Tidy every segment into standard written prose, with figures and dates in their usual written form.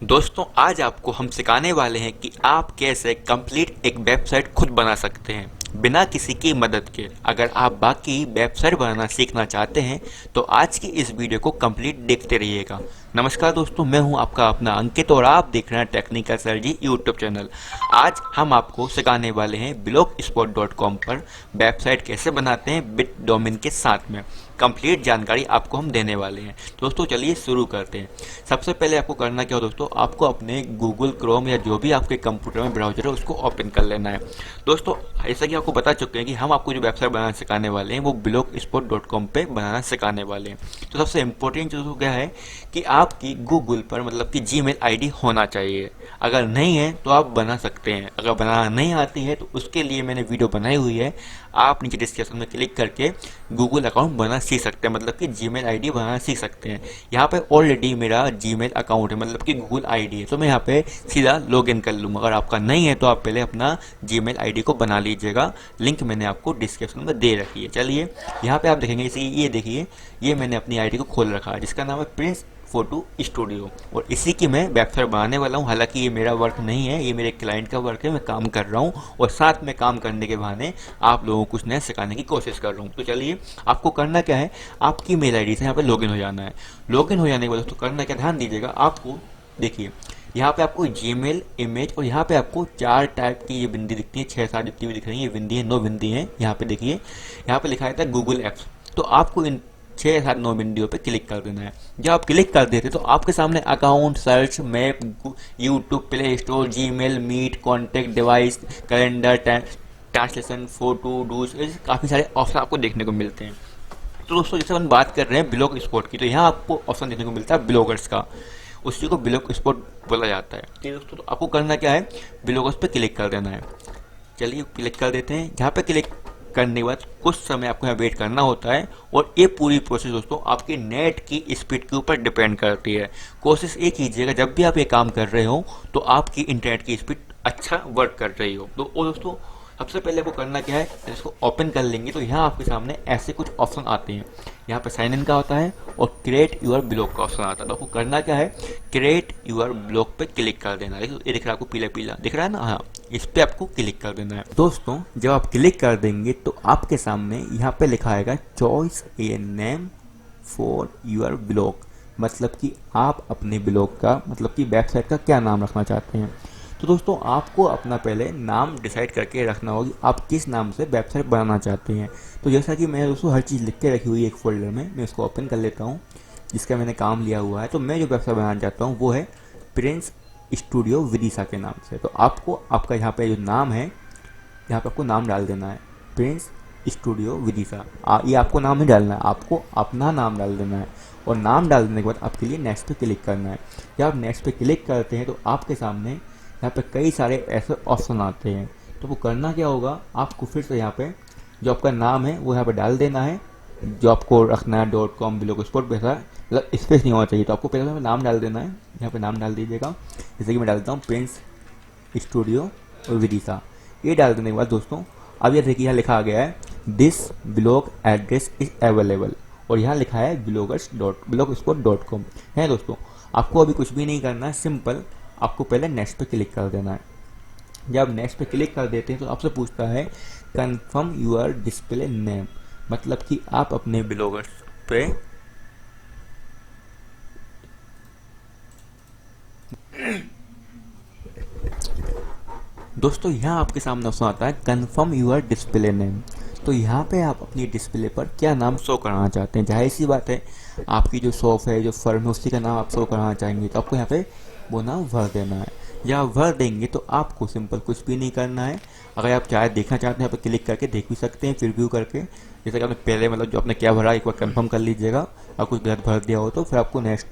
दोस्तों आज आपको हम सिखाने वाले हैं कि आप कैसे कंप्लीट एक वेबसाइट खुद बना सकते हैं बिना किसी की मदद के। अगर आप बाकी वेबसाइट बनाना सीखना चाहते हैं तो आज की इस वीडियो को कंप्लीट देखते रहिएगा। नमस्कार दोस्तों, मैं हूं आपका अपना अंकित और आप देख रहे हैं टेक्निकल सर जी यूट्यूब चैनल। आज हम आपको सिखाने वाले हैं blogspot.com पर वेबसाइट कैसे बनाते हैं बिट डोमेन के साथ में। कंप्लीट जानकारी आपको हम देने वाले हैं। दोस्तों चलिए शुरू करते हैं। सबसे पहले आपको करना क्या हो दोस्तों, आपको अपने गूगल क्रोम या जो भी आपके कंप्यूटर में ब्राउजर है उसको ओपन कर लेना है। दोस्तों जैसा कि आपको बता चुके हैं कि हम आपको जो वेबसाइट बनाना सिखाने वाले हैं वो blogspot.com पे बनाना सिखाने वाले हैं। तो सबसे इम्पोर्टेंट चीज़ क्या है कि आपकी गूगल पर मतलब कि जीमेल आईडी होना चाहिए। अगर नहीं है तो आप बना सकते हैं, अगर बनाना नहीं आती है तो उसके लिए मैंने वीडियो बनाई हुई है, आप नीचे डिस्क्रिप्शन में क्लिक करके गूगल अकाउंट बना सीख सकते हैं, मतलब कि जीमेल आईडी बनाना सीख सकते हैं। यहाँ पे ऑलरेडी मेरा जीमेल अकाउंट है, मतलब कि गूगल आईडी है, तो मैं यहाँ पे सीधा लॉगिन कर लूँगा। अगर आपका नहीं है तो आप पहले अपना जीमेल आईडी को बना लीजिएगा, लिंक मैंने आपको डिस्क्रिप्शन में दे रखी है। चलिए यहाँ पे आप देखेंगे, इसी ये देखिए, ये मैंने अपनी आईडी को खोल रखा है जिसका नाम है प्रिंस फोटो स्टूडियो, और इसी की मैं वेबसाइट बनाने वाला हूँ। हालांकि ये मेरा वर्क नहीं है, ये मेरे क्लाइंट का वर्क है, मैं काम कर रहा हूँ और साथ में काम करने के बहाने आप लोगों को कुछ नया सिखाने की कोशिश कर रहा हूँ। तो चलिए आपको करना क्या है, आपकी मेल आईडी से यहाँ पे लॉगिन हो जाना है। लॉगिन हो जाने के बाद दोस्तों करना क्या, ध्यान दीजिएगा, आपको देखिए यहाँ पे आपको जीमेल इमेज और यहाँ पे आपको 4 टाइप की ये बिंदी दिखती है, 6-7 जितनी भी दिख रही है, ये बिंदी है, 9 बिंदी है। यहाँ पे देखिए, यहाँ पे लिखा रहता है गूगल एप्स, तो आपको इन 6-7-9 बिंदियों पे क्लिक कर देना है। जब आप क्लिक कर देते तो आपके सामने account, search, map, YouTube, play store, Gmail, Meet, contact, device, calendar, translation, photo, डूज, काफ़ी सारे ऑप्शन आपको देखने को मिलते हैं। तो दोस्तों जैसे हम बात कर रहे हैं ब्लॉग स्पॉट की, तो यहाँ आपको ऑप्शन देखने को मिलता है ब्लॉगर्स का, उसी को ब्लॉग स्पॉट बोला जाता है। ठीक है दोस्तों, तो आपको करना क्या है, ब्लॉगर्स पे क्लिक कर देना है। चलिए क्लिक कर देते हैं। यहाँ पे क्लिक करने के बाद कुछ समय आपको यहाँ वेट करना होता है, और ये पूरी प्रोसेस दोस्तों आपकी नेट की स्पीड के ऊपर डिपेंड करती है। कोशिश ये कीजिएगा जब भी आप ये काम कर रहे हो तो आपकी इंटरनेट की स्पीड अच्छा वर्क कर रही हो। तो वो दोस्तों सबसे पहले आपको करना क्या है, इसको ओपन कर लेंगे तो यहाँ आपके सामने ऐसे कुछ ऑप्शन आते हैं। यहाँ पे साइन इन का होता है और क्रिएट यूर ब्लॉग का ऑप्शन आता है। तो आपको करना क्या है, क्रिएट यूर ब्लॉग पे क्लिक कर देना है। ये दिख रहा है आपको, पीला पीला दिख रहा है ना, हाँ, इस पे आपको क्लिक कर देना है। दोस्तों जब आप क्लिक कर देंगे तो आपके सामने यहाँ पे लिखा आएगा choice a name for your blog, मतलब कि आप अपने ब्लॉग का, मतलब कि वेबसाइट का क्या नाम रखना चाहते हैं। तो दोस्तों आपको अपना पहले नाम डिसाइड करके रखना होगी, आप किस नाम से वेबसाइट बनाना चाहते हैं। तो जैसा कि मैं दोस्तों हर चीज़ लिख के रखी हुई है एक फोल्डर में, मैं इसको ओपन कर लेता हूँ जिसका मैंने काम लिया हुआ है। तो मैं जो वेबसाइट बनाना चाहता हूँ वो है प्रिंस स्टूडियो विदिशा के नाम से। तो आपको आपका यहाँ पे जो नाम है, यहाँ पे आपको नाम डाल देना है प्रिंस स्टूडियो विदिशा। ये आपको नाम नहीं डालना है, आपको अपना नाम डाल देना है, और नाम डाल देने के बाद आपके लिए नेक्स्ट पे क्लिक करना है। जब आप नेक्स्ट पे क्लिक करते हैं तो आपके सामने यहाँ पे कई सारे ऐसे ऑप्शन आते हैं। तो वो करना क्या होगा, आपको फिर से यहाँ पे जो आपका नाम है वो यहाँ पे डाल देना है, जो आपको रखना है .com blogspot वैसा, मतलब स्पेस नहीं होना चाहिए। तो आपको पहले नाम डाल देना है, यहाँ पे नाम डाल दीजिएगा, जैसे कि मैं डालता हूँ प्रिंस स्टूडियो विदिशा। ये डाल देने के बाद दोस्तों अब ये देखिए यहाँ लिखा गया है this blog address is available, और यहाँ लिखा है blogspot.com है। दोस्तों आपको अभी कुछ भी नहीं करना है, सिंपल आपको पहले नेक्स्ट पे क्लिक कर देना है। जब आप नेक्स्ट पे क्लिक कर देते हैं तो आपसे पूछता है कंफर्म यूर डिस्प्ले नेम, मतलब कि आप अपने ब्लॉगर्स पे दोस्तों यहाँ आपके सामने ऑप्शन आता है कंफर्म यूर डिस्प्ले नेम। तो यहाँ पे आप अपनी डिस्प्ले पर क्या नाम शो कराना चाहते हैं। जाहिर सी बात है, आपकी जो शॉप है, जो फर्म है, उसी का नाम आप शो कराना चाहेंगे, तो आपको यहाँ पे वो नाम भर देना है। या भर देंगे तो आपको सिंपल कुछ भी नहीं करना है। अगर आप चाहे देखना चाहते हैं यहाँ पे क्लिक करके देख भी सकते हैं, प्रीव्यू करके, जैसे कि आपने पहले मतलब जो आपने क्या भरा एक बार कंफर्म कर लीजिएगा। और कुछ गलत भर दिया हो तो फिर आपको नेक्स्ट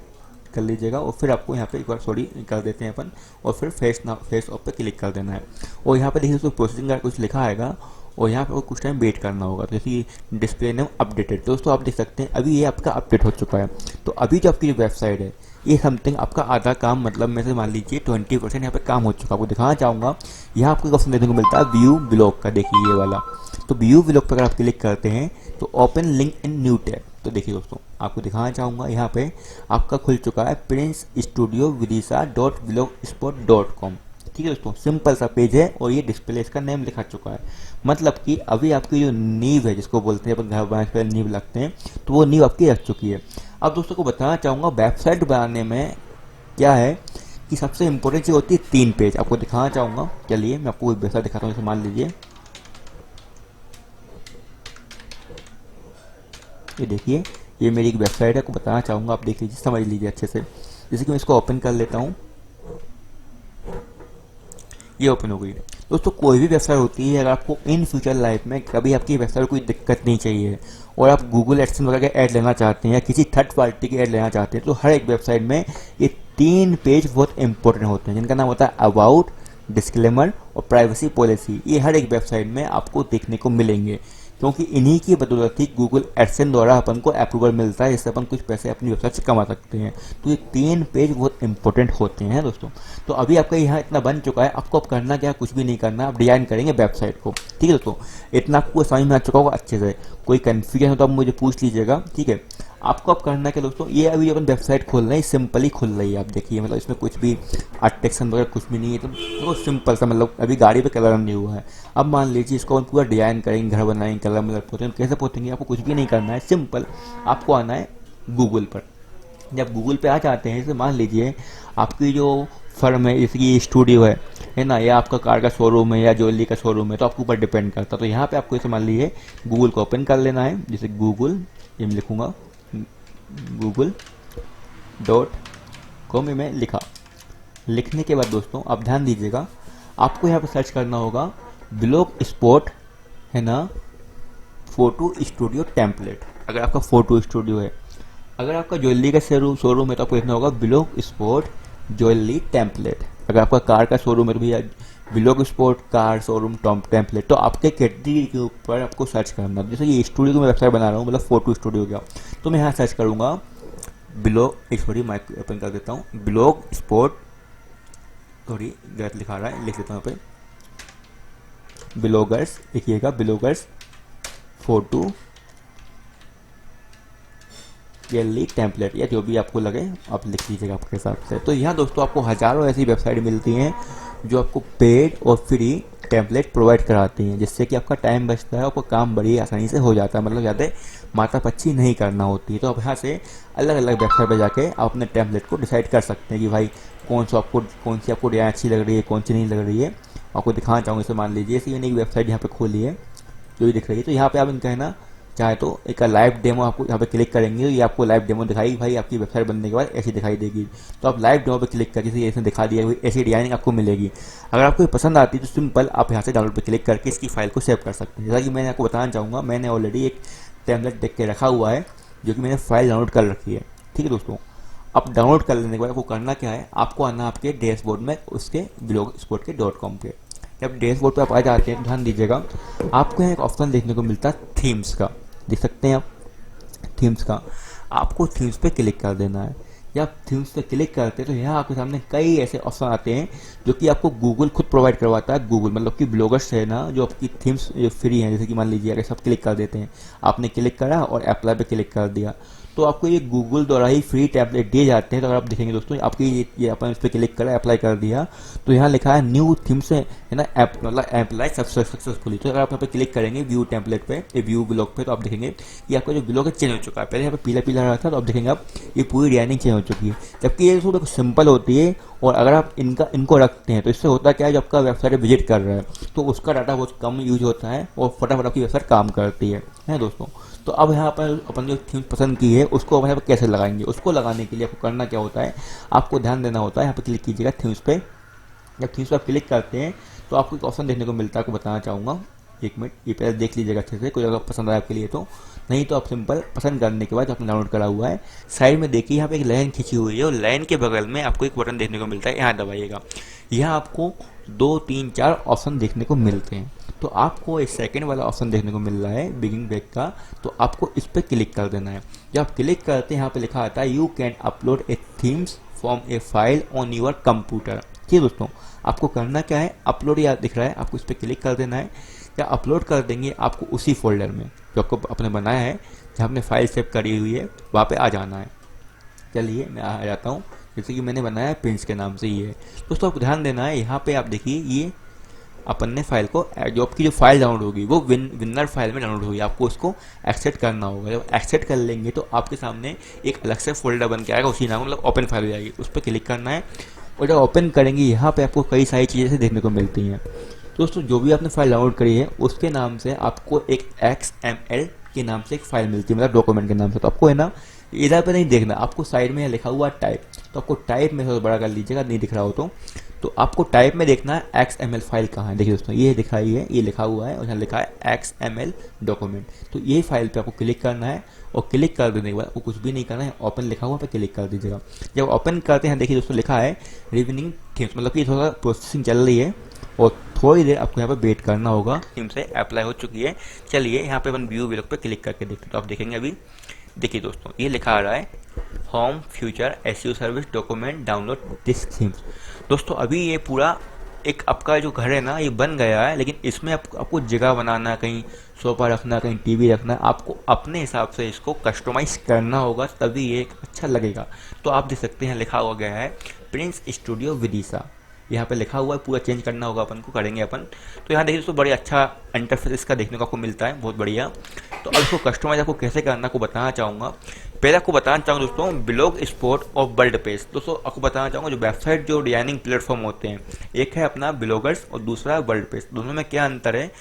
कर लीजिएगा, और फिर आपको यहाँ पे एक बार सॉरी कर देते हैं अपन, और फिर फेस ऑफ पे क्लिक कर देना है। और यहाँ पे देखिए उसको प्रोसेसिंग का कुछ लिखा आएगा, और यहाँ पे कुछ टाइम वेट करना होगा। तो जैसे डिस्प्ले नेम अपडेटेड, दोस्तों आप देख सकते हैं अभी ये आपका अपडेट हो चुका है। तो अभी जो आपकी वेबसाइट है ये समथिंग आपका आधा काम, मतलब में से मान लीजिए 20% यहाँ पे काम हो चुका। आपको दिखाना चाहूँगा, यहाँ आपको ऑप्शन देखने को मिलता है व्यू ब्लॉग का, देखिए ये वाला। तो व्यू ब्लॉग पर अगर आप क्लिक करते हैं तो open link in new tab, तो देखिए दोस्तों, आपको दिखाना चाहूँगा यहाँ पे आपका खुल चुका है Prince studio Vidisha dot blog spot dot com. ठीक है दोस्तों, सिंपल सा पेज है और ये डिस्प्ले इसका नेम लिखा चुका है। मतलब कि अभी आपकी जो नींव है, जिसको बोलते हैं अपन घर बनाने के नींव लगते हैं, तो वो नींव आपकी रख चुकी है। अब दोस्तों को बताना चाहूँगा वेबसाइट बनाने में क्या है कि सबसे इंपॉर्टेंट चीज़ होती है 3 पेज। आपको दिखाना चाहूँगा, चलिए मैं आपको वेबसाइट दिखाता हूँ। जैसे मान लीजिए ये देखिए, ये मेरी एक वेबसाइट है, आपको बताना चाहूँगा, आप देख लीजिए, समझ लीजिए अच्छे से। जैसे कि मैं इसको ओपन कर लेता हूँ, ये ओपन हो गई। दोस्तों कोई भी वेबसाइट होती है, अगर आपको इन फ्यूचर लाइफ में कभी आपकी वेबसाइट कोई दिक्कत नहीं चाहिए और आप गूगल एडसेंस वगैरह के ऐड लेना चाहते हैं या किसी थर्ड पार्टी के ऐड लेना चाहते हैं, तो हर एक वेबसाइट में ये 3 पेज बहुत इंपॉर्टेंट होते हैं, जिनका नाम होता है अबाउट, डिस्क्लेमर और प्राइवेसी पॉलिसी। ये हर एक वेबसाइट में आपको देखने को मिलेंगे, क्योंकि इन्हीं की बदौलत ही गूगल एडसेंस द्वारा अपन को अप्रूवल मिलता है, जिससे अपन कुछ पैसे अपनी वेबसाइट से कमा सकते हैं। तो ये 3 पेज बहुत इंपॉर्टेंट होते हैं दोस्तों। तो अभी आपका यहाँ इतना बन चुका है, आपको अब करना क्या, कुछ भी नहीं करना, आप डिजाइन करेंगे वेबसाइट को। ठीक है दोस्तों, इतना आपको समझ में आ चुका होगा अच्छे से। कोई कन्फ्यूजन हो तो आप मुझे पूछ लीजिएगा। ठीक है, आपको अब करना क्या दोस्तों, ये अभी अपन वेबसाइट खोल रहे हैं, सिंपली खुल रही है, आप देखिए, मतलब इसमें कुछ भी अट्रैक्शन वगैरह कुछ भी नहीं है, तो सिंपल सा, मतलब अभी गाड़ी पे कलर नहीं हुआ है। अब मान लीजिए इसको अपन पूरा डिजाइन करेंगे, घर बनाएंगे, कलर मतलब पोतेंगे, कैसे पोतेंगे, आपको कुछ भी नहीं करना है, सिंपल आपको आना है गूगल पर। जब गूगल पे आ जाते हैं, जैसे मान लीजिए आपकी जो फर्म है, जैसे कि स्टूडियो है ना, या आपका कार का शोरूम है या ज्वेलरी का शोरूम है, तो आपके ऊपर डिपेंड करता है। तो यहाँ पे आपको इसे मान लीजिए गूगल को ओपन कर लेना है। जैसे गूगल, ये मैं लिखूंगा google.com में लिखा। लिखने के बाद दोस्तों आप ध्यान दीजिएगा, आपको यहाँ पे सर्च करना होगा ब्लॉग स्पॉट, है ना, फोटो स्टूडियो टेम्पलेट। अगर आपका फोटो स्टूडियो है, अगर आपका ज्वेलरी का शोरूम है, तो आपको लिखना होगा ब्लॉग स्पॉट ज्वेलरी टेम्पलेट। अगर आपका कार का शोरूम है तो भैया blog spot car showroom template. तो आपके कैटेगरी के ऊपर आपको सर्च करना। जैसे ये स्टूडियो की मैं वेबसाइट बना रहा हूँ, मतलब फोटो स्टूडियो का, तो मैं यहाँ सर्च करूँगा माइक ओपन कर देता हूँ, ब्लॉग स्पॉट, थोड़ी गलत लिखा रहा है, लिख देता हूँ यहाँ पे ब्लॉगर्स, लिखिएगा ब्लॉगर्स फोटो गैलरी टेम्पलेट, या जो भी आपको लगे आप लिख लीजिएगा आपके हिसाब से। तो यहाँ दोस्तों आपको हजारों ऐसी वेबसाइट मिलती हैं जो आपको पेड और फ्री टेम्पलेट प्रोवाइड कराती हैं, जिससे कि आपका टाइम बचता है, आपका काम बड़ी आसानी से हो जाता है, मतलब ज़्यादा माथापच्ची नहीं करना होती है। तो आप यहाँ से अलग अलग वेबसाइट पर जाके आप अपने टेम्पलेट को डिसाइड कर सकते हैं कि भाई कौन सी आपको डिजाइन अच्छी लग रही है, कौन सी नहीं लग रही है। आपको दिखाना चाहूँगा, इसे मान लीजिए इसी मैंने एक वेबसाइट यहाँ पे खोली है जो भी दिख रही है। तो यहाँ पे आप इनका है ना, चाहे तो एक लाइव डेमो, आपको यहाँ पे क्लिक करेंगे तो ये आपको लाइव डेमो दिखाई, भाई आपकी वेबसाइट बनने के बाद ऐसी दिखाई देगी। तो आप लाइव डेमो पे क्लिक करके इसने दिखा दिया, ऐसी डिजाइनिंग आपको मिलेगी। अगर आपको ये पसंद आती है तो सिंपल आप यहाँ से डाउनलोड पे क्लिक करके इसकी फाइल को सेव कर सकते हैं। जैसा कि मैंने आपको बताना चाहूँगा, मैंने ऑलरेडी एक टेम्पलेट देख के रखा हुआ है, जो कि मैंने फाइल डाउनलोड कर रखी है। ठीक है दोस्तों, अब डाउनलोड कर लेने के बाद आपको करना क्या है, आपको आना आपके डैशबोर्ड में, उसके ब्लॉग स्पॉट के .com पे। जब डैशबोर्ड पे आप आ जाते हैं, ध्यान दीजिएगा, आपको यहाँ एक ऑप्शन देखने को मिलता है थीम्स का, देख सकते हैं आप थीम्स का। आपको थीम्स पे क्लिक कर देना है। जब आप थीम्स पे क्लिक करते हैं तो यहाँ आपके सामने कई ऐसे ऑप्शन आते हैं जो कि आपको गूगल खुद प्रोवाइड करवाता है। गूगल मतलब कि ब्लॉगर्स है ना, जो आपकी थीम्स फ्री हैं, जैसे कि मान लीजिए अगर सब क्लिक कर देते हैं, आपने क्लिक करा और अप्लाई पे क्लिक कर दिया, तो आपको ये गूगल द्वारा ही फ्री टैबलेट दिए जाते हैं। तो अगर आप देखेंगे दोस्तों, आपकी ये अपन इस पर क्लिक करा, अप्लाई कर दिया, तो यहाँ लिखा है न्यू थीम्स, है ना, ऐप मतलब अप्लाई सक्सेसफुली। तो अगर आप यहाँ पे क्लिक करेंगे व्यू टेम्पलेट पे, व्यू ब्लॉग पे, तो आप देखेंगे ये आपका जो ब्लॉग है चेंज हो चुका है। पहले यहाँ पे पीला पीला रहा था, तो आप देखेंगे आप ये पूरी डिजाइनिंग चेंज हो चुकी है। जबकि ये दोस्तों सिंपल होती है, और अगर आप इनको रखते हैं तो इससे होता क्या है, जब आपका वेबसाइट विजिट कर रहा है तो उसका डाटा बहुत कम यूज होता है और फटाफट आपकी वेबसाइट काम करती है दोस्तों। तो अब यहाँ पर अपन जो थीम पसंद की है उसको अब यहाँ पर कैसे लगाएंगे, उसको लगाने के लिए आपको करना क्या होता है, आपको ध्यान देना होता है, यहाँ पर क्लिक कीजिएगा थीम्स पे। जब थीम्स पर क्लिक करते हैं तो आपको एक ऑप्शन देखने को मिलता है, आपको बताना चाहूँगा, एक मिनट, ये पहले देख लीजिएगा अच्छे से, कोई अगर पसंद आया आपके लिए तो। नहीं तो आप सिंपल पसंद करने के बाद आपने डाउनलोड करा हुआ है, साइड में देखिए यहाँ पे एक लाइन खींची हुई है, और लाइन के बगल में आपको एक बटन देखने को मिलता है, यहाँ दबाइएगा। यहाँ आपको 2 3 4 ऑप्शन देखने को मिलते हैं। तो आपको एक सेकंड वाला ऑप्शन देखने को मिल रहा है बिगिन बैक का, तो आपको इस पर क्लिक कर देना है। जब आप क्लिक करते हैं, यहाँ पे लिखा आता है you can upload A themes from A file on your computer. ठीक है दोस्तों, आपको करना क्या है, अपलोड या दिख रहा है, आपको इस पर क्लिक कर देना है। या अपलोड कर देंगे आपको उसी फोल्डर में जो आपको अपने बनाया है जहाँ आपने फाइल सेव करी हुई है वहाँ पे आ जाना है। चलिए मैं आ जाता हूँ। जैसे कि मैंने बनाया प्रिंस के नाम से ही है। दोस्तों आपको ध्यान देना है, यहाँ पे आप देखिए ये अपन ने फाइल को, जो आपकी जो फाइल डाउनलोड होगी वो विनर फाइल में डाउनलोड होगी, आपको उसको एक्सेप्ट करना होगा। जब एक्सेप्ट कर लेंगे तो आपके सामने एक अलग से फोल्डर बन के आएगा, उसी नाम मतलब ओपन फाइल हो जाएगी, उस पर क्लिक करना है। और जब ओपन करेंगे यहाँ पे आपको कई सारी चीज़ें से देखने को मिलती हैं। दोस्तों जो भी आपने फाइल डाउनलोड करी है उसके नाम से आपको एक XML के नाम से एक फाइल मिलती है, मतलब डॉक्यूमेंट के नाम से। तो आपको है ना इधर पे नहीं देखना, आपको साइड में लिखा हुआ टाइप, तो आपको टाइप में थोड़ा बड़ा कर लीजिएगा, नहीं दिख रहा हो तो आपको टाइप में देखना है XML फाइल कहाँ है। देखिए दोस्तों ये दिखा ही है, ये लिखा हुआ है और यहाँ लिखा है XML डॉक्यूमेंट। तो ये फाइल पे आपको क्लिक करना है और क्लिक कर देने के बाद आपको कुछ भी नहीं करना है, ओपन लिखा हुआ पे क्लिक कर दीजिएगा। जब ओपन करते हैं देखिए दोस्तों लिखा है रिविनिंग थीम्स, मतलब कि थोड़ा प्रोसेसिंग चल रही है और थोड़ी देर आपको यहाँ पे वेट करना होगा। थीम से अप्लाई हो चुकी है। चलिए यहाँ पे अपन व्यू विलोग पे क्लिक करके देखते हैं, तो आप देखेंगे अभी। देखिए दोस्तों ये लिखा आ रहा है home future SEO service document download this themes. दोस्तों अभी ये पूरा एक आपका जो घर है ना ये बन गया है, लेकिन इसमें आपको जगह बनाना है, कहीं सोफा रखना, कहीं टीवी रखना है, आपको अपने हिसाब से इसको कस्टमाइज करना होगा, तभी ये अच्छा लगेगा। तो आप देख सकते हैं लिखा हुआ गया है प्रिंस स्टूडियो विदिशा, यहाँ पे लिखा हुआ है, पूरा चेंज करना होगा अपन को, करेंगे अपन। तो यहाँ देखिए दोस्तों बड़ी अच्छा इंटरफेस इसका देखने को आपको मिलता है, बहुत बढ़िया। तो अब इसको कस्टमाइज आपको कैसे करना को बताना चाहूँगा। पहले आपको बताना चाहूँगा दोस्तों ब्लॉग स्पॉट और वर्ल्ड पेज। दोस्तों आपको बताना चाहूँगा जो वेबसाइट जो डिजाइनिंग प्लेटफॉर्म होते हैं, एक है अपना ब्लॉगर्स और दूसरा है वर्ल्ड पेज। दोनों में क्या अंतर है,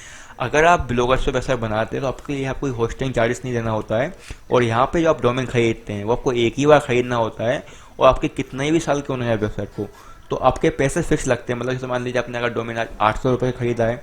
अगर आप ब्लॉगर्स पे वेबसाइट बनाते हैं तो आपके लिए यहाँ कोई होस्टिंग चार्जेस नहीं देना होता है, और यहाँ पे जो आप डोमेन खरीदते हैं वो आपको एक ही बार खरीदना होता है, और आपके कितने भी साल क्यों नहीं है वेबसाइट को, तो आपके पैसे फिक्स लगते हैं। मतलब जैसे मान लीजिए आपने अगर डोमेन आज 800 रुपये खरीदा है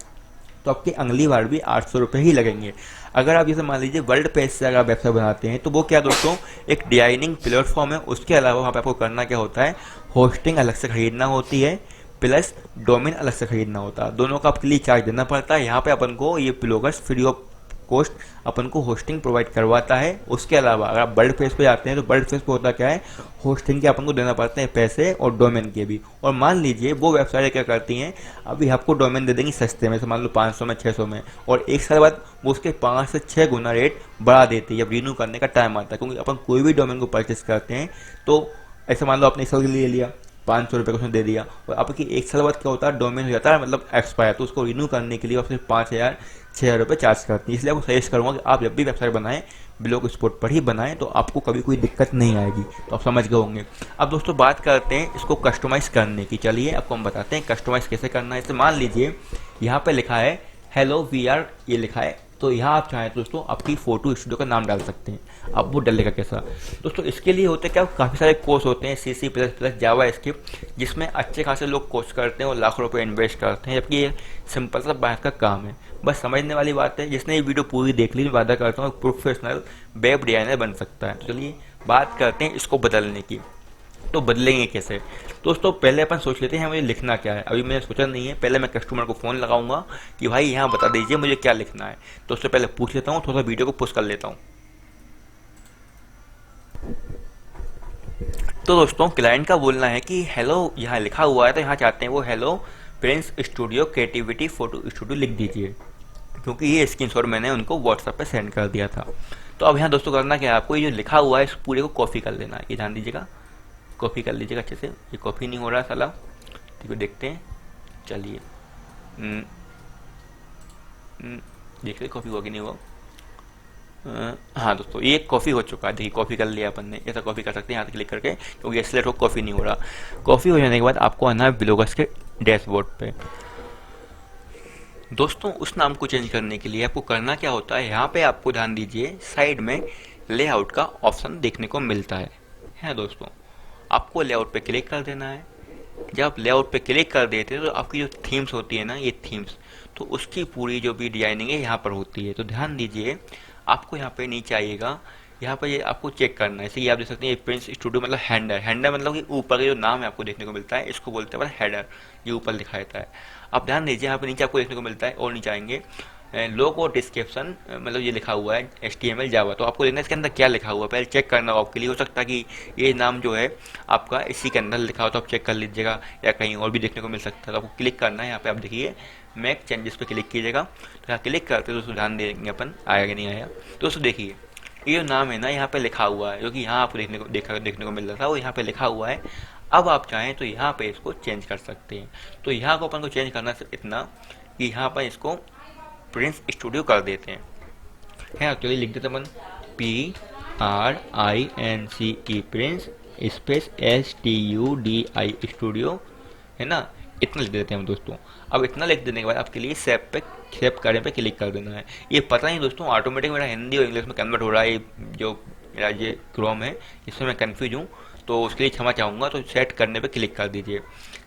तो आपकी अगली बार भी 800 रुपये ही लगेंगे। अगर आप जैसे मान लीजिए वर्ल्ड पेज से अगर आप वेबसाइट बनाते हैं तो वो क्या दोस्तों एक डिजाइनिंग प्लेटफॉर्म है, उसके अलावा वहाँ पे आपको करना क्या होता है, होस्टिंग अलग से खरीदना होती है प्लस डोमेन अलग से खरीदना होता है, दोनों का आपके लिए चार्ज देना पड़ता है। यहाँ पे अपन को ये ब्लॉगर्स फ्री ऑफ कॉस्ट अपन को होस्टिंग प्रोवाइड करवाता है। उसके अलावा अगर आप वर्ल्ड पेज पे जाते हैं तो वर्ल्ड पेज पे होता क्या है, होस्टिंग के अपन को देना पड़ते हैं पैसे और डोमेन के भी। और मान लीजिए वो वेबसाइट क्या करती हैं, अभी आपको डोमेन दे देंगी सस्ते में, मान लो 500 में 600 में, और एक साल बाद वो उसके 5 से 6 गुना रेट बढ़ा देती है जब रिन्यू करने का टाइम आता है। क्योंकि अपन कोई भी डोमेन को परचेस करते हैं तो ऐसे मान लो आपने एक साल के लिए लिया, 500 रुपये को उसने दे दिया, और आपकी एक साल बाद क्या होता है डोमेन हो जाता है मतलब एक्सपायर, तो उसको रिन्यू करने के लिए आप सिर्फ 5000 6000 रुपये चार्ज करती है। इसलिए आपको सजेस्ट करूँगा कि आप जब भी वेबसाइट बनाएं ब्लॉग स्पॉट पर ही बनाएं, तो आपको कभी कोई दिक्कत नहीं आएगी। तो आप समझ गए होंगे। अब दोस्तों बात करते हैं इसको कस्टमाइज़ करने की। चलिए आपको हम बताते हैं कस्टमाइज़ कैसे करना है। जैसे मान लीजिए यहाँ पे लिखा है हेलो वी आर, ये लिखा है, तो यहाँ आप चाहें तो दोस्तों आपकी फोटो स्टूडियो का नाम डाल सकते हैं। अब वो डलेगा कैसा दोस्तों, इसके लिए होते क्या, काफ़ी सारे कोर्स होते हैं C++, जावा स्क्रिप्ट, जिसमें अच्छे खासे लोग कोर्स करते हैं और लाखों रुपए इन्वेस्ट करते हैं, जबकि ये सिंपल सा बात का काम है, बस समझने वाली बात है। जिसने ये वीडियो पूरी देख ली, मैं वादा करता हूँ प्रोफेशनल वेब डिजाइनर बन सकता है। तो चलिए बात करते हैं इसको बदलने की। तो बदलेंगे कैसे दोस्तों, पहले अपन सोच लेते हैं मुझे लिखना क्या है। अभी मैंने सोचा नहीं है, पहले मैं कस्टमर को फ़ोन लगाऊंगा कि भाई यहाँ बता दीजिए मुझे क्या लिखना है। तो उससे पहले पूछ लेता हूँ, थोड़ा सा वीडियो को पुश कर लेता हूँ। तो दोस्तों क्लाइंट का बोलना है कि हेलो, यहाँ लिखा हुआ है तो यहाँ चाहते हैं वो hello Prince studio creativity photo studio लिख दीजिए, क्योंकि ये स्क्रीनशॉट मैंने उनको व्हाट्सएप पे सेंड कर दिया था। तो अब यहाँ दोस्तों करना क्या है, आपको ये जो लिखा हुआ है इस पूरे को कॉपी कर लेना है। ये ध्यान दीजिएगा, कॉपी कर लीजिएगा अच्छे से। ये कॉपी नहीं हो रहा साला, ठीक है देखते हैं। चलिए देखिए कॉपी हुआ कि नहीं हुआ। हाँ दोस्तों ये कॉफ़ी हो चुका है, देखिए कॉफ़ी कर लिया अपन ने। ऐसा कॉफ़ी कर सकते हैं यहाँ से क्लिक करके, क्योंकि ये सिलेक्ट हो कॉफ़ी नहीं हो रहा। कॉफ़ी हो जाने के बाद आपको आना है ब्लॉगर्स के डैशबोर्ड पे। दोस्तों उस नाम को चेंज करने के लिए आपको करना क्या होता है, यहाँ पे आपको ध्यान दीजिए साइड में लेआउट का ऑप्शन देखने को मिलता है दोस्तों। आपको लेआउट पे क्लिक कर देना है। जब आप लेआउट पे क्लिक कर देते हैं तो आपकी जो थीम्स होती है ना, ये थीम्स, तो उसकी पूरी जो भी डिजाइनिंग है यहाँ पर होती है। तो ध्यान दीजिए आपको यहाँ पे नीचे आइएगा, यहाँ पर ये आपको चेक करना है। जैसे ये आप देख सकते हैं, ये प्रिंस स्टूडियो मतलब हैंडर मतलब कि ऊपर का जो नाम है आपको देखने को मिलता है, इसको बोलते हैं हेडर, ये ऊपर लिखा रहता है। आप ध्यान दीजिए यहाँ पे नीचे आपको देखने को मिलता है, और नीचे आएंगे लोगो डिस्क्रिप्शन, मतलब ये लिखा हुआ है HTML जावा। तो आपको देखना है इसके अंदर क्या लिखा हुआ है, पहले चेक करना होगा आपके लिए। हो सकता है कि ये नाम जो है आपका इसी के अंदर लिखा हो, तो आप चेक कर लीजिएगा, या कहीं और भी देखने को मिल सकता है। तो आपको क्लिक करना है, यहाँ पे आप देखिए मैक चेंजेस पे क्लिक कीजिएगा। तो यहाँ क्लिक करते दोस्तों ध्यान देंगे अपन आया कि नहीं आया। तो दोस्तों देखिए ये जो नाम है ना यहाँ पे लिखा हुआ है, जो कि यहाँ आपको देखने को मिल रहा था, वो यहाँ पे लिखा हुआ है। अब आप चाहें तो यहाँ पे इसको चेंज कर सकते हैं। तो यहाँ को अपन को चेंज करना सिर्फ इतना कि यहाँ पर इसको प्रिंस स्टूडियो कर देते हैं। है, चलिए लिख देते अपन PRINCE Prince space STUDI studio, है ना। इतना लिख देते हैं हम दोस्तों। अब इतना लिख देने के बाद आपके लिए सेव करने पे क्लिक कर देना है। ये पता नहीं दोस्तों, ऑटोमेटिक मेरा हिंदी और इंग्लिश में कन्वर्ट हो रहा है। जो मेरा ये क्रोम है इसमें मैं कंफ्यूज हूँ, तो उसके लिए क्षमा चाहूँगा। तो सेट करने पे क्लिक कर दीजिए।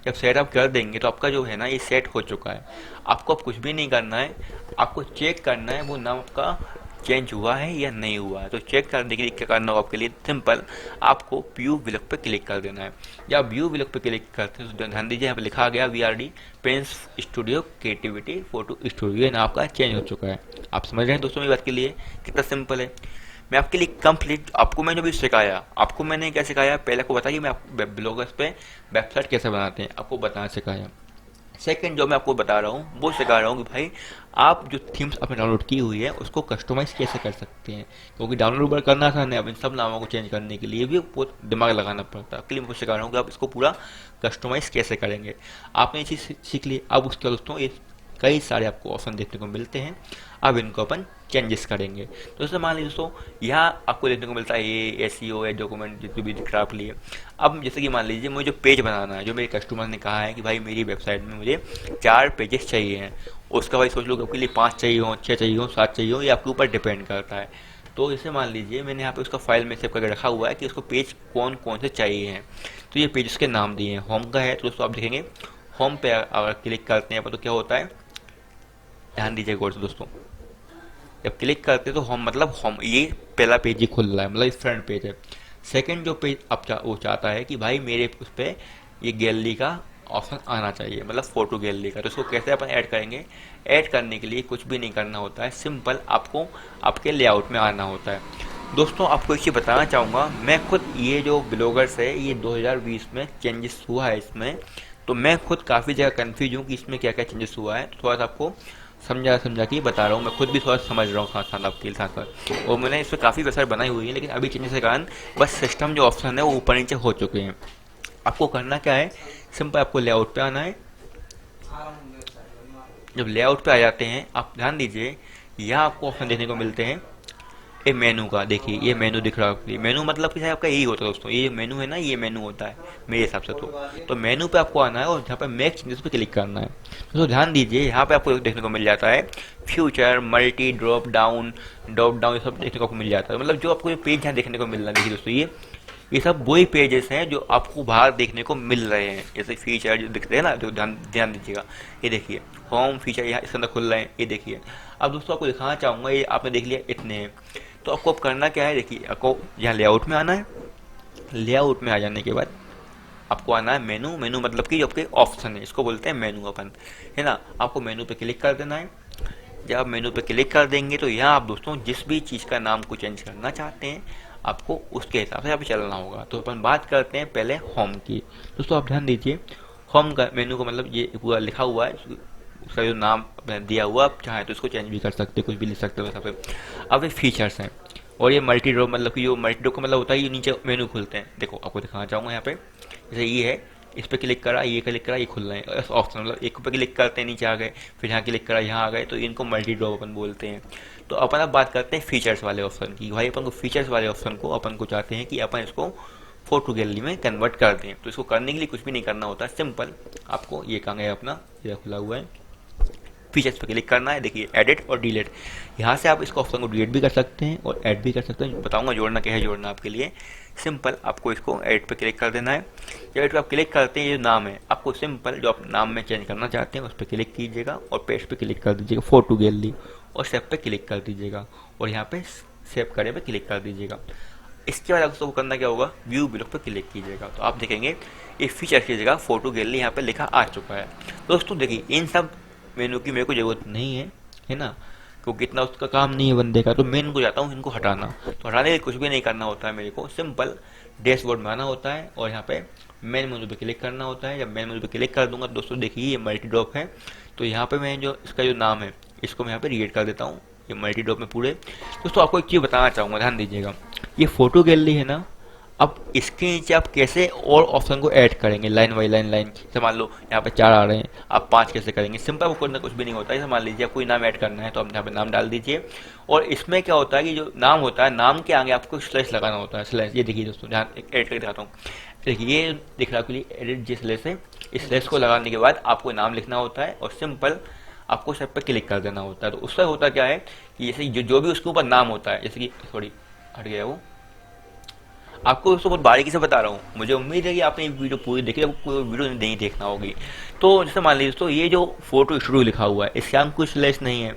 जब सेट आप कर देंगे तो आपका जो है ना ये सेट हो चुका है। आपको अब कुछ भी नहीं करना है, आपको चेक करना है वो नाम आपका चेंज हुआ है या नहीं हुआ है। तो चेक करने के लिए क्या करना होगा आपके लिए, सिंपल आपको व्यू विलक पे क्लिक कर देना है। जब व्यू विलक पे क्लिक करते हैं तो ध्यान दीजिए यहाँ पे लिखा गया VRD Prince studio creativity photo studio, नाम आपका चेंज हो चुका है। आप समझ रहे हैं दोस्तों मेरी बात के लिए कितना सिंपल है। मैं आपके लिए कंप्लीट आपको मैंने जो भी सिखाया, आपको मैंने क्या सिखाया, पहले को बताइए मैं आप ब्लॉगर्स पे वेबसाइट कैसे बनाते हैं आपको बताना सिखाया। सेकंड जो मैं आपको बता रहा हूँ वो सिखा रहा हूँ कि भाई आप जो थीम्स आपने डाउनलोड की हुई है उसको कस्टमाइज कैसे कर सकते हैं, क्योंकि डाउनलोड करना आसान है, अब इन सब नामों को चेंज करने के लिए भी बहुत दिमाग लगाना पड़ता है। आपके लिए मैं सिखा रहा हूँ कि आप इसको पूरा कस्टमाइज कैसे करेंगे। आपने ये चीज़ सीख ली। अब उसके बाद दोस्तों ये कई सारे आपको ऑप्शन देखने को मिलते हैं, अब इनको अपन चेंजेस करेंगे। तो जैसे मान लीजिए दोस्तों यहाँ आपको देखने को मिलता है ये SEO है, डॉक्यूमेंट जितने भी दिख रहा है आपके लिए। अब जैसे कि मान लीजिए मुझे जो पेज बनाना है, जो मेरे कस्टमर ने कहा है कि भाई मेरी वेबसाइट में मुझे 4 पेजेस चाहिए हैं, उसका भाई सोच लो कि आपके लिए 5 चाहिए हो, 6 चाहिए हो, 7 चाहिए हो, ये आपके ऊपर डिपेंड करता है। तो जैसे मान लीजिए मैंने यहाँ पे उसका फाइल में सेव करके रखा हुआ है कि उसको पेज कौन कौन से चाहिए हैं। तो ये पेज के नाम दिए हैं। होम का है तो दोस्तों आप देखेंगे होम पे अगर क्लिक करते हैं तो क्या होता है, ध्यान दीजिए गौर से दोस्तों। जब क्लिक करते हैं तो होम मतलब होम, ये पहला पेज ही खुल रहा है, मतलब फ्रंट पेज है। सेकंड जो पेज आप वो चाहता है कि भाई मेरे उस पर ये गैलरी का ऑप्शन आना चाहिए, मतलब फोटो गैलरी का। तो इसको कैसे अपन ऐड करेंगे, ऐड करने के लिए कुछ भी नहीं करना होता है, सिंपल आपको आपके लेआउट में आना होता है। दोस्तों आपको एक चीज़ बताना चाहूँगा, मैं खुद ये जो ब्लॉगर्स है ये 2020 में चेंजेस हुआ है इसमें, तो मैं खुद काफ़ी जगह कन्फ्यूज हूँ कि इसमें क्या क्या चेंजेस हुआ है। तो थोड़ा सा आपको समझा के बता रहा हूँ, मैं खुद भी थोड़ा समझ रहा हूँ साथ साथ आपके साथ साथ। और मैंने इस पर काफ़ी वेबसाइट बनाई हुई है, लेकिन अभी चेंजेस के कारण बस सिस्टम जो ऑप्शन है वो ऊपर नीचे हो चुके हैं। आपको करना क्या है, सिंपल आपको लेआउट पे आना है। जब लेआउट पे आ जाते हैं आप ध्यान दीजिए, यहाँ आपको ऑप्शन देखने को मिलते हैं ये मेनू का। देखिए ये मेनू दिख रहा है, मेनू मतलब कि आपका यही होता है दोस्तों, ये मेनू है ना, ये मेनू होता है मेरे हिसाब से। तो मेनू पे आपको आना है और जहाँ पे मेक चेंजेस पे क्लिक करना है। तो ध्यान दीजिए यहाँ पे आपको देखने को मिल जाता है फ्यूचर, मल्टी, ड्रॉप डाउन ये सब देखने को मिल जाता है। मतलब जो आपको ये पेज यहाँ देखने को मिल रहा है, देखिए दोस्तों ये सब वही पेजेस हैं जो आपको बाहर देखने को मिल रहे हैं। जैसे फीचर जो दिखते हैं ना, जो ध्यान दीजिएगा, ये देखिए होम फीचर यहाँ इसके अंदर खुल रहे हैं, ये देखिए। अब दोस्तों आपको दिखाना चाहूँगा, ये आपने देख लिया इतने हैं। तो आपको अब करना क्या है, देखिए आपको यहाँ लेआउट में आना है। लेआउट में आ जाने के बाद आपको आना है मेनू मतलब कि जो आपके ऑप्शन है इसको बोलते हैं मेनू अपन, है ना। आपको मेनू पे क्लिक कर देना है। जब आप मेनू पे क्लिक कर देंगे तो यहाँ आप दोस्तों जिस भी चीज़ का नाम को चेंज करना चाहते हैं आपको उसके हिसाब से यहाँ पे चलना होगा। तो अपन बात करते हैं पहले होम की। दोस्तों आप ध्यान दीजिए, होम का मेनू का मतलब ये पूरा लिखा हुआ है, उसका जो नाम दिया हुआ, आप चाहें तो इसको चेंज भी कर सकते हैं, कुछ भी लिख सकते हो वैसा पे। अब ये फीचर्स हैं, और ये मल्टी ड्रॉप मतलब कि जो मल्टी ड्रॉप का मतलब होता है ये नीचे मेनू खुलते हैं। देखो आपको दिखाना चाहूँगा यहाँ पे, जैसे ये है, इस पर क्लिक करा, ये क्लिक करा, ये खुल रहे हैं ऑप्शन, मतलब एक पे क्लिक करते हैं नीचे आ गए, फिर यहाँ क्लिक करा यहाँ आ गए, तो इनको मल्टी ड्रॉप अपन बोलते हैं। तो अपन अब बात करते हैं फीचर्स वाले ऑप्शन की। भाई अपन को फीचर्स वाले ऑप्शन को अपन को चाहते हैं कि अपन इसको फोटो गैलरी में कन्वर्ट कर दें। तो इसको करने के लिए कुछ भी नहीं करना होता, सिंपल आपको ये कहाँ गया अपना, ये खुला हुआ है, फीचर्स पर क्लिक करना है। देखिए एडिट और डिलीट, यहाँ से आप इसको ऑप्शन को डिलीट भी कर सकते हैं और ऐड भी कर सकते हैं। बताऊंगा जोड़ना क्या है, जोड़ना आपके लिए सिंपल आपको इसको एडिट पे क्लिक कर देना है। जब एडिट पे आप क्लिक करते हैं, ये नाम है आपको सिंपल जो आप नाम में चेंज करना चाहते हैं उस पर क्लिक कीजिएगा और पेस्ट पे क्लिक कर दीजिएगा फोटो गैलरी, और सेव पे क्लिक कर दीजिएगा और यहाँ पे सेव करे पे क्लिक कर दीजिएगा। इसके बाद आपको करना क्या होगा, व्यू बिलो पे क्लिक कीजिएगा, तो आप देखेंगे ये फीचर की जगह फोटो गैलरी यहाँ पे लिखा आ चुका है। दोस्तों देखिए इन सब मेनू की मेरे को ज़रूरत नहीं है ना, क्योंकि इतना उसका काम नहीं है बंदे का। तो मैं इनको जाता हूँ इनको हटाना, तो हटाने के लिए कुछ भी नहीं करना होता है मेरे को, सिंपल डैशबोर्ड में आना होता है और यहाँ पे मेन मेनू पे क्लिक करना होता है। जब मेन मेनू पे क्लिक कर दूंगा दोस्तों देखिए ये मल्टी ड्रॉप है, तो यहाँ पे मैं जो इसका जो नाम है इसको मैं यहाँ पे रीड कर देता हूँ ये मल्टी डॉप में पूरे। दोस्तों आपको एक चीज़ बताना चाहूँगा, ध्यान दीजिएगा, ये फोटो गैलरी है ना, अब इसके नीचे आप कैसे और ऑप्शन को ऐड करेंगे लाइन बाई लाइन लाइन। जैसे मान लो यहाँ पे 4 आ रहे हैं, आप 5 कैसे करेंगे, सिंपल, वो करना कुछ भी नहीं होता है। जैसे मान लीजिए आप कोई नाम ऐड करना है तो आप यहाँ पे नाम डाल दीजिए, और इसमें क्या होता है कि जो नाम होता है, नाम के आगे आपको स्लैश लगाना होता है, स्लैश। ये देखिए दोस्तों, ध्यान ऐड करके दिखाता हूँ, देखिए ये दिख रहा है आपके लिए एडिट जी स्लैश है। इस स्लैश को लगाने के बाद आपको नाम लिखना होता है और सिंपल आपको सब पे क्लिक कर देना होता है। तो उससे होता क्या है कि जैसे जो भी उसके ऊपर नाम होता है, जैसे कि सॉरी हट गया वो, आपको उसको बहुत बारीकी से बता रहा हूँ, मुझे उम्मीद है कि आपने ये वीडियो पूरी देखी, आपको कोई वीडियो नहीं देखना होगी। तो जैसे मान लीजिए दोस्तों, ये जो फोटो स्टूडियो लिखा हुआ है, इसके आगे कोई स्लैश नहीं है,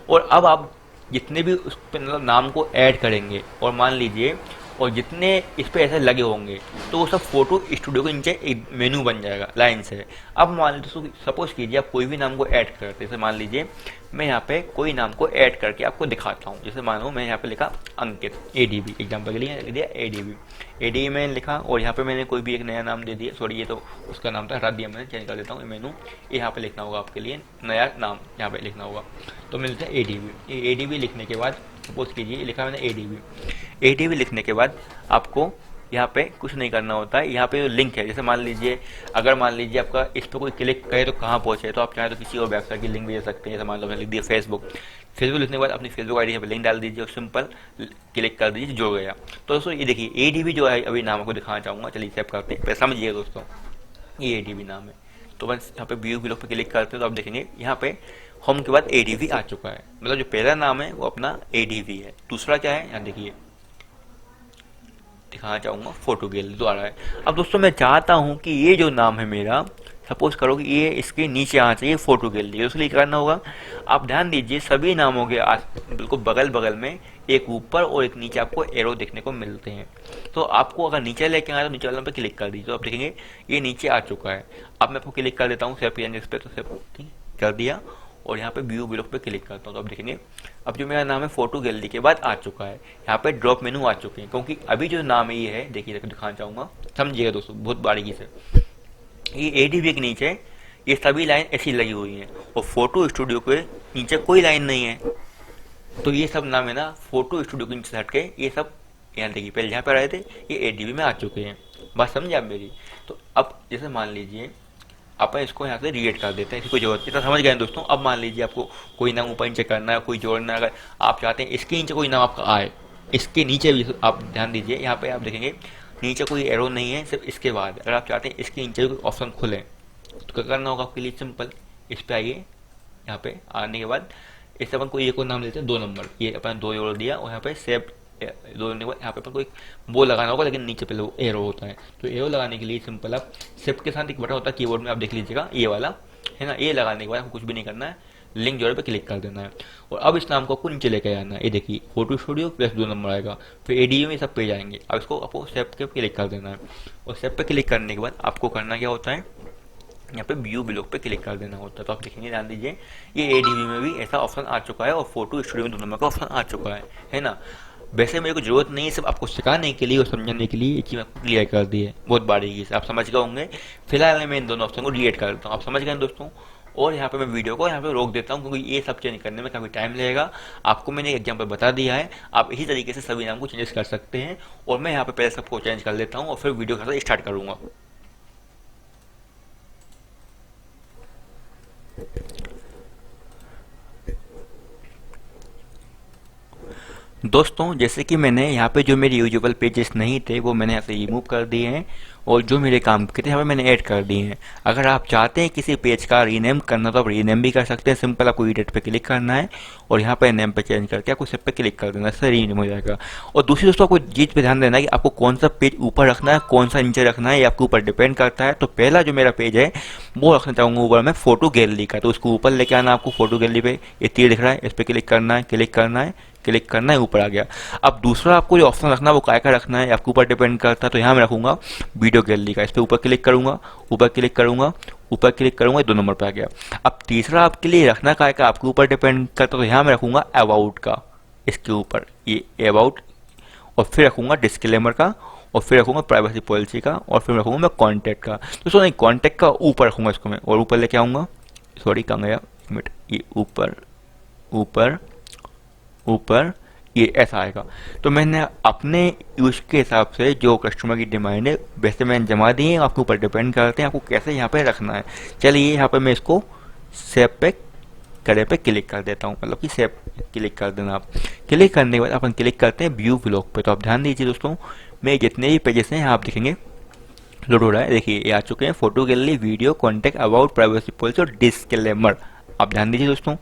और अब आप जितने भी उस पर मतलब नाम को ऐड करेंगे और मान लीजिए, और जितने इस पे ऐसे लगे होंगे, तो वो सब फोटो स्टूडियो के नीचे एक मेनू बन जाएगा लाइन से। अब मान लीजिए दोस्तों, सपोज कीजिए आप कोई भी नाम को ऐड करते हैं, जैसे मान लीजिए मैं यहाँ पे कोई नाम को ऐड करके आपको दिखाता हूँ। जैसे मानो मैं यहाँ पे लिखा अंकित, एडीबी, एग्जाम्पल के लिए लिख दिया एडीबी, एडीबी मैंने लिखा, और यहाँ पे मैंने कोई भी एक नया नाम दे दिया, सॉरी ये तो उसका नाम था, हटा दिया मैंने, चेंज कर देता हूँ मेनू, यहाँ पे लिखना होगा आपके लिए नया नाम, यहाँ पे लिखना होगा, तो मिलता है एडीबी। ये एडीबी लिखने के बाद सपोज कीजिए लिखा मैंने एडीबी, एडीबी लिखने के बाद आपको यहाँ पे कुछ नहीं करना होता है। यहाँ पे जो लिंक है, जैसे मान लीजिए अगर मान लीजिए आपका इस पर कोई क्लिक करे तो कहाँ पहुँचे, तो आप चाहें तो किसी और वेबसाइट की लिंक भी दे सकते हैं। जैसे मान लो मैंने लिख दिया फेसबुक, फेसबुक लिखने के बाद अपनी फेसबुक आईडी यहाँ पे लिंक डाल दीजिए और सिंपल क्लिक कर दीजिए, जुड़ गया। तो दोस्तों ये देखिए एडीबी जो है, अभी नाम आपको दिखाना चाहूँगा, चलिए सेव करते हैं, समझिए दोस्तों, ये एडीबी नाम है। तो बस यहाँ पे व्यू बिलो पे क्लिक करते हैं तो आप देखेंगे यहाँ पे होम के बाद एडीवी आ चुका है, मतलब जो पहला नाम है वो अपना एडीवी है। दूसरा क्या है, यहाँ देखिए दिखाना चाहूँगा, फोटो गैलरी द्वारा है। अब दोस्तों मैं चाहता हूँ कि ये जो नाम है मेरा, सपोज करो कि ये इसके नीचे आना चाहिए फोटो गैलरी, उसके लिए करना होगा, आप ध्यान दीजिए सभी नामों के बिल्कुल बगल बगल में एक ऊपर और एक नीचे आपको एरो देखने को मिलते हैं। तो आपको अगर नीचे लेके आए तो नीचे वाले पे क्लिक कर दीजिए, तो आप देखेंगे ये नीचे आ चुका है। अब मैं आपको क्लिक कर देता हूँ सेव पे, तो सेव कर दिया, और यहाँ पे व्यू ब्लॉक पे क्लिक करता हूँ तो आप देखेंगे अब जो मेरा नाम है फोटो गैलरी के बाद आ चुका है। यहाँ पे ड्रॉप मेनू आ चुके हैं, क्योंकि अभी जो नाम है ये है, देखिए दिखाना चाहूँगा, समझिएगा दोस्तों बहुत बारीकी से, ये एडीबी के नीचे ये सभी लाइन ऐसी लगी हुई हैं और फोटो स्टूडियो के नीचे कोई लाइन नहीं है। तो ये सब नाम है ना फोटो स्टूडियो के नीचे से हट के ये सब यहाँ देखिए पहले यहाँ पर आए थे, ये एडीबी में आ चुके हैं। बात समझे आप मेरी? तो अब जैसे मान लीजिए अपन इसको यहाँ से रीएड कर देते हैं, इसकी कोई जरूरत, इतना समझ गए दोस्तों। अब मान लीजिए आपको कोई नाम ऊपर नीचे करना है, कोई जोड़ना है, अगर आप चाहते हैं इसके नीचे कोई नाम आपका आए, इसके नीचे भी आप ध्यान दीजिए, यहाँ पे आप देखेंगे नीचे कोई एरो नहीं है, सिर्फ इसके बाद अगर आप चाहते हैं इसके नीचे कोई ऑप्शन खुले तो क्या करना होगा आपके लिए, सिंपल इस पर आइए, यहाँ पे आने के बाद इस अपन कोई एक और नाम लेते हैं 2 नंबर, ये अपन 2 जोड़ दिया, और यहाँ पे सेव 2 के बाद यहाँ पे अपन कोई वो लगाना होगा, लेकिन नीचे पहले वो एरो होता है। तो एरो लगाने के लिए सिंपल आप शिफ्ट के साथ एक बटन होता है कीबोर्ड में, आप देख लीजिएगा ये वाला है ना, ये लगाने के बाद आपको कुछ भी नहीं करना है, लिंक जोड़े पे क्लिक कर देना है, और अब इस नाम को आपको नीचे लेके आना है। ये देखिए फोटो स्टूडियो प्लस 2 नंबर आएगा, फिर एडीओ में सब पेज आएंगे। अब इसको आपको सेव पे क्लिक कर देना है, और सेव पे क्लिक करने के बाद आपको करना क्या होता है, यहाँ पे व्यू ब्लॉक पे क्लिक कर देना होता है। तो आप देखेंगे, ध्यान दीजिए ये एडीबी में भी ऐसा ऑप्शन आ चुका है और फोटो स्टूडियो में 2 नंबर का ऑप्शन आ चुका है ना। वैसे मेरे को जरूरत नहीं है, सिर्फ आपको सिखाने के लिए और समझाने के लिए एक चीज आपको क्लियर कर दी है बहुत बारीकी से, आप समझ गए होंगे। फिलहाल मैं इन दोनों ऑप्शन को डिलीट कर देता हूँ, आप समझ गए दोस्तों। और यहाँ पे मैं वीडियो को यहाँ पे रोक देता हूँ, क्योंकि ये सब चेंज करने में काफ़ी टाइम लगेगा। आपको मैंने एग्जाम्पल बता दिया है, आप इसी तरीके से सभी नाम को चेंजेस कर सकते हैं। और मैं यहाँ पे पहले सबको चेंज कर लेता हूँ और फिर वीडियो के साथ स्टार्ट करूँगा। दोस्तों जैसे कि मैंने यहाँ पे जो मेरे यूजुअल पेजेस नहीं थे वो मैंने यहाँ से रिमूव कर दिए हैं, और जो मेरे काम के थे यहाँ पे मैंने ऐड कर दिए हैं। अगर आप चाहते हैं किसी पेज का रीनेम करना तो आप रीनेम भी कर सकते हैं, सिंपल आपको एडिट पे क्लिक करना है और यहाँ पे नेम पे चेंज करके आपको सब पे क्लिक कर देना है, इससे रीनेम हो जाएगा। और दूसरी दोस्तों आपको चीज़ पे ध्यान देना है कि आपको कौन सा पेज ऊपर रखना है कौन सा नीचे रखना है, ये आपके ऊपर डिपेंड करता है। तो पहला जो मेरा पेज है वो रखना चाहूँगा ऊपर मैं फोटो गैलरी का, तो उसको ऊपर लेके आना आपको, फोटो गैलरी पे ये तीर दिख रहा है, इस पर क्लिक करना है, क्लिक करना है, क्लिक करना है, ऊपर आ गया। अब दूसरा आपको जो ऑप्शन रखना है वो काय का रखना है आपके ऊपर डिपेंड करता है। तो यहाँ मैं रखूंगा वीडियो गैलरी का, इस पर ऊपर क्लिक करूंगा, ऊपर क्लिक करूंगा, ऊपर क्लिक करूंगा, 2 नंबर पर आ गया। अब तीसरा आपके लिए रखना काय का आपके ऊपर डिपेंड करता है, तो यहाँ मैं रखूंगा अबाउट का, इसके ऊपर ये अबाउट, और फिर रखूंगा डिस्क्लेमर का, और फिर रखूंगा प्राइवेसी पॉलिसी का, और फिर रखूंगा मैं कॉन्टैक्ट का। तो सो नहीं, कॉन्टैक्ट का ऊपर रखूंगा इसको मैं, और ऊपर लेके आऊंगा, सॉरी कहाँ गया, एक मिनट, ये ऊपर ऊपर ऊपर ये ऐसा आएगा। तो मैंने अपने यूज के हिसाब से जो कस्टमर की डिमांड है वैसे मैंने जमा दी है, आपके ऊपर डिपेंड करते हैं आपको कैसे यहाँ पे रखना है। चलिए यहाँ पे मैं इसको सेव पे करे पे क्लिक कर देता हूँ, मतलब कि सेव क्लिक कर देना आप। क्लिक करने के बाद अपन क्लिक करते हैं व्यू ब्लॉग पे। तो आप ध्यान दीजिए दोस्तों, मैं जितने भी पेजेस हैं आप देखेंगे लोड हो रहा है, देखिए ये आ चुके हैं, photo gallery, video, contact, about, privacy policy और डिस्क्लेमर। आप ध्यान दीजिए दोस्तों,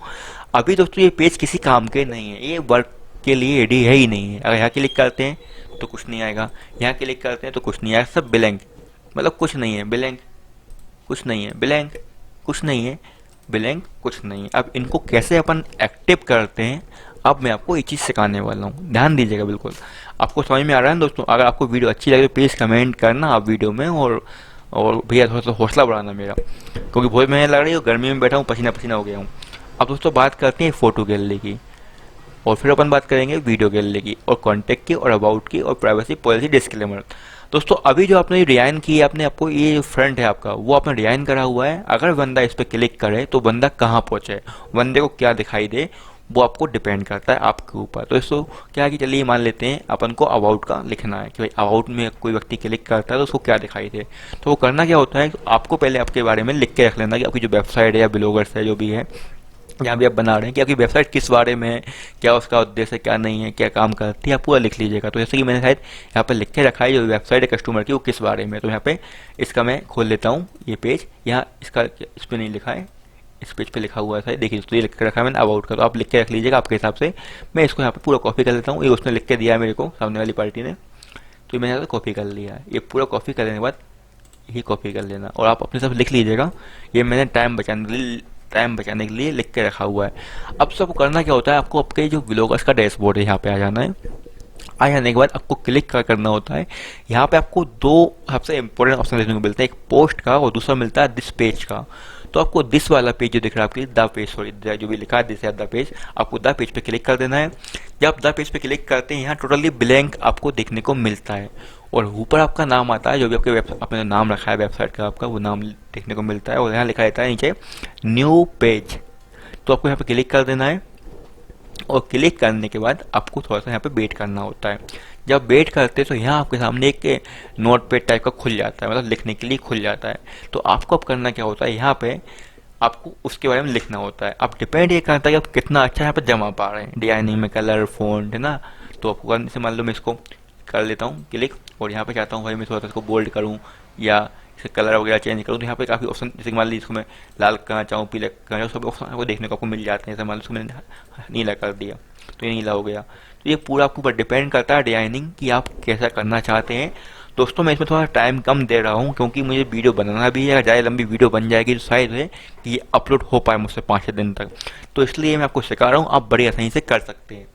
अभी दोस्तों ये पेज किसी काम के नहीं है, ये वर्क के लिए रेडी है ही नहीं है। अगर यहाँ क्लिक करते हैं तो कुछ नहीं आएगा, यहाँ क्लिक करते हैं तो कुछ नहीं आएगा, सब ब्लैंक, मतलब कुछ नहीं है, ब्लैंक, कुछ नहीं है, ब्लैंक, कुछ नहीं है, ब्लैंक, कुछ नहीं है। अब इनको कैसे अपन एक्टिव करते हैं, अब मैं आपको ये चीज़ सिखाने वाला हूँ, ध्यान दीजिएगा बिल्कुल। आपको समझ में आ रहा है दोस्तों? अगर आपको वीडियो अच्छी लगे तो प्लीज़ कमेंट करना आप वीडियो में, और भैया थोड़ा सा हौसला बढ़ाना मेरा, क्योंकि बहुत मेहनत लग रही है, गर्मी में बैठा हूँ, पसीना पसीना हो गया हूँ। अब दोस्तों बात करते हैं फ़ोटो गैलरी की, और फिर अपन बात करेंगे वीडियो गैलरी की और कॉन्टैक्ट की और अबाउट की और प्राइवेसी पॉलिसी डिस्क्लेमर। दोस्तों अभी जो आपने डिजाइन की है, आपने आपको ये फ्रंट है आपका, वो आपने डिजाइन करा हुआ है। अगर बंदा इस पर क्लिक करे तो बंदा कहाँ पहुँचे, बंदे को क्या दिखाई दे, वो आपको डिपेंड करता है आपके ऊपर। तो इसको क्या है कि चलिए मान लेते हैं अपन को अबाउट का लिखना है कि भाई अबाउट में कोई व्यक्ति क्लिक करता है तो उसको क्या दिखाई दे। तो वो करना क्या होता है, आपको पहले आपके बारे में लिख के रख लेना कि आपकी जो वेबसाइट है या ब्लॉगर्स है जो भी है जहाँ भी आप बना रहे हैं, कि आपकी वेबसाइट किस बारे में है, क्या उसका उद्देश्य क्या नहीं है, क्या काम करती है, आप पूरा लिख लीजिएगा। तो जैसे कि मैंने शायद यहाँ पे लिख के रखा है जो वेबसाइट है कस्टमर की वो किस बारे में है। तो यहाँ पे इसका मैं खोल लेता हूँ ये पेज, यहाँ इसका इस पर नहीं लिखा है, इस पेज पे लिखा हुआ है शायद, देखिए तो ये लिख के रखा है मैंने अबाउट का, तो आप लिख के रख लीजिएगा आपके हिसाब से। मैं इसको यहाँ पे पूरा कॉपी कर लेता हूँ, ये उसने लिख के दिया है मेरे को सामने वाली पार्टी ने, तो ये मैंने यहाँ कॉपी कर लिया है। ये पूरा कॉपी करने के बाद ही कॉपी कर लेना और आप अपने सब लिख लीजिएगा। ये मैंने टाइम बचाने के लिए लिख के रखा हुआ है। अब सब करना क्या होता है, आपको आपके जो ब्लॉगर्स का डैशबोर्ड है यहाँ पे आ जाना है। आ जाने के बाद आपको क्लिक क्या करना होता है, यहाँ पे आपको दो सबसे इंपॉर्टेंट ऑप्शन देखने को मिलता है, एक पोस्ट का और दूसरा मिलता है दिस पेज का। तो आपको दिस वाला पेज जो दिख रहा है आपके द पेज, सॉरी जो भी लिखा है दिस है द पेज, आपको द पेज पे क्लिक कर देना है। जब द पेज पे क्लिक करते हैं यहाँ टोटली ब्लैंक आपको देखने को मिलता है और ऊपर आपका नाम आता है, जो भी आपके आपने नाम रखा है वेबसाइट का आपका वो नाम देखने को मिलता है और यहाँ लिखा रहता है नीचे न्यू पेज। तो आपको यहाँ पे क्लिक कर देना है और क्लिक करने के बाद आपको थोड़ा सा यहाँ पे वेट करना होता है। जब वेट करते हैं तो यहाँ आपके सामने एक नोट पैड टाइप का खुल जाता है, मतलब लिखने के लिए खुल जाता है। तो आपको अब करना क्या होता है, यहाँ पे आपको उसके बारे में लिखना होता है। अब डिपेंड ये करता है कि आप कितना अच्छा यहाँ पे जमा पा रहे हैं डिजाइनिंग में, कलर फॉन्ट है ना। तो आपको करने से मान लो मैं इसको कर लेता हूँ क्लिक और यहाँ पे चाहता हूँ भाई मैं थोड़ा सा इसको बोल्ड करूँ या इसे कलर वगैरह चेंज करूँ, तो यहाँ पे काफ़ी ऑप्शन, जैसे मान लीजिए इसको मैं लाल करना चाहूँ, पीला करना चाहूँ, सब ऑप्शन आपको देखने को आपको मिल जाते हैं। जैसे मान लो इसको मैंने नीला कर दिया तो ये नीला हो गया। तो ये पूरा आपके ऊपर डिपेंड करता है डिजाइनिंग कि आप कैसा करना चाहते हैं। दोस्तों मैं इसमें थोड़ा टाइम कम दे रहा हूँ क्योंकि मुझे वीडियो बनाना भी है, अगर ज़्यादा लंबी वीडियो बन जाएगी तो शायद है कि ये अपलोड हो पाए मुझसे 5-6 दिन तक। तो इसलिए मैं आपको सिखा रहा हूँ, आप बड़ी आसानी से कर सकते हैं।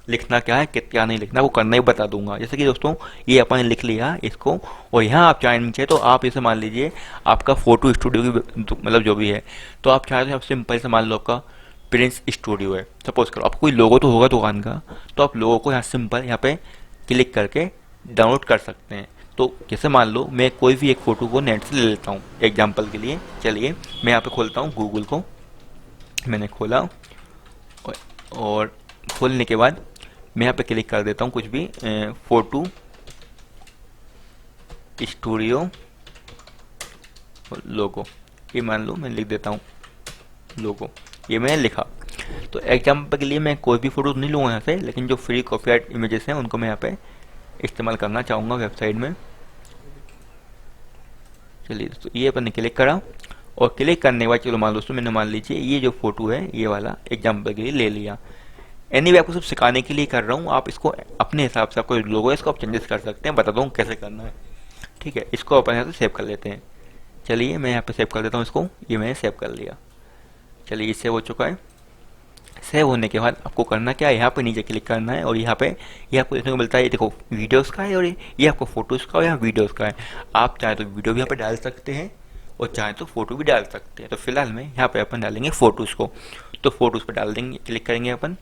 लिखना क्या है क्या नहीं लिखना वो करना ही बता दूंगा। जैसे कि दोस्तों ये अपन ने लिख लिया इसको और यहाँ आप चाहें नीचे तो आप इसे मान लीजिए आपका फोटो स्टूडियो की मतलब जो भी है, तो आप चाहे तो सिंपल से मान लो आपका प्रिंस स्टूडियो है सपोज करो, आपको कोई लोगो तो होगा दुकान का, तो आप लोगों को यहाँ सिंपल यहाँ पे क्लिक करके डाउनलोड कर सकते हैं। तो जैसे मान लो मैं कोई भी एक फ़ोटो को नेट से ले लेता हूँ एग्जाम्पल के लिए। चलिए मैं यहाँ पे खोलता हूँ गूगल को, मैंने खोला और खोलने के बाद मैं यहाँ पे क्लिक कर देता हूँ कुछ भी फोटो स्टूडियो लोगो, ये मान लो मैं लिख देता हूँ लोगो, ये मैंने लिखा। तो एग्जाम्पल के लिए मैं कोई भी फ़ोटो नहीं लूँगा यहाँ से, लेकिन जो फ्री कॉपीराइट इमेजेस हैं उनको मैं यहाँ पे इस्तेमाल करना चाहूँगा वेबसाइट में। चलिए दोस्तों ये अपन ने क्लिक करा और क्लिक करने के बाद चलो मान दोस्तों मैंने मान लीजिए ये जो फोटो है ये वाला एग्जाम्पल के लिए ले लिया। एनीवे आपको सब सिखाने के लिए कर रहा हूँ, आप इसको अपने हिसाब से आपको लोगो है इसको आप चेंजेस कर सकते हैं, बता दूँ कैसे करना है। ठीक है, इसको अपन यहाँ से सेव कर लेते हैं। चलिए मैं यहाँ पे सेव कर देता हूँ इसको, ये मैंने सेव कर लिया। चलिए ये सेव हो चुका है। सेव होने के बाद आपको करना क्या है, यहाँ पे नीचे क्लिक करना है और यहाँ पे ये आपको देखने को मिलता है, ये देखो वीडियोस का है और ये आपको फोटोज़ का और यहाँ वीडियोस का है। आप चाहे तो वीडियो भी यहाँ पे डाल सकते हैं और चाहे तो फोटो भी डाल सकते हैं। तो फिलहाल में यहाँ पे अपन डालेंगे फोटोज़ को, तो फोटोज़ पे डाल देंगे, क्लिक करेंगे अपन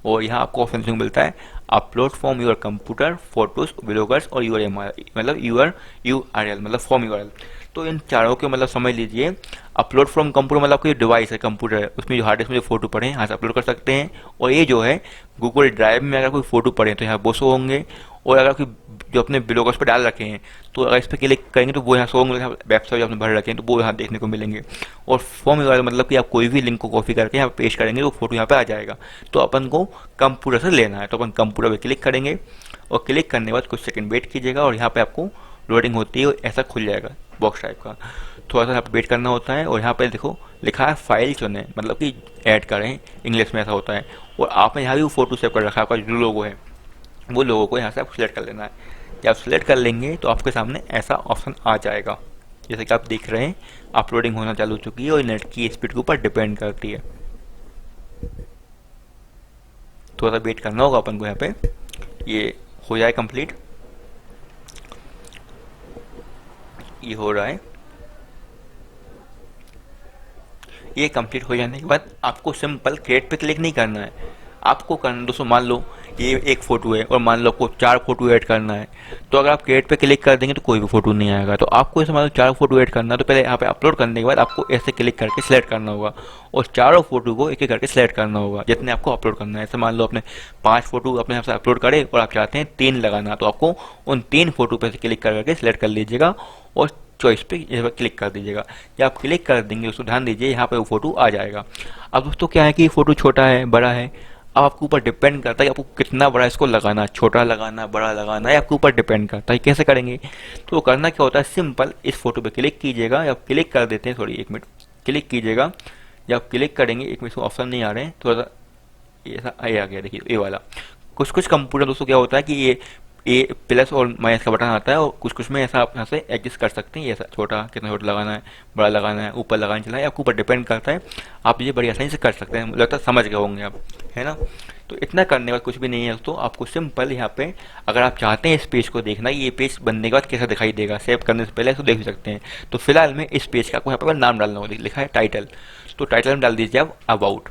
और यहाँ आपको ऑप्शन मिलता है upload from your computer photos bloggers और यूर मतलब यूर URL मतलब फ्रॉम URL। तो इन चारों के मतलब समझ लीजिए, अपलोड फ्रॉम कंप्यूटर मतलब आपकी डिवाइस है, कंप्यूटर है, उसमें जो हार्ड डिस्क में जो फोटो पड़े हैं यहाँ से अपलोड कर सकते हैं। और ये जो है गूगल ड्राइव में अगर कोई फोटो पड़े तो यहाँ वो शो होंगे। और अगर कोई जो अपने ब्लॉगर्स पर डाल रखे हैं तो अगर इस पर क्लिक करेंगे तो वो यहाँ शो होंगे, वेबसाइट जो आपने भर रखे हैं तो वो यहाँ देखने को मिलेंगे। और फॉर्म वगैरह मतलब कि आप कोई भी लिंक को कॉपी करके यहाँ पेस्ट करेंगे तो फोटो यहाँ पे आ जाएगा। तो अपन को कंप्यूटर से लेना है तो अपन कंप्यूटर पे क्लिक करेंगे और क्लिक करने के बाद कुछ सेकंड वेट कीजिएगा और यहाँ पे आपको लोडिंग होती है और ऐसा खुल जाएगा बॉक्स टाइप का। थोड़ा सा यहाँ पे वेट करना होता है और यहाँ पे देखो लिखा है फाइल चुनें, मतलब कि ऐड करें, इंग्लिश में ऐसा होता है। और आपने यहाँ भी वो फोटो सेव कर रखा है, आपका जो लोगो है वो लोगों को यहाँ से आपको सिलेक्ट कर लेना है। जब आप सिलेक्ट कर लेंगे तो आपके सामने ऐसा ऑप्शन आ जाएगा, जैसे कि आप देख रहे हैं अपलोडिंग होना चालू हो चुकी है और नेट की स्पीड के ऊपर डिपेंड करती है। थोड़ा सा वेट करना होगा अपन को, यहाँ पे ये हो जाए कंप्लीट। ये हो रहा है, ये कंप्लीट हो जाने के बाद आपको सिंपल क्रिएट पे क्लिक नहीं करना है, आपको करना दोस्तों, मान लो ये एक फोटो है और मान लो आपको 4 फोटो ऐड करना है, तो अगर आप क्रिएट पे क्लिक कर देंगे तो कोई भी फोटो नहीं आएगा। तो आपको ऐसे मान लो 4 फोटो ऐड करना है तो पहले यहाँ पे अपलोड करने के बाद आपको ऐसे क्लिक करके सिलेक्ट करना होगा और चारों फोटो को एक एक करके सिलेक्ट करना होगा जितने आपको अपलोड करना है। ऐसे मान लो आपने 5 फोटो अपने यहाँ से अपलोड करे और आप चाहते हैं 3 लगाना, तो आपको उन 3 फोटो पे से क्लिक करके सिलेक्ट कर लीजिएगा और चॉइस पे क्लिक कर दीजिएगा। जब आप क्लिक कर देंगे उसको ध्यान दीजिए यहाँ पे वो फोटो आ जाएगा। अब दोस्तों क्या है कि फोटो छोटा है बड़ा है, अब आपके ऊपर डिपेंड करता है कि आपको कितना बड़ा इसको लगाना, छोटा लगाना बड़ा लगाना है, आपके ऊपर डिपेंड करता है कैसे करेंगे। तो करना क्या होता है, सिंपल इस फोटो पे क्लिक कीजिएगा, या क्लिक कर देते हैं, सॉरी 1 मिनट, क्लिक कीजिएगा। जब आप क्लिक करेंगे, 1 मिनट ऑप्शन नहीं आ रहे हैं, थोड़ा सा ऐसा ये आ गया, देखिए ये वाला। कुछ कुछ कंप्यूटर दोस्तों क्या होता है कि ये प्लस और माइनस का बटन आता है और कुछ कुछ में ऐसा आप यहाँ से एडजस्ट कर सकते हैं, ये ऐसा छोटा कितना छोटा लगाना है, बड़ा लगाना है, ऊपर लगाना चला है, आपके ऊपर डिपेंड करता है। आप ये बड़ी आसानी से कर सकते हैं, मुझे लगता है समझ गए होंगे आप, है ना। तो इतना करने के बाद कुछ भी नहीं है दोस्तों, आपको सिंपल यहाँ पे अगर आप चाहते हैं इस पेज को देखना, ये पेज बनने के बाद कैसा दिखाई देगा, सेव करने से पहले इसको देख सकते हैं। तो फिलहाल में इस पेज का आपको यहाँ पर नाम डालना होगा, लिखा है टाइटल, तो टाइटल में डाल दीजिए आप अबाउट।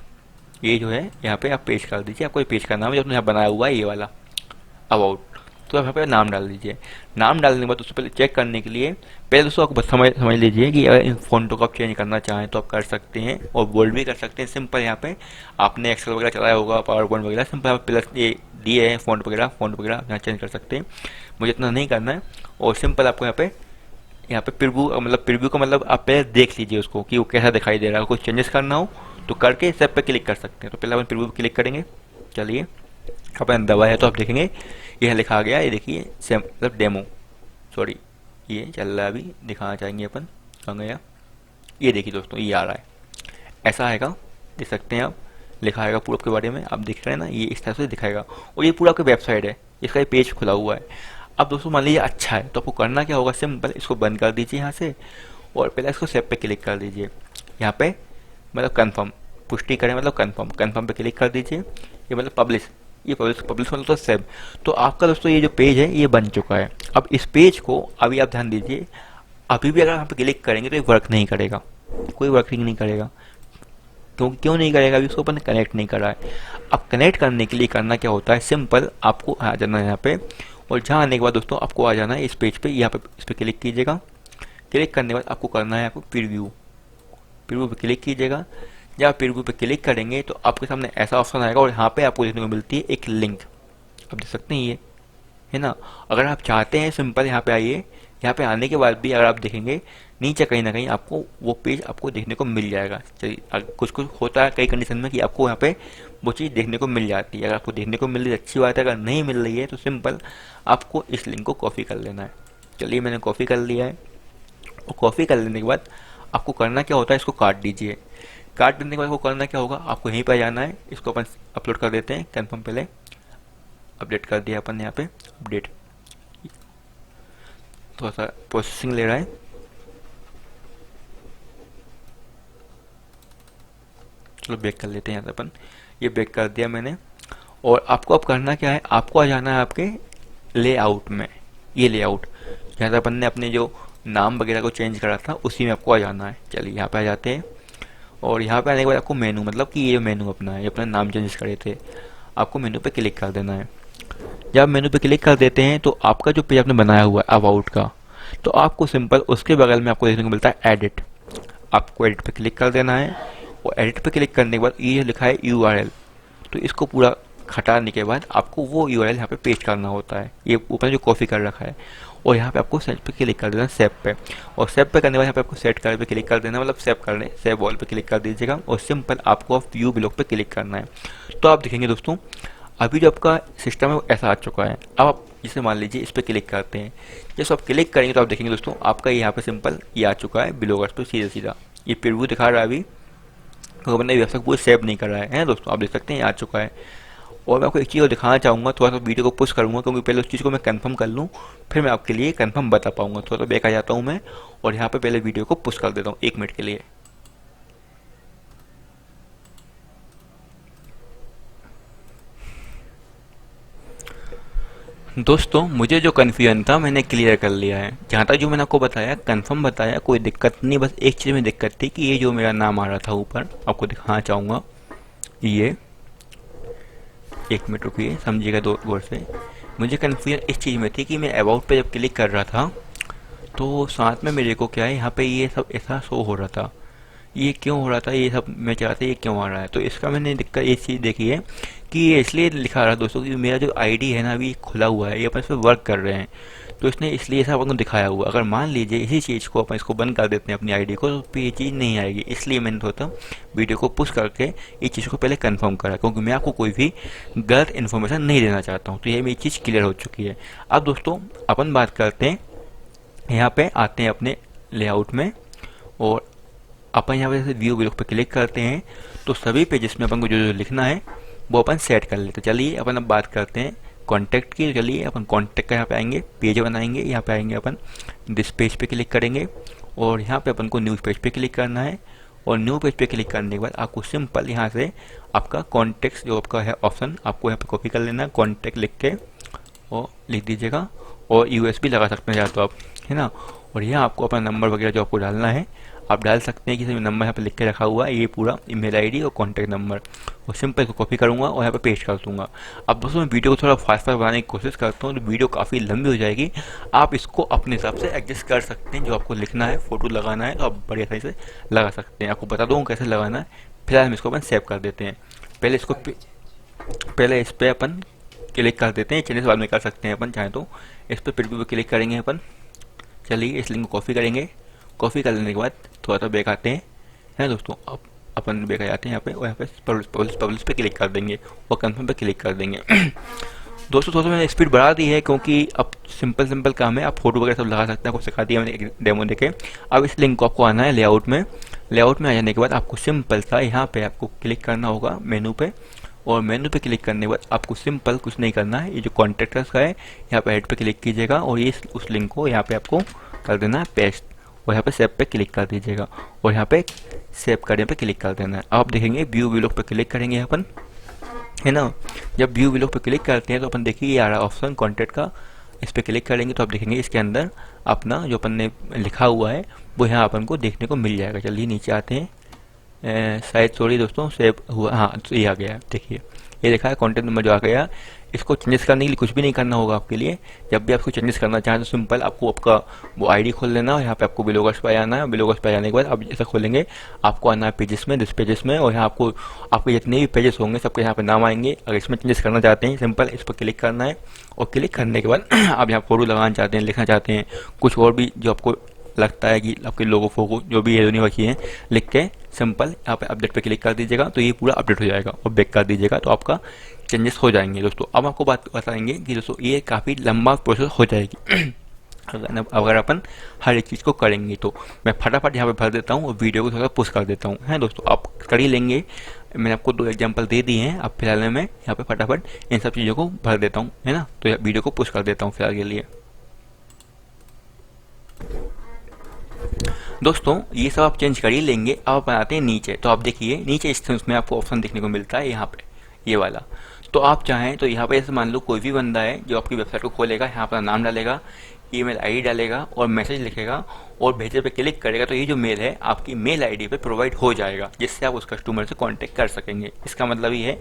ये जो है यहाँ पे आप पेज कर दीजिए, आपको पेज का नाम जो आपने यहाँ बनाया हुआ है ये वाला अबाउट, तो आप यहाँ पे नाम डाल दीजिए। नाम डालने के बाद उससे पहले चेक करने के लिए पहले दोस्तों आपको समझ लीजिए कि अगर इन फ़ॉन्टों को आप चेंज करना चाहें तो आप कर सकते हैं और बोल्ड भी कर सकते हैं। सिंपल यहाँ पे आपने एक्सेल वगैरह चलाया होगा, पावर पॉइंट वगैरह, सिंपल आप प्लस ये दिए हैं फ़ॉन्ट वगैरह यहाँ चेंज कर सकते हैं, मुझे इतना नहीं करना है। और सिंपल आपको यहाँ पे प्रीव्यू, मतलब प्रीव्यू का मतलब आप पहले देख लीजिए उसको कि वो कैसा दिखाई दे रहा है। कुछ चेंजेस करना हो तो करके सब पे क्लिक कर सकते हैं। तो पहले अपन प्रीव्यू पे क्लिक करेंगे, चलिए अपन दबाया तो आप देखेंगे यह लिखा आ गया, ये देखिए सेम मतलब डेमो, सॉरी ये चल रहा है अभी, दिखाना चाहेंगे अपन, कहाँ गया, ये देखिए दोस्तों ये आ रहा है, ऐसा आएगा, देख सकते हैं आप, लिखा आएगा पूरा के बारे में, आप देख रहे हैं ना, ये इस तरह से दिखाएगा और ये पूरा आपकी वेबसाइट है, इसका ये पेज खुला हुआ है। अब दोस्तों मान लीजिए अच्छा है तो आपको करना क्या होगा, सिंपल इसको बंद कर दीजिए यहाँ से और पहले इसको सेव पे क्लिक कर दीजिए। यहाँ पे मतलब कन्फर्म, पुष्टि करें मतलब कन्फर्म पे क्लिक कर दीजिए। ये मतलब पब्लिश, ये पब्लिश मतलब तो सेव। तो आपका दोस्तों ये जो पेज है ये बन चुका है। अब इस पेज को अभी आप ध्यान दीजिए, अभी भी अगर यहाँ पे क्लिक करेंगे तो ये वर्क नहीं करेगा, कोई वर्किंग नहीं करेगा। क्यों नहीं करेगा, अभी उसको अपन कनेक्ट नहीं करा है। अब कनेक्ट करने के लिए करना क्या होता है, सिंपल आपको आ जाना है यहाँ पे और जहाँ आने के बाद दोस्तों आपको आ जाना है इस पेज पे, यहाँ पे इस पर क्लिक कीजिएगा। क्लिक करने के बाद आपको करना है आपको प्रीव्यू पे क्लिक कीजिएगा। जब आप प्रीव्यू पे क्लिक करेंगे तो आपके सामने ऐसा ऑप्शन आएगा और यहाँ पे आपको देखने को मिलती है एक लिंक, आप देख सकते हैं ये है ना। अगर आप चाहते हैं सिंपल यहाँ पे आइए, यहाँ पे आने के बाद भी अगर आप देखेंगे नीचे कहीं ना कहीं आपको वो पेज आपको देखने को मिल जाएगा। चलिए कुछ कुछ होता है कई कंडीशन में कि आपको यहाँ पे वो चीज़ देखने को मिल जाती है। अगर आपको देखने को मिल रही है अच्छी बात है, अगर नहीं मिल रही है तो सिंपल आपको इस लिंक को कॉपी कर लेना है। चलिए मैंने कॉपी कर लिया है और कॉपी कर लेने के बाद आपको करना क्या होता है, इसको काट दीजिए। काट देने के बाद आपको करना क्या होगा, आपको यहीं पर जाना है, इसको अपन अपलोड कर देते हैं, कन्फर्म पहले अपडेट कर दिया अपन यहाँ पे, अपडेट थोड़ा सा प्रोसेसिंग ले रहा है। चलो बैक कर लेते हैं यहाँ से अपन, ये बैक कर दिया मैंने। और आपको अब करना क्या है, आपको आ जाना है आपके लेआउट में, ये लेआउट जहाँ से अपन ने अपने जो नाम वगैरह को चेंज करा था उसी में आपको आ जाना है। चलिए यहाँ पे आ जाते हैं और यहाँ पे आने के बाद आपको मेनू, मतलब कि ये मेनू अपना है, अपना नाम चेंज करे थे, आपको मेनू पे क्लिक कर देना है। जब मेनू पे क्लिक कर देते हैं तो आपका जो पेज आपने बनाया हुआ है अबाउट का, तो आपको सिंपल उसके बगल में आपको देखने को मिलता है एडिट। आपको एडिट पे क्लिक कर देना है और एडिट पे क्लिक करने के बाद ये लिखा है यूआरएल, तो इसको पूरा हटाने के बाद आपको वो यूआरएल यहाँ पे पेस्ट करना होता है, ये ऊपर जो कॉपी कर रखा है। और यहाँ पे आपको सेट पे क्लिक कर देना, सेव पे, और सेव पे करने के बाद यहाँ पे आपको सेट कर पे क्लिक कर देना, मतलब सेव करने सेव ऑल पे क्लिक कर दीजिएगा और सिंपल आपको व्यू ब्लॉग पे क्लिक करना है। तो आप देखेंगे दोस्तों अभी जो आपका सिस्टम है वो ऐसा आ चुका है। अब आप जैसे मान लीजिए इस पर क्लिक करते हैं, जैसे आप क्लिक करेंगे तो आप देखेंगे दोस्तों आपका यहाँ पे सिंपल ये आ चुका है ब्लॉगर्स पे सीधा सीधा, ये प्रीव्यू दिखा रहा है अभी, तो मैंने वेबसाइट पूरी सेव नहीं कर रहा है दोस्तों, आप देख सकते हैं ये आ चुका है। और मैं आपको एक चीज़ और दिखाना चाहूँगा, थोड़ा सा वीडियो को पुश करूँगा क्योंकि पहले उस चीज़ को मैं कंफर्म कर लूँ, फिर मैं आपके लिए कंफर्म बता पाऊँगा। थोड़ा सा बैक आ जाता हूँ मैं और यहाँ पे पहले वीडियो को पुश कर देता हूँ 1 मिनट के लिए। दोस्तों मुझे जो कन्फ्यूजन था मैंने क्लियर कर लिया है। जहाँ तक जो मैंने आपको बताया कंफर्म बताया, कोई दिक्कत नहीं, बस एक चीज़ में दिक्कत थी कि ये जो मेरा नाम आ रहा था ऊपर, आपको दिखाना चाहूँगा, ये 1 मिनट रुकिए समझिएगा दो गौर से। मुझे कन्फ्यूजन इस चीज़ में थी कि मैं अबाउट पे जब क्लिक कर रहा था तो साथ में मेरे को क्या है यहाँ पे ये सब ऐसा शो हो रहा था, ये क्यों हो रहा था, ये सब मैं चाहता ये क्यों आ रहा है। तो इसका मैंने दिक्कत ये चीज़ देखी है कि ये इसलिए लिखा रहा है दोस्तों कि मेरा जो आईडी है ना अभी खुला हुआ है, ये अपन इस पर वर्क कर रहे हैं, तो इसने इसलिए ऐसा अपन को दिखाया हुआ। अगर मान लीजिए इसी चीज़ को अपन इसको बंद कर देते हैं अपनी आईडी को, तो फिर ये चीज़ नहीं आएगी। इसलिए मैंने सोचा वीडियो को पुश करके ये चीज़ को पहले कंफर्म करा, क्योंकि मैं आपको कोई भी गलत इन्फॉर्मेशन नहीं देना चाहता हूँ। तो ये मेरी चीज़ क्लियर हो चुकी है। अब दोस्तों अपन बात करते हैं, यहाँ पे आते हैं अपने लेआउट में और अपन यहाँ पे जैसे व्यू ब्लॉग पे क्लिक करते हैं तो सभी पेजेस में अपन को जो जो लिखना है वो अपन सेट कर लेते हैं। चलिए अपन अब बात करते हैं कॉन्टैक्ट की। चलिए अपन कॉन्टैक्ट का यहाँ पे आएंगे, पेज बनाएंगे, यहाँ पे आएंगे अपन दिस पेज पे क्लिक करेंगे और यहाँ पे अपन को न्यूज़ पेज पे क्लिक करना है। और न्यू पेज पे क्लिक करने के बाद आपको सिंपल यहाँ से आपका कॉन्टैक्ट जो आपका है ऑप्शन आपको यहाँ पे कॉपी कर लेना है, कॉन्टैक्ट लिख के और लिख दीजिएगा। और यूएसबी लगा सकते हैं या तो आप, है ना। और यहाँ आपको अपना नंबर वगैरह जो आपको डालना है आप डाल सकते हैं, कि नंबर यहाँ पे लिख के रखा हुआ है, ये पूरा ईमेल आईडी और कॉन्टैक्ट नंबर। और सिंपल इसको कॉपी करूँगा और यहाँ पे पेस्ट कर दूँगा। अब दोस्तों मैं वीडियो को थोड़ा फास्ट बनाने की कोशिश करता हूँ, तो वीडियो काफ़ी लंबी हो जाएगी। आप इसको अपने हिसाब से एडजस्ट कर सकते हैं, जो आपको लिखना है, फोटो लगाना है तो आप बड़ी आसानी से लगा सकते हैं। आपको बता दूँ कैसे लगाना है। फिलहाल हम इसको अपन सेव कर देते हैं। पहले इस पर अपन क्लिक कर देते हैं, चलिए बाद में कर सकते हैं अपन चाहे तो। इस पर प्रीव्यू पे क्लिक करेंगे अपन। चलिए इस लिंक को कॉपी करेंगे, कॉपी कर लेने के बाद थोड़ा सा बैक आते हैं, है दोस्तों। अब अपन बैक आ जाते हैं यहाँ पे और यहाँ पे पब्लिश पे क्लिक कर देंगे और कंफर्म पे क्लिक कर देंगे। दोस्तों थोड़ा सा मैंने स्पीड बढ़ा दी है क्योंकि अब सिंपल काम है, आप फोटो वगैरह सब लगा सकते हैं, आपको सिखा दिया मैंने एक डेमो देके। अब इस लिंक को आपको आना है लेआउट में। लेआउट में आ जाने के बाद आपको सिंपल सा यहाँ पे आपको क्लिक करना होगा मेनू पे, और मेनू पे क्लिक करने के बाद आपको सिंपल कुछ नहीं करना है, ये जो कॉन्टैक्ट्स का है यहाँ पे ऐड पे क्लिक कीजिएगा और ये उस लिंक को यहाँ पे आपको कर देना है पेस्ट और यहाँ पे सेव पे क्लिक कर दीजिएगा और यहाँ पे सेव करने पे क्लिक कर देना है। आप देखेंगे व्यू ब्लॉग पे क्लिक करेंगे अपन, है ना। जब व्यू ब्लॉग पे क्लिक करते हैं तो अपन देखिए ये आ रहा ऑप्शन कॉन्टैक्ट का, इस पर क्लिक करेंगे तो आप देखेंगे इसके अंदर अपना जो अपन ने लिखा हुआ है वो यहाँ अपन को देखने को मिल जाएगा। चलिए नीचे आते हैं, शायद सॉरी दोस्तों सेव हुआ, हाँ तो ये आ गया, देखिए ये लिखा है कॉन्टैक्ट नंबर जो आ गया। इसको चेंजेस करने के लिए कुछ भी नहीं करना होगा आपके लिए। जब भी आपको चेंजेस करना चाहें तो सिंपल आपको आपका वो आईडी खोल लेना और यहाँ पे आपको ब्लॉगर्स पे आना है। ब्लॉगर्स पे आने के बाद आप जैसे खोलेंगे आपको आना है पेजेस में, दिस पेजेस में, और यहाँ आपको आपके जितने भी पेजेस होंगे सबके यहाँ पे नाम आएंगे। अगर इसमें चेंजेस करना चाहते हैं सिंपल इस पर क्लिक करना है और क्लिक करने के बाद आप यहाँ फोटो लगाना चाहते हैं, लिखना चाहते हैं, कुछ और भी जो आपको लगता है कि आपके लोगों फोटो जो भी है दुनिया बाकी है लिख के सिंपल यहाँ पे अपडेट पे क्लिक कर दीजिएगा तो ये पूरा अपडेट हो जाएगा और बैक कर दीजिएगा तो आपका चेंजेस हो जाएंगे। दोस्तों अब आपको बात बताएंगे कि दोस्तों ये काफ़ी लंबा प्रोसेस हो जाएगी अगर अपन हर एक चीज़ को करेंगे। तो मैं फटाफट यहाँ पे भर देता हूँ और वीडियो को थोड़ा पुश कर देता हूँ, है दोस्तों। आप कर ही लेंगे, मैंने आपको 2 एग्जांपल दे दिए हैं। अब फिलहाल मैं यहाँ पे फटाफट इन सब चीज़ों को भर देता हूँ, है ना। तो वीडियो को पुश कर देता हूँ फिलहाल के लिए। दोस्तों ये सब आप चेंज कर ही लेंगे। अब आप बनाते हैं नीचे, तो आप देखिए नीचे इसमें आपको ऑप्शन देखने को मिलता है यहाँ पे ये वाला। तो आप चाहें तो यहाँ पे जैसे मान लो कोई भी बंदा है जो आपकी वेबसाइट को खोलेगा, यहाँ अपना नाम डालेगा, ईमेल आईडी डालेगा और मैसेज लिखेगा और भेजे पे क्लिक करेगा तो ये जो मेल है आपकी मेल आईडी पे प्रोवाइड हो जाएगा, जिससे आप उस कस्टमर से कांटेक्ट कर सकेंगे। इसका मतलब ये है,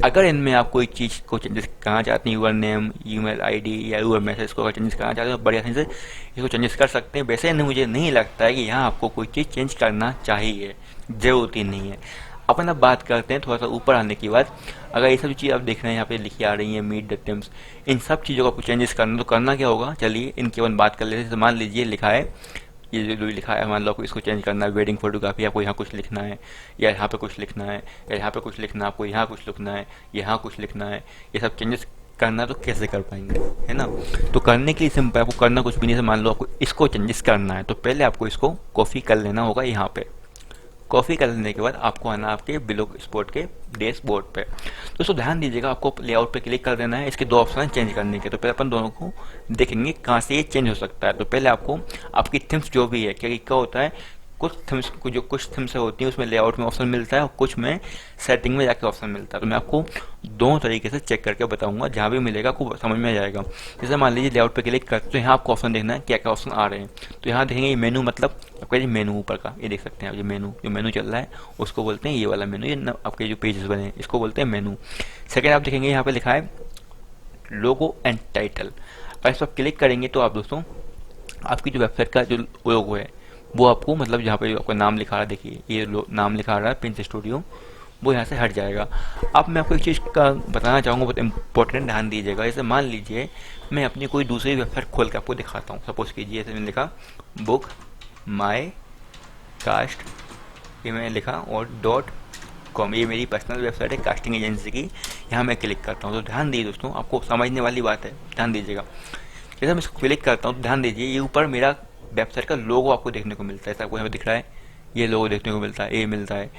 अगर इनमें आप कोई चीज़ को चेंजेस करना चाहते हैं, यूर नेम, ईमेल आईडी या यूर मैसेज को अगर चेंजेस करना चाहते हैं तो बड़ी आसानी से इसको चेंजेस कर सकते हैं। वैसे मुझे नहीं लगता है कि यहाँ आपको कोई चीज़ चेंज करना चाहिए, ज़रूरत ही नहीं है। अपन अब बात करते हैं थोड़ा सा ऊपर आने के बाद। अगर ये सब चीज़ आप देख रहे हैं यहाँ पे लिखी आ रही है मीट द टिम्स, इन सब चीज़ों को आपको चेंजेस करना तो करना क्या होगा, चलिए इनकी अपन बात कर लेते हैं। तो मान लीजिए लिखा है, ये जो लिखा है मान लो आपको इसको चेंज करना है, वेडिंग फोटोग्राफी, आपको यहाँ कुछ लिखना है या यहाँ पे कुछ लिखना है या यहाँ पे कुछ लिखना है, आपको यहाँ कुछ लिखना है, यहाँ कुछ लिखना है, ये सब चेंजेस करना तो कैसे कर पाएंगे, है ना। तो करने के लिए सिंपल, आपको करना कुछ भी नहीं है। मान लो आपको इसको चेंजेस करना है तो पहले आपको इसको कॉपी कर लेना होगा यहाँ पे। कॉपी कर लेने के बाद आपको आना आपके बिलो स्पोर्ट के डैशबोर्ड पे। दोस्तों ध्यान दीजिएगा, आपको लेआउट पे क्लिक कर देना है। इसके दो ऑप्शन हैं चेंज करने के, तो पहले अपन दोनों को देखेंगे कहाँ से ये चेंज हो सकता है। तो पहले आपको आपकी थीम्स जो भी है, क्या होता है, कुछ थीम्स जो कुछ थीम्स होती हैं उसमें लेआउट में ऑप्शन मिलता है और कुछ में सेटिंग में जाके ऑप्शन मिलता है। तो मैं आपको दोनों तरीके से चेक करके बताऊंगा, जहाँ भी मिलेगा आपको समझ में आ जाएगा। जैसे मान लीजिए लेआउट पे क्लिक करते तो यहाँ आपको ऑप्शन देखना है क्या क्या ऑप्शन आ रहे हैं। तो यहाँ देखेंगे ये मेनू, मतलब आपका ये मेनू ऊपर का ये देख सकते हैं आप, ये मेनू जो मेनू चल रहा है उसको बोलते हैं ये वाला मेनू, ये आपके जो पेजेस बने हैं इसको बोलते हैं मेनू। सेकेंड आप देखेंगे यहाँ पे लिखा है लोगो एंड टाइटल। अगर इस पर क्लिक करेंगे तो आप दोस्तों आपकी जो वेबसाइट का जो लोगो है वो आपको, मतलब जहाँ पे आपका नाम लिखा रहा है, देखिए ये नाम लिखा रहा है प्रिंस स्टूडियो, वो यहाँ से हट जाएगा। अब मैं आपको एक चीज़ का बताना चाहूँगा, बहुत इंपॉर्टेंट, ध्यान दीजिएगा। जैसे मान लीजिए मैं अपनी कोई दूसरी वेबसाइट खोल के आपको दिखाता हूँ। सपोज कीजिए ऐसे मैंने लिखा बुक माई कास्ट, ये मैंने लिखा और .com, ये मेरी पर्सनल वेबसाइट है कास्टिंग एजेंसी की। यहाँ मैं क्लिक करता हूँ तो ध्यान दीजिए दोस्तों, आपको समझने वाली बात है, ध्यान दीजिएगा। जैसे मैं इसको क्लिक करता हूँ तो ध्यान दीजिए ये ऊपर मेरा वेबसाइट का लोगो आपको देखने को मिलता है। ऐसा आपको यहाँ पे दिख रहा है, ये लोगो देखने को मिलता है, ये मिलता है।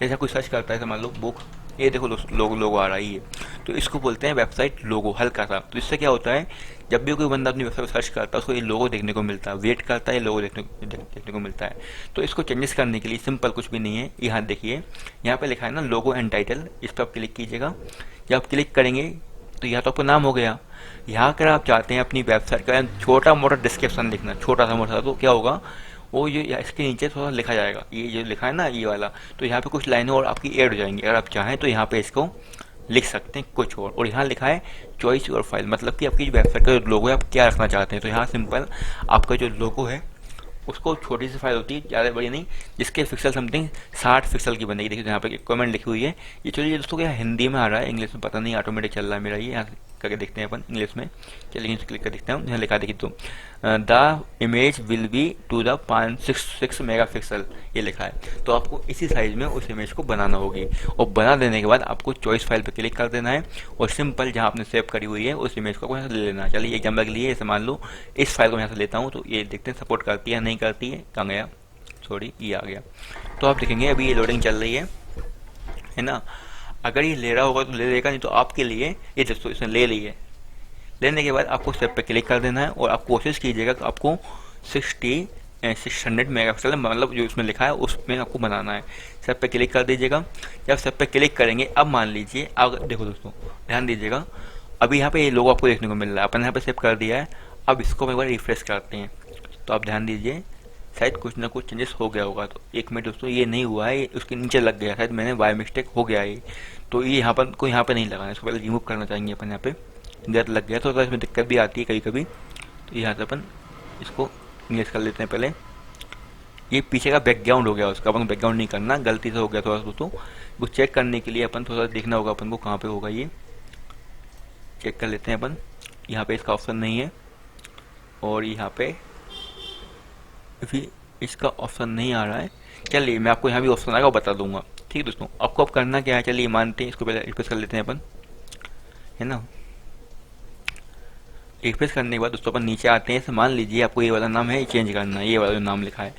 जैसे कोई सर्च करता है तो मान लो बुक, ये देखो लोगो आ रहा है ये, तो इसको बोलते हैं वेबसाइट लोगो, हल्का सा। तो इससे क्या होता है, जब भी कोई बंदा अपनी वेबसाइट सर्च करता है उसको ये लोगो देखने को मिलता है, वेट करता है, ये लोगो देखने को मिलता है। तो इसको चेंजेस करने के लिए सिंपल कुछ भी नहीं है, यहाँ देखिए यहाँ पे लिखा है ना लोगो एंड टाइटल, इस पर आप क्लिक कीजिएगा। जब आप क्लिक करेंगे तो यहाँ तो आपका नाम हो गया। यहाँ अगर आप चाहते हैं अपनी वेबसाइट का छोटा मोटा डिस्क्रिप्शन लिखना, छोटा सा मोटा, तो क्या होगा, वो ये इसके नीचे थोड़ा लिखा जाएगा, ये जो लिखा है ना ये वाला, तो यहाँ पे कुछ लाइनें और आपकी ऐड हो जाएंगी। अगर आप चाहें तो यहाँ पे इसको लिख सकते हैं कुछ और यहाँ लिखा है चॉइस योर फाइल, मतलब कि आपकी वेबसाइट का जो लोगो है आप क्या रखना चाहते हैं। तो यहाँ सिंपल आपका जो लोगो है उसको छोटी सी फाइल होती है, ज़्यादा बड़ी नहीं, जिसके पिक्सल समथिंग 60 पिक्सल की बनेगी। देखिए यहाँ पे कमेंट लिखी हुई है। ये चलिए दोस्तों क्या हिंदी में आ रहा है, इंग्लिश में पता नहीं, ऑटोमेटिक चल रहा है मेरा ये, यहाँ करके देखते हैं अपन इंग्लिश में। चलिए क्लिक कर देखते हैं, यहाँ लिखा देखिए तो the image will be to the 566 mega pixel, ये लिखा है। तो आपको इसी साइज में उस इमेज को बनाना होगी और बना देने के बाद आपको चॉइस फाइल पर क्लिक कर देना है और सिंपल जहाँ आपने सेव करी हुई है उस इमेज को यहाँ से ले लेना है। चलिए एग्जाम्पल के लिए ऐसे मान लो इस फाइल को यहाँ से लेता हूँ, तो ये देखते हैं सपोर्ट करती है नहीं करती है, कहाँ गया, सॉरी ये आ गया। तो आप देखेंगे अभी ये लोडिंग चल रही है ना। अगर ये ले रहा होगा तो ले लेगा, नहीं तो आपके लिए ये दोस्तों इसने ले ली है। लेने के बाद आपको स्टेप पे क्लिक कर देना है और आप कोशिश कीजिएगा कि आपको 600 मेगापिक्सल मतलब जो इसमें लिखा है उसमें आपको बनाना है। स्टेप पे क्लिक कर दीजिएगा। जब स्टेप पे क्लिक करेंगे अब मान लीजिए, अब देखो दोस्तों ध्यान दीजिएगा, अभी यहाँ पे ये लोगो आपको देखने को मिल रहा है, अपन यहाँ पे सेव कर दिया है। अब इसको एक बार रिफ्रेश करते हैं तो आप ध्यान दीजिए शायद कुछ ना कुछ चेंजेस हो गया होगा। तो एक मिनट दोस्तों, ये नहीं हुआ है, उसके नीचे लग गया, शायद मैंने बाय मिस्टेक हो गया है। तो ये यहाँ पर यहाँ पे नहीं लगा है, इसको पहले रिमूव करना चाहेंगे अपन। यहाँ पे इधर लग गया तो इसमें दिक्कत भी आती है कभी कभी, तो यहाँ से अपन इसको इंग्लिश कर लेते हैं। पहले ये पीछे का बैकग्राउंड हो गया, उसका अपन बैकग्राउंड नहीं करना, गलती से हो गया थोड़ा सा दोस्तों। वो चेक करने के लिए अपन थोड़ा देखना होगा अपन को कहाँ पे होगा, ये चेक कर लेते हैं अपन। यहाँ पे इसका ऑप्शन नहीं है और यहाँ पे भी इसका ऑप्शन नहीं आ रहा है। चलिए मैं आपको यहाँ भी ऑप्शन आएगा बता दूंगा, ठीक है दोस्तों। आपको अब करना क्या है, चलिए मानते हैं इसको पहले रिफ्रेश कर लेते हैं अपन, है ना। रिफ्रेश करने के बाद दोस्तों अपन नीचे आते हैं। मान लीजिए आपको ये वाला नाम है चेंज करना है, ये वाला जो नाम लिखा है।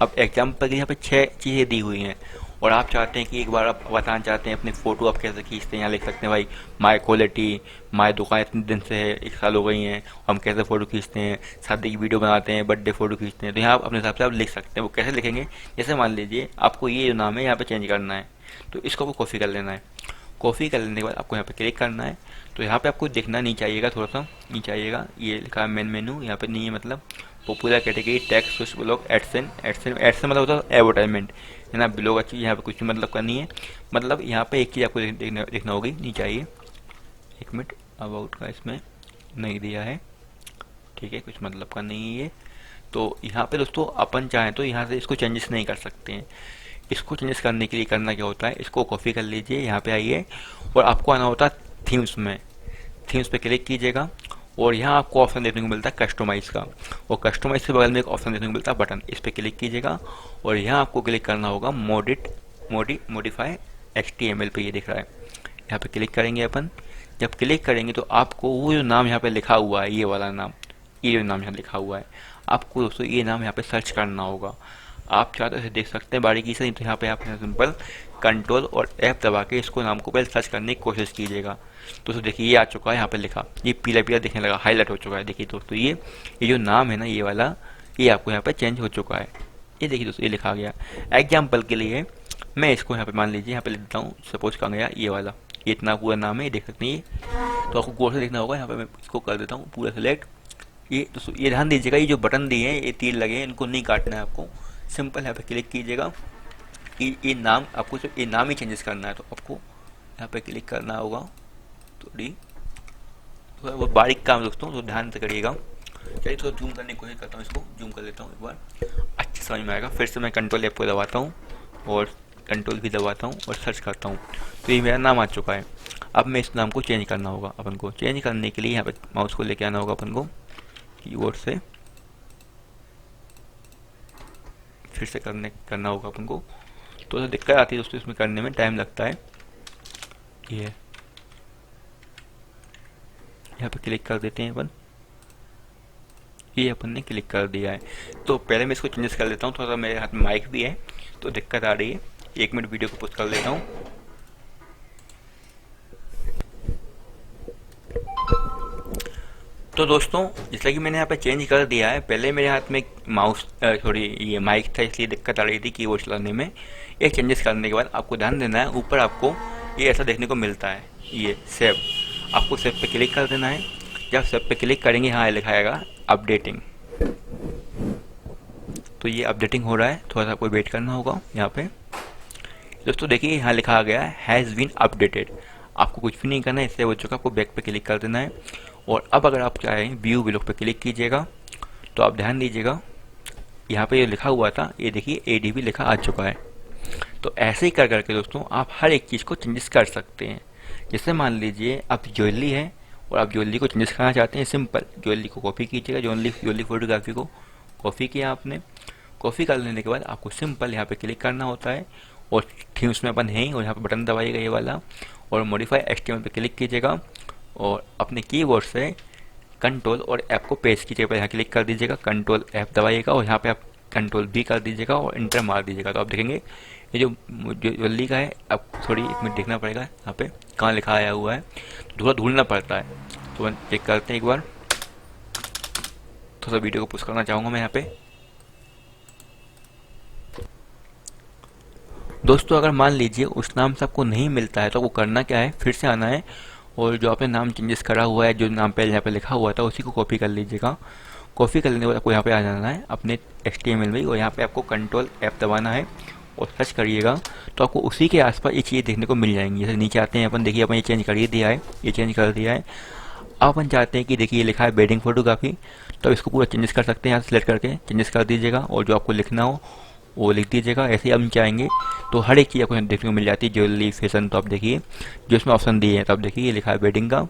अब एग्जाम्पल के यहाँ पे 6 चीज़ें दी हुई हैं और आप चाहते हैं कि एक बार आप बताना चाहते हैं अपनी फ़ोटो आप कैसे खींचते हैं। यहाँ लिख सकते हैं भाई माई क्वालिटी, माई दुकान इतने दिन से है, 1 साल हो गई हैं, हम कैसे फ़ोटो खींचते हैं, शादी की वीडियो बनाते हैं, बर्थडे फ़ोटो खींचते हैं। तो यहाँ आप अपने हिसाब से आप लिख सकते हैं। वो कैसे लिखेंगे, जैसे मान लीजिए आपको ये जो नाम है यहाँ पे चेंज करना है, तो इसको आपको कॉपी कर लेना है कॉपी कर लेने के बाद आपको यहाँ पे क्लिक करना है। तो यहाँ पे आपको देखना नहीं चाहिएगा, थोड़ा सा नीचे आइएगा, ये लिखा है मेन मेनू, यहाँ पे नहीं है, मतलब popular category text switch blog AdSense. AdSense मतलब होता है एडवर्टाइजमेंट, है ना। ब्लॉग अच्छी, यहाँ पे कुछ भी मतलब करनी है, मतलब यहाँ पे एक चीज़ आपको देखना होगी, नीचे आइए, एक मिनट, अबाउट का इसमें नहीं दिया है, ठीक है, कुछ मतलब का नहीं है ये। तो यहाँ पे दोस्तों अपन चाहें तो यहाँ से इसको चेंजेस नहीं कर सकते हैं। इसको चेंजेस करने के लिए करना क्या होता है, इसको कॉपी कर लीजिए, यहाँ पे आइए और आपको आना होता है थीम्स में। थीम्स पे क्लिक कीजिएगा और यहाँ आपको ऑप्शन देखने को मिलता है कस्टमाइज का, और कस्टमाइज के बगल में एक ऑप्शन देखने को मिलता है बटन, इस पर क्लिक कीजिएगा और यहाँ आपको क्लिक करना होगा मॉडिफाई HTML पे, ये दिख रहा है, यहाँ पे क्लिक करेंगे अपन। जब क्लिक करेंगे तो आपको वो जो नाम यहाँ पे लिखा हुआ है, ये वाला नाम, ये जो नाम यहाँ लिखा हुआ है, आपको दोस्तों ये नाम यहाँ पे सर्च करना होगा। आप चाहे तो इसे देख सकते हैं बारीकी से, नहीं तो यहाँ पे आप सिंपल कंट्रोल और F दबा के इसको नाम को पहले सर्च करने की कोशिश कीजिएगा। दोस्तों देखिए ये आ चुका है, यहाँ पे लिखा, ये पीला पीला दिखने लगा, हाईलाइट हो चुका है। देखिए दोस्तों ये जो नाम है ना, ये वाला, ये आपको यहाँ पे चेंज हो चुका है। ये देखिए दोस्तों, ये लिखा गया। एग्जाम्पल के लिए मैं इसको यहाँ पे मान लीजिए, यहाँ पे लिख देता हूँ, सपोज कहाँ गया ये वाला, ये इतना पूरा नाम है, ये देख सकते हैं। ये तो आपको गौर से देखना होगा, यहाँ पे मैं इसको कर देता हूँ पूरा सिलेक्ट। ये दोस्तों ये ध्यान दीजिएगा, ये जो बटन दिए हैं, ये तीर लगे हैं, इनको नहीं काटना है आपको, सिंपल यहाँ पे क्लिक कीजिएगा। ये नाम आपको सिर्फ ये नाम ही चेंजेस करना है, तो आपको यहाँ पे क्लिक करना होगा। थोड़ी वो बारीक काम दोस्तों, तो ध्यान से करिएगा। चलिए थोड़ा जूम करने की कोशिश करता हूँ, इसको जूम कर लेता हूँ एक बार, अच्छे समझ में आएगा। फिर से मैं कंट्रोल F को दबाता हूँ और कंट्रोल भी दबाता हूँ और सर्च करता हूँ, तो ये मेरा नाम आ चुका है। अब मैं इस नाम को चेंज करना होगा अपन को। चेंज करने के लिए यहाँ पे माउस को लेके आना होगा अपन को, कीबोर्ड से फिर से करना होगा अपन को। तो दिक्कत आती है दोस्तों, इसमें करने में टाइम लगता है। ये यहाँ पे क्लिक कर देते हैं अपन, ये अपन ने क्लिक कर दिया है। तो पहले मैं इसको चेंजेस कर लेता हूँ, थोड़ा सा मेरे हाथ में माइक भी है तो दिक्कत आ रही है। 1 मिनट वीडियो को पोस्ट कर लेता हूँ। तो दोस्तों जैसा कि मैंने यहाँ पे चेंज कर दिया है, पहले मेरे हाथ में माउस सॉरी ये माइक था, इसलिए दिक्कत आ रही थी कीबोर्ड चलाने में। ये चेंजेस करने के बाद आपको ध्यान देना है, ऊपर आपको ये ऐसा देखने को मिलता है, ये सेव, आपको सेव पे क्लिक कर देना है। जब सेव पे क्लिक करेंगे, हाँ लिखाएगा अपडेटिंग, तो ये अपडेटिंग हो रहा है, थोड़ा सा आपको वेट करना होगा। यहाँ पे दोस्तों देखिए यहाँ लिखा गया है हैज़ बीन अपडेटेड, आपको कुछ भी नहीं करना है, इससे हो चुका, आपको बैक पे क्लिक कर देना है। और अब अगर आप चाहें व्यू ब्लॉग पे क्लिक कीजिएगा, तो आप ध्यान दीजिएगा यहाँ पे ये लिखा हुआ था, ये देखिए ADB लिखा आ चुका है। तो ऐसे ही कर करके दोस्तों आप हर एक चीज़ को चेंजेस कर सकते हैं। जैसे मान लीजिए आप ज्वेलरी है और आप ज्वेलरी को चेंजेस करना चाहते हैं, सिंपल ज्वेलरी को कॉपी कीजिएगा, ज्वेलरी फोटोग्राफी को कॉपी किया आपने। कॉपी कर लेने के बाद आपको सिंपल यहाँ पे क्लिक करना होता है और थीम्स में अपन हैं, और यहाँ पे बटन दबाइएगा ये वाला, और मॉडिफाई HTML पे क्लिक कीजिएगा और अपने कीबोर्ड से कंट्रोल और F को पेस्ट कीजिएगा, पर यहाँ क्लिक कर दीजिएगा, कंट्रोल F दबाइएगा और यहाँ पे आप कंट्रोल B कर दीजिएगा और इंटर मार दीजिएगा। तो आप देखेंगे ये जो ज्वेलरी का है, अब थोड़ी 1 मिनट देखना पड़ेगा यहाँ पे कहाँ लिखा आया हुआ है, थोड़ा ढूंढना पड़ता है। तो चेक करते हैं एक बार, थोड़ा वीडियो को पुश करना चाहूँगा मैं यहाँ पे। दोस्तों अगर मान लीजिए उस नाम से आपको नहीं मिलता है, तो आपको करना क्या है, फिर से आना है और जो आपने नाम चेंजेस करा हुआ है, जो नाम पहले यहाँ पे लिखा हुआ था, उसी को कॉपी कर लीजिएगा। कॉपी कर लेने के बाद आपको यहाँ पे आ जाना है अपने HTML में, और यहाँ पे आपको कंट्रोल F दबाना है और सर्च करिएगा, तो आपको उसी के आसपास ये चीज़ें देखने को मिल जाएंगी। जैसे नीचे आते हैं अपन, देखिए अपन ये चेंज कर ही दिया है, ये चेंज कर दिया है। अब अपन चाहते हैं कि देखिए ये लिखा है वेडिंग फोटोग्राफी, तो इसको पूरा चेंजेस कर सकते हैं, यहाँ से सिलेक्ट करके चेंजेस कर दीजिएगा और जो आपको लिखना हो वो लिख दीजिएगा। ऐसे ही हम चाहेंगे तो हर एक चीज़ आपको देखने को मिल जाती है, ज्वेलरी फैशन। तो आप देखिए जो इसमें ऑप्शन दिए हैं, तो आप देखिए ये लिखा है वेडिंग का,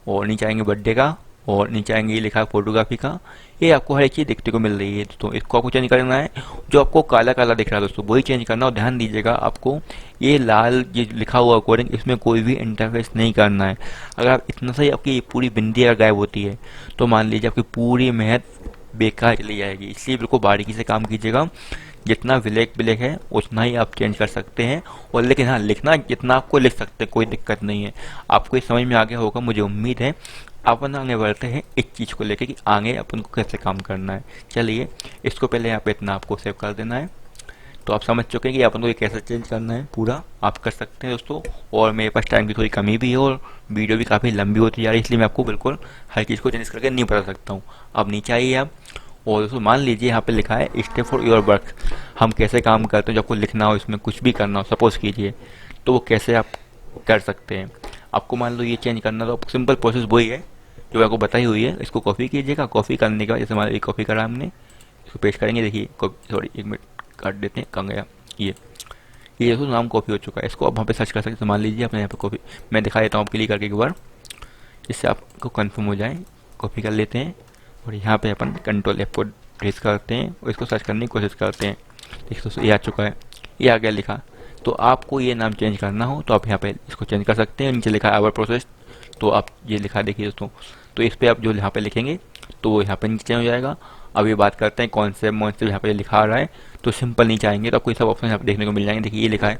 और नीचे आएंगे बर्थडे का, और नीचे आएंगे ये लिखा है फोटोग्राफी का। ये आपको हर एक चीज़ देखने को मिल रही है। तो इसको आपको चेंज करना है, जो आपको काला काला दिख रहा है दोस्तों वही चेंज करना। और ध्यान दीजिएगा आपको ये लाल ये लिखा हुआ कोडिंग, इसमें कोई भी इंटरफेस नहीं करना है। अगर आप इतना सा ही आपकी पूरी बिंदी अगर गायब होती है, तो मान लीजिए आपकी पूरी मेहनत बेकार चली जाएगी। इसलिए बिल्कुल बारीकी से काम कीजिएगा, जितना ब्लैक है उतना ही आप चेंज कर सकते हैं। और लेकिन हाँ, लिखना जितना आपको लिख सकते हैं, कोई दिक्कत नहीं है। आपको ये समझ में आ गया होगा, मुझे उम्मीद है। अपन आगे बढ़ते हैं इस चीज़ को लेकर कि आगे अपन को कैसे काम करना है। चलिए इसको पहले यहाँ पे इतना आपको सेव कर देना है। तो आप समझ चुके हैं कि अपन को ये कैसे चेंज करना है, पूरा आप कर सकते हैं दोस्तों। और मेरे पास टाइम की थोड़ी कमी भी है और वीडियो भी काफ़ी लंबी होती जा रही है, इसलिए मैं आपको बिल्कुल हर चीज़ को चेंज करके नहीं बता सकता हूँ। अब नीचे आइए आप, और दोस्तों मान लीजिए यहाँ पे लिखा है स्टेप फॉर योर वर्क। हम कैसे काम करते हैं, जब आपको लिखना हो, इसमें कुछ भी करना हो सपोज कीजिए, तो वो कैसे आप कर सकते हैं। आपको मान लो ये चेंज करना, तो सिंपल प्रोसेस वही है जो आपको बताई हुई है। इसको कॉपी कीजिएगा, कॉपी करने के बाद जैसे मान लीजिए कॉपी करा हमने, इसको पेस्ट करेंगे। देखिए सॉरी, एक मिनट काट देते हैं, कहाँ गया ये देखो नाम कॉपी हो चुका है। इसको अब वहाँ पे सर्च कर सकते हैं। तो मान लीजिए अपने यहाँ पे कॉपी, मैं दिखा देता हूँ आपके लिए करके एक बार, जिससे आपको कंफर्म हो जाए। कॉपी कर लेते हैं और यहाँ पे अपन कंट्रोल F को प्रेस करते हैं और इसको सर्च करने की कोशिश करते हैं। देखिए दोस्तों ये आ चुका है, ये आ गया लिखा। तो आपको ये नाम चेंज करना हो तो आप यहाँ पे इसको चेंज कर सकते हैं। नीचे लिखा है आवर प्रोसेस, तो आप ये लिखा देखिए दोस्तों, तो इस पर आप जो यहाँ पे लिखेंगे तो वो यहाँ पे नीचे हो जाएगा। अब ये बात करते हैं कौन से यहाँ पे लिखा आ रहा है, तो सिंपल नीचे आएंगे तो आपको ये सब ऑप्शन यहाँ पे देखने को मिल जाएंगे। देखिए ये लिखा है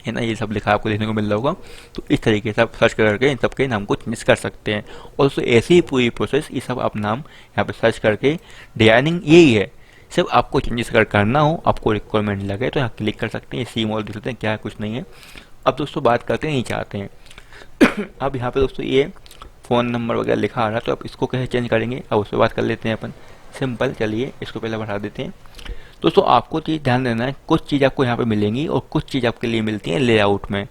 ना, ये सब लिखा आपको देखने को मिल रहा होगा। तो इस तरीके से आप सर्च करके इन सबके नाम को चेंज कर सकते हैं। और दोस्तों ऐसी ही पूरी प्रोसेस, ये सब आप नाम यहाँ पे सर्च करके, डिजाइनिंग यही है, सिर्फ आपको चेंजेस अगर करना हो, आपको रिक्वायरमेंट लगे तो यहाँ क्लिक कर सकते हैं। सी मॉल देख सकते हैं, क्या है, कुछ नहीं है। अब दोस्तों बात करते हैं नीचे आते हैं। अब यहाँ पे दोस्तों ये फ़ोन नंबर वगैरह लिखा आ रहा है, तो आप इसको कैसे चेंज करेंगे, अब उस पर बात कर लेते हैं अपन। सिंपल, चलिए इसको पहले बढ़ा देते हैं। दोस्तों आपको चीज़ ध्यान देना है, कुछ चीज़ आपको यहाँ पे मिलेंगी और कुछ चीज़ आपके लिए मिलती है लेआउट में।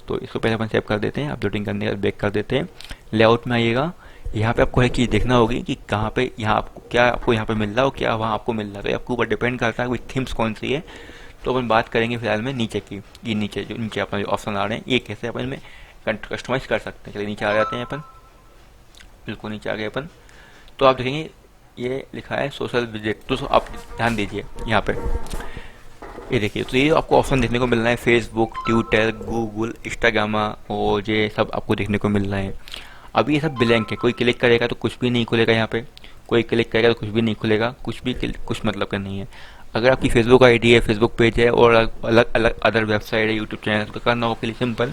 तो इसको पहले अपन सेव कर देते हैं, अपलोडिंग करने का बैक कर देते हैं। लेआउट में आइएगा, यहाँ पे आपको एक चीज़ देखना होगी कि कहाँ पे यहाँ आपको क्या आपको यहाँ पे मिल रहा हो, क्या वहाँ आपको मिल रहा है। तो ये आपके ऊपर डिपेंड करता है कि थीम्स कौन सी है। तो अपन बात करेंगे फिलहाल में नीचे की। ये नीचे जो नीचे अपना जो ऑप्शन आ रहे हैं, ये कैसे अपन में कस्टमाइज कर सकते हैं। चलिए नीचे आ जाते हैं अपन, बिल्कुल नीचे आ गए अपन। तो आप देखेंगे ये लिखा है सोशल विजिट, तो आप ध्यान दीजिए यहाँ पे, ये देखिए। तो ये आपको ऑप्शन देखने को मिल रहा है, फेसबुक, ट्विटर, गूगल, इंस्टाग्राम, और ये सब आपको देखने को मिल रहा है। अब ये सब ब्लैंक है, कोई क्लिक करेगा तो कुछ भी नहीं खुलेगा यहाँ पे, कोई क्लिक करेगा तो कुछ भी नहीं खुलेगा, कुछ मतलब का नहीं है। अगर आपकी फेसबुक आईडी है, फेसबुक पेज है और अलग अलग अदर वेबसाइट है, यूट्यूब चैनल, तो करना होगा के लिए सिंपल,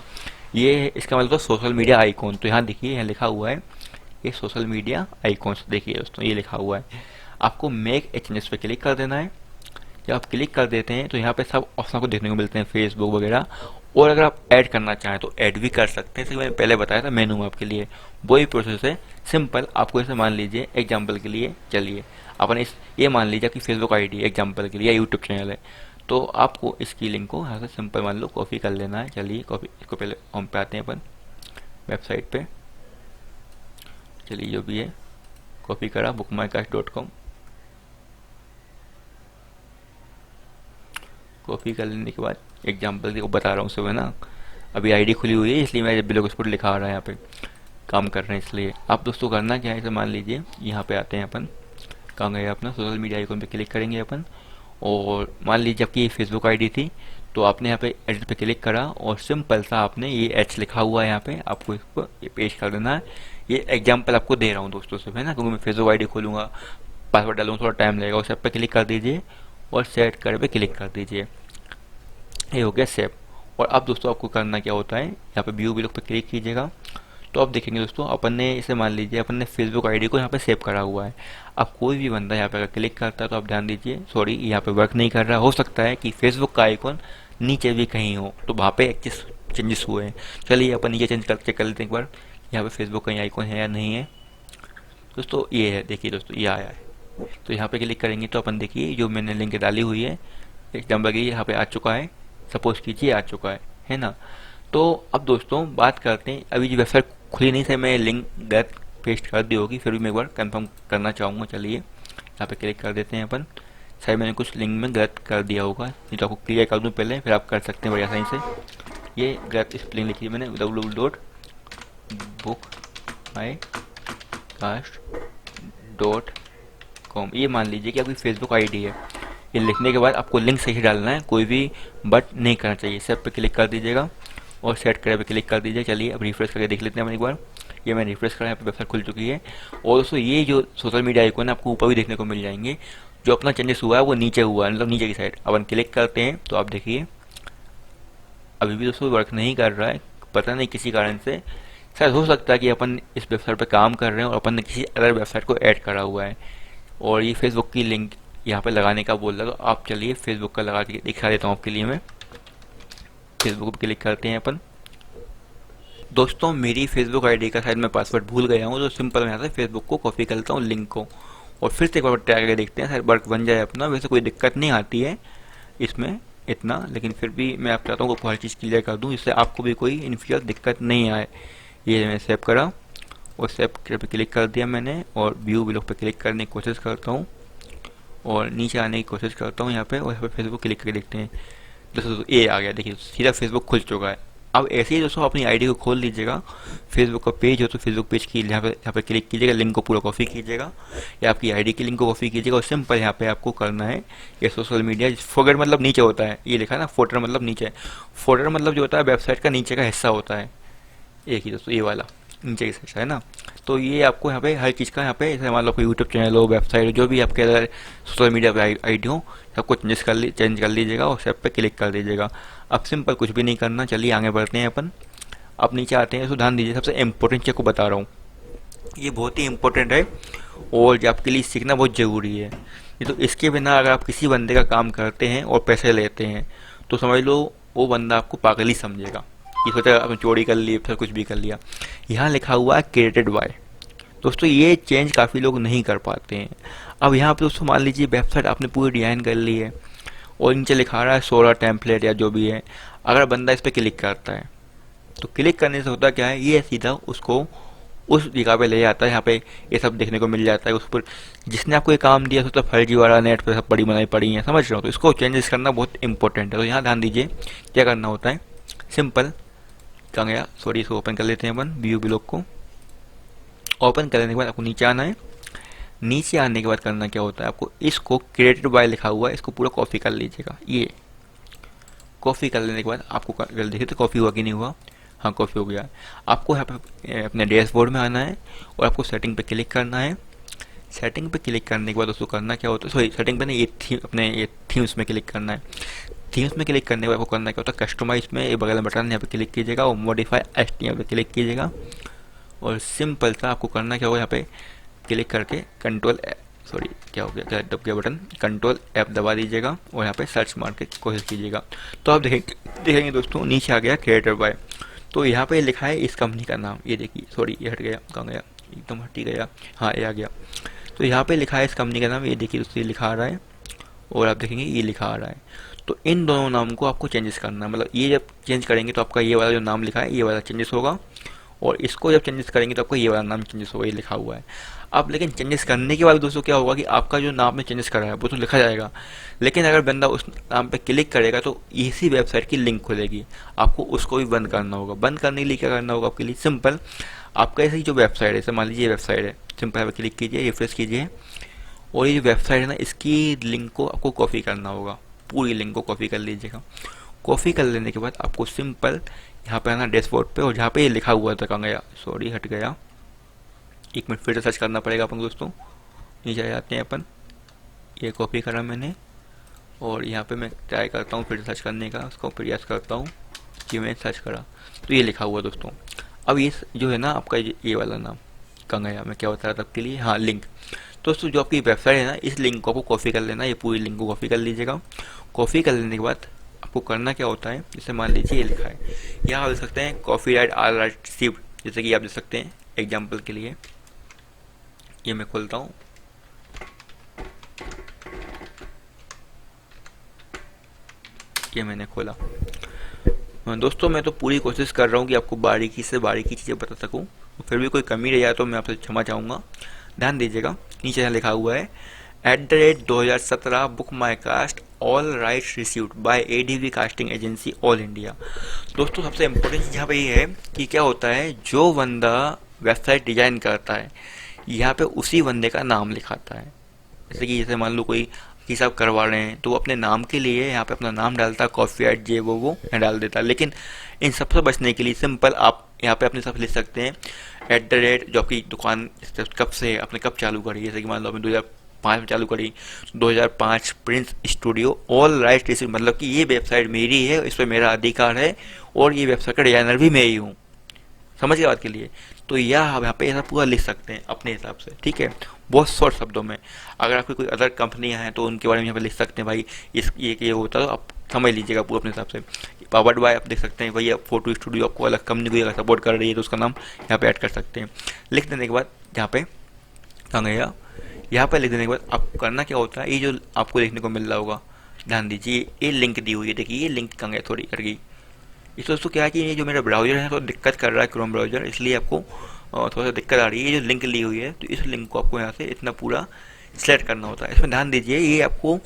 ये है इसका मतलब सोशल मीडिया आइकॉन। तो यहाँ देखिए, यहाँ लिखा हुआ है ये सोशल मीडिया आइकॉन्स, देखिए दोस्तों ये लिखा हुआ है। आपको मेक ए चेंजेस पे क्लिक कर देना है। जब आप क्लिक कर देते हैं तो यहाँ पे सब ऑप्शन आपको देखने को मिलते हैं, फेसबुक वगैरह। और अगर आप ऐड करना चाहें तो ऐड भी कर सकते हैं, जैसे मैंने पहले बताया था मेनू में आपके लिए, वही प्रोसेस है सिंपल। आपको इसे मान लीजिए एग्जाम्पल के लिए, चलिए अपन इस ये मान लीजिए आपकी फेसबुक आईडी एग्जाम्पल के लिए या यूट्यूब चैनल है, तो आपको इसकी लिंक को यहाँ से सिंपल मान लो कॉपी कर लेना है। चलिए कॉपी, इसको पहले होम पे आते हैं अपन, वेबसाइट पे, चलिए जो भी है कॉपी करा, bookmycast.com, कॉपी कर लेने के बाद एग्जाम्पल को बता रहा हूँ सुबह ना, अभी आईडी खुली हुई है इसलिए मैं ब्लॉग स्पॉट लिखा आ रहा है, यहाँ पे काम कर रहे हैं इसलिए। आप दोस्तों करना क्या है, इसे मान लीजिए यहाँ पे आते हैं अपन, कहाँ गए अपना सोशल मीडिया आइकॉन पे क्लिक करेंगे अपन। और मान लीजिए आपकी फेसबुक आईडी थी, तो आपने यहाँ पे एडिट पे क्लिक करा और सिंपल सा आपने ये एच लिखा हुआ है यहाँ पे, आपको इसको ये पेस्ट कर देना है। ये एग्जाम्पल आपको दे रहा हूँ दोस्तों से, है ना, क्योंकि मैं फेसबुक आईडी खोलूँगा, पासवर्ड डालूँगा, थोड़ा टाइम लगेगा। उस ऐप पे क्लिक कर दीजिए और सेट कर पे क्लिक कर दीजिए, ये हो गया सेव। और अब दोस्तों आपको करना क्या होता है, यहाँ पे व्यू ब्लॉग पे क्लिक कीजिएगा। तो आप देखेंगे दोस्तों अपन ने इसे मान लीजिए अपन ने फेसबुक आईडी को यहाँ पे सेव करा हुआ है। अब कोई भी बंदा यहाँ पे अगर क्लिक करता है तो आप ध्यान दीजिए, सॉरी यहाँ पे वर्क नहीं कर रहा, हो सकता है कि फेसबुक का आइकॉन नीचे भी कहीं हो, तो वहाँ पे चेंजेस हुए हैं। चलिए अपन नीचे चेंज कर चेक कर लेते हैं एक बार, यहाँ पे फेसबुक का आइकॉन है या नहीं है। दोस्तों ये है, देखिए दोस्तों ये आया है। तो यहाँ पे क्लिक करेंगे तो अपन देखिए जो मैंने लिंक डाली हुई है एग्जाम्पल की, यहाँ पे आ चुका है, सपोज कीजिए आ चुका है ना। तो अब दोस्तों बात करते हैं, अभी जो वेबसाइट खुली नहीं, से मैं लिंक गलत पेस्ट कर दी होगी, फिर भी मैं एक बार कंफर्म करना चाहूँगा। चलिए यहाँ पे क्लिक कर देते हैं अपन, शायद मैंने कुछ लिंक में गलत कर दिया होगा, नहीं तो आपको क्लियर कर दूँ पहले, फिर आप कर सकते हैं बढ़िया आसानी से। ये गलत स्पेलिंग लिखी है मैंने, www.bookmycast.com, ये मान लीजिए कि आपकी फेसबुक आईडी है। ये लिखने के बाद आपको लिंक सही डालना है, कोई भी बट नहीं करना चाहिए। सेव पे क्लिक कर दीजिएगा और सेट करे पे क्लिक कर दीजिए। चलिए अब रिफ्रेश करके देख लेते हैं हम एक बार, ये मैं रिफ्रेश करा, यहाँ पे वेबसाइट खुल चुकी है। और दोस्तों ये जो सोशल मीडिया आइकॉन है आपको ऊपर भी देखने को मिल जाएंगे, जो अपना चेंजेस हुआ है वो नीचे हुआ है, मतलब नीचे की साइड। अपन क्लिक करते हैं तो आप देखिए अभी भी दोस्तों वर्क नहीं कर रहा है, पता नहीं किसी कारण से। शायद हो सकता है कि अपन इस वेबसाइट पर काम कर रहे हैं और अपन ने किसी अदर वेबसाइट को ऐड करा हुआ है और ये फेसबुक की लिंक यहाँ पे लगाने का बोल रहा, तो आप चलिए फेसबुक का लगा के दिखा देता हूँ आपके लिए। मैं फेसबुक पे क्लिक करते हैं अपन। दोस्तों मेरी फेसबुक आईडी का शायद मैं पासवर्ड भूल गया हूँ, तो सिंपल मैं यहाँ से फेसबुक को कॉपी करता हूँ, लिंक को, और फिर से एक बार ट्राई करके देखते हैं, शायद वर्क बन जाए अपना। वैसे कोई दिक्कत नहीं आती है इसमें इतना, लेकिन फिर भी मैं आप चाहता हूँ कि हर चीज़ क्लियर कर दूँ, जिससे आपको भी कोई इन फ्यूचर दिक्कत नहीं आए। ये मैं सेव करा और सेव पे क्लिक कर दिया मैंने, और व्यू ब्लॉग पे क्लिक करने की कोशिश करता हूँ और नीचे आने की कोशिश करता हूँ यहाँ पे, और यहाँ पे फेसबुक क्लिक करके देखते हैं। दोस्तों ये आ गया, देखिए सीधा फेसबुक खुल चुका है। अब ऐसे ही दोस्तों अपनी आईडी को खोल लीजिएगा, फेसबुक का पेज हो तो फेसबुक पेज की यहाँ पे क्लिक कीजिएगा, लिंक को पूरा कॉपी कीजिएगा या आपकी आईडी की लिंक को कॉपी कीजिएगा, और सिंपल यहाँ पे आपको करना है ये सोशल मीडिया फोल्डर, मतलब नीचे होता है ये लिखा है ना फोल्डर, मतलब नीचे, फोल्डर मतलब जो होता है वेबसाइट का नीचे का हिस्सा होता है, एक ही दोस्तों ये वाला नीचे का हिस्सा है ना। तो ये आपको यहाँ पे हर चीज़ का यहाँ पे, जैसे मान लो कोई यूट्यूब चैनल हो, वेबसाइट हो, जो भी आपके अगर सोशल मीडिया पे आईडी हो, सबको चेंज कर लीजिएगा और सब पे क्लिक कर दीजिएगा। अब सिंपल कुछ भी नहीं करना, चलिए आगे बढ़ते हैं अपन। अब नीचे आते हैं, तो ध्यान दीजिए सबसे इम्पोर्टेंट चीज़ को बता रहा हूँ, ये बहुत ही इम्पोर्टेंट है और जो आपके लिए सीखना बहुत ज़रूरी है। ये तो इसके बिना अगर आप किसी बंदे का काम करते हैं और पैसे लेते हैं तो समझ लो वो बंदा आपको पागल ही समझेगा, ये सोचा आपने चोरी कर ली फिर कुछ भी कर लिया। यहाँ लिखा हुआ है क्रिएटेड बाय, दोस्तों ये चेंज काफ़ी लोग नहीं कर पाते हैं। अब यहाँ पे दोस्तों मान लीजिए वेबसाइट आपने पूरी डिज़ाइन कर ली है और नीचे लिखा रहा है 16 टेम्पलेट या जो भी है, अगर बंदा इस पर क्लिक करता है तो क्लिक करने से होता क्या है, ये सीधा उसको उस जगह पे ले जाता है, यहाँ पे ये सब देखने को मिल जाता है। उस पर जिसने आपको ये काम दिया तो फर्जी वाला नेट पे सब बड़ी बनाई पड़ी है, समझ रहे हो, तो इसको चेंजेस करना बहुत इंपॉर्टेंट है। तो यहाँ ध्यान दीजिए क्या करना होता है, सिंपल कहाँ गया, सॉरी, इसको ओपन कर लेते हैं अपन, व्यू ब्लॉग को ओपन करने के बाद आपको नीचे आना है। नीचे आने के बाद करना क्या होता है, आपको इसको क्रिएटेड बाय लिखा हुआ है, इसको पूरा कॉपी कर लीजिएगा। ये कॉपी कर लेने के बाद आपको देखिए तो कॉपी हुआ कि नहीं हुआ, हाँ कॉपी हो गया। आपको यहाँ पे अपने डैशबोर्ड में आना है और आपको सेटिंग पे क्लिक करना है। सेटिंग पे क्लिक करने के बाद उसको करना क्या होता है, सॉरी सेटिंग पे नहीं, ये थीम, अपने ये थीम्स में क्लिक करना है। थीम्स में क्लिक करने के बाद आपको करना क्या होता है, कस्टमाइज में ये बगल में बटन यहाँ पे क्लिक कीजिएगा और मॉडिफाई HTML पे क्लिक कीजिएगा, और सिंपल सा आपको करना क्या होगा, यहाँ पे क्लिक करके कंट्रोल, सॉरी क्या हो गया, क्या दब गया बटन, कंट्रोल F दबा दीजिएगा और यहाँ पे सर्च मार के कोशिश कीजिएगा। तो आप देखेंगे दोस्तों नीचे आ गया क्रिएटर बाय, तो यहाँ पे लिखा है इस कंपनी का नाम, ये देखिए, सॉरी ये हट गया, कहाँ गया, एकदम हट ही गया, हाँ ये आ गया। तो यहाँ पे लिखा है इस कंपनी का नाम, ये देखिए दोस्तों ये लिखा आ रहा है और आप देखेंगे ये लिखा आ रहा है। तो इन दोनों नाम को आपको चेंजेस करना है, मतलब ये जब चेंज करेंगे तो आपका ये वाला जो नाम लिखा है ये वाला चेंजेस होगा, और इसको जब चेंजेस करेंगे तो आपको ये वाला नाम चेंजेस होगा, ये लिखा हुआ है। अब लेकिन चेंजेस करने के बाद दोस्तों क्या होगा कि आपका जो नाम में चेंजेस करा है वो तो लिखा जाएगा, लेकिन अगर बंदा उस नाम पे क्लिक करेगा तो इसी वेबसाइट की लिंक खुलेगी, आपको उसको भी बंद करना होगा। बंद करने के लिए क्या करना होगा आपके लिए, सिंपल आपका ऐसी जो वेबसाइट है, जैसे मान लीजिए ये वेबसाइट है, सिंपल यहाँ पे क्लिक कीजिए, रिफ्रेश कीजिए, और ये जो वेबसाइट है ना इसकी लिंक को आपको कॉपी करना होगा, पूरी लिंक को कॉपी कर लीजिएगा। कॉपी कर लेने के बाद आपको सिंपल यहाँ पे आना डैशबोर्ड पे, और जहाँ पे ये लिखा हुआ था, कहाँ गया, सॉरी हट गया, एक मिनट फिर से सर्च करना पड़ेगा अपन दोस्तों। नीचे आ जाते हैं अपन, ये कॉपी करा मैंने और यहाँ पे मैं ट्राई करता हूँ फिर से सर्च करने का, उसको प्रयास करता हूँ कि मैं सर्च करा, तो ये लिखा हुआ दोस्तों। अब ये जो है ना आपका ये वाला नाम, कहाँ गया, मैं क्या बता रहा था आपके लिए, हाँ लिंक। दोस्तों जो आपकी वेबसाइट है ना इस लिंक को आपको कॉपी कर लेना, ये पूरी लिंक को कॉपी कर लीजिएगा। कॉपी कर लेने के बाद आपको करना क्या होता है, जैसे मान लीजिए ये लिखा है, यहाँ आप देख सकते हैं कॉपीराइट ऑल राइट रिसीव्ड, जैसे कि आप देख सकते हैं एग्जाम्पल के लिए, ये मैं खोलता हूँ, ये मैंने खोला। दोस्तों मैं तो पूरी कोशिश कर रहा हूँ कि आपको बारीकी से बारीकी चीज़ें बता सकूँ, तो फिर भी कोई कमी रह जाए तो मैं आपसे क्षमा चाहूँगा। ध्यान दीजिएगा नीचे लिखा हुआ है @2017 book my cast all rights received by ADV casting agency all India. दोस्तों सबसे इम्पोर्टेंट चीज़ यहाँ पे ये है कि क्या होता है, जो बंदा वेबसाइट डिजाइन करता है यहाँ पे उसी बंदे का नाम लिखाता है। जैसे मान लो कोई किसी आप करवा रहे हैं तो वो अपने नाम के लिए यहाँ पे अपना नाम डालता है, कॉपीराइट जे वो डाल देता है। लेकिन इन सबसे बचने के लिए सिंपल आप यहाँ पे अपने सब लिख सकते हैं @ जो आपकी दुकान कब से आपने कब चालू करी, जैसे कि मान लो आपने 2005 में चालू करी, 2005 Prince studio all right receive, मतलब कि ये वेबसाइट मेरी है, इस पर मेरा अधिकार है और ये वेबसाइट का डिजाइनर भी मैं ही हूँ, समझ गए बात के लिए। तो यह आप यहाँ पे ऐसा पूरा लिख सकते हैं अपने हिसाब से, ठीक है, बहुत शॉर्ट शब्दों में। अगर आपकी कोई अदर कंपनियां हैं तो उनके बारे में यहाँ पे लिख सकते हैं, भाई इस ये होता है, तो आप समझ लीजिएगा पूरा अपने हिसाब से। पावर्ड बाय आप देख सकते हैं, भैया फोटो स्टूडियो आपको अलग कंपनी कोई अगर सपोर्ट कर रही है तो उसका नाम यहाँ पे ऐड कर सकते हैं। लिख देने के बाद यहाँ पे कहाँ गया, यहाँ पे लिख देने के बाद आप करना क्या होता है, ये जो आपको देखने को मिल रहा होगा, ध्यान दीजिए ये लिंक दी हुई है, देखिए ये लिंक कहाँ गया, थोड़ी कर गई। इस दोस्तों क्या है कि ये जो मेरा ब्राउजर है तो दिक्कत कर रहा है, क्रोम ब्राउजर, इसलिए आपको थोड़ा सा दिक्कत आ रही है। ये जो लिंक ली हुई है तो इस लिंक को आपको यहाँ से इतना पूरा सेलेक्ट करना होता है। इसमें ध्यान दीजिए, ये आपको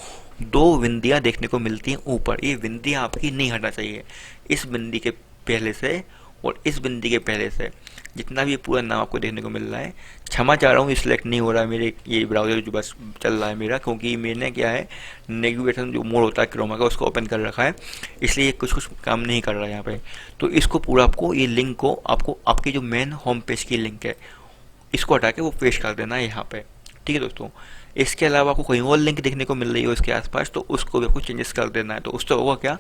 दो बिंदियाँ देखने को मिलती हैं ऊपर, ये बिंदियाँ आपकी नहीं हटना चाहिए, इस बिंदी के पहले से और इस बिंदी के पहले से जितना भी पूरा नाम आपको देखने को मिल रहा है। क्षमा चाह रहा हूँ, सिलेक्ट नहीं हो रहा है मेरे ये ब्राउज़र जो बस चल रहा है मेरा, क्योंकि मैंने क्या है नेविगेशन जो मोड होता है क्रोमा का उसको ओपन कर रखा है, इसलिए कुछ कुछ काम नहीं कर रहा है यहाँ पे। तो इसको पूरा आपको ये लिंक को आपको आपकी जो मेन होम पेज की लिंक है इसको हटा के वो पेश कर देना है यहाँ पे, ठीक है दोस्तों। इसके अलावा आपको कहीं और लिंक देखने को मिल रही हो इसके आसपास तो उसको भी आपको चेंजेस कर देना है। तो उससे होगा क्या,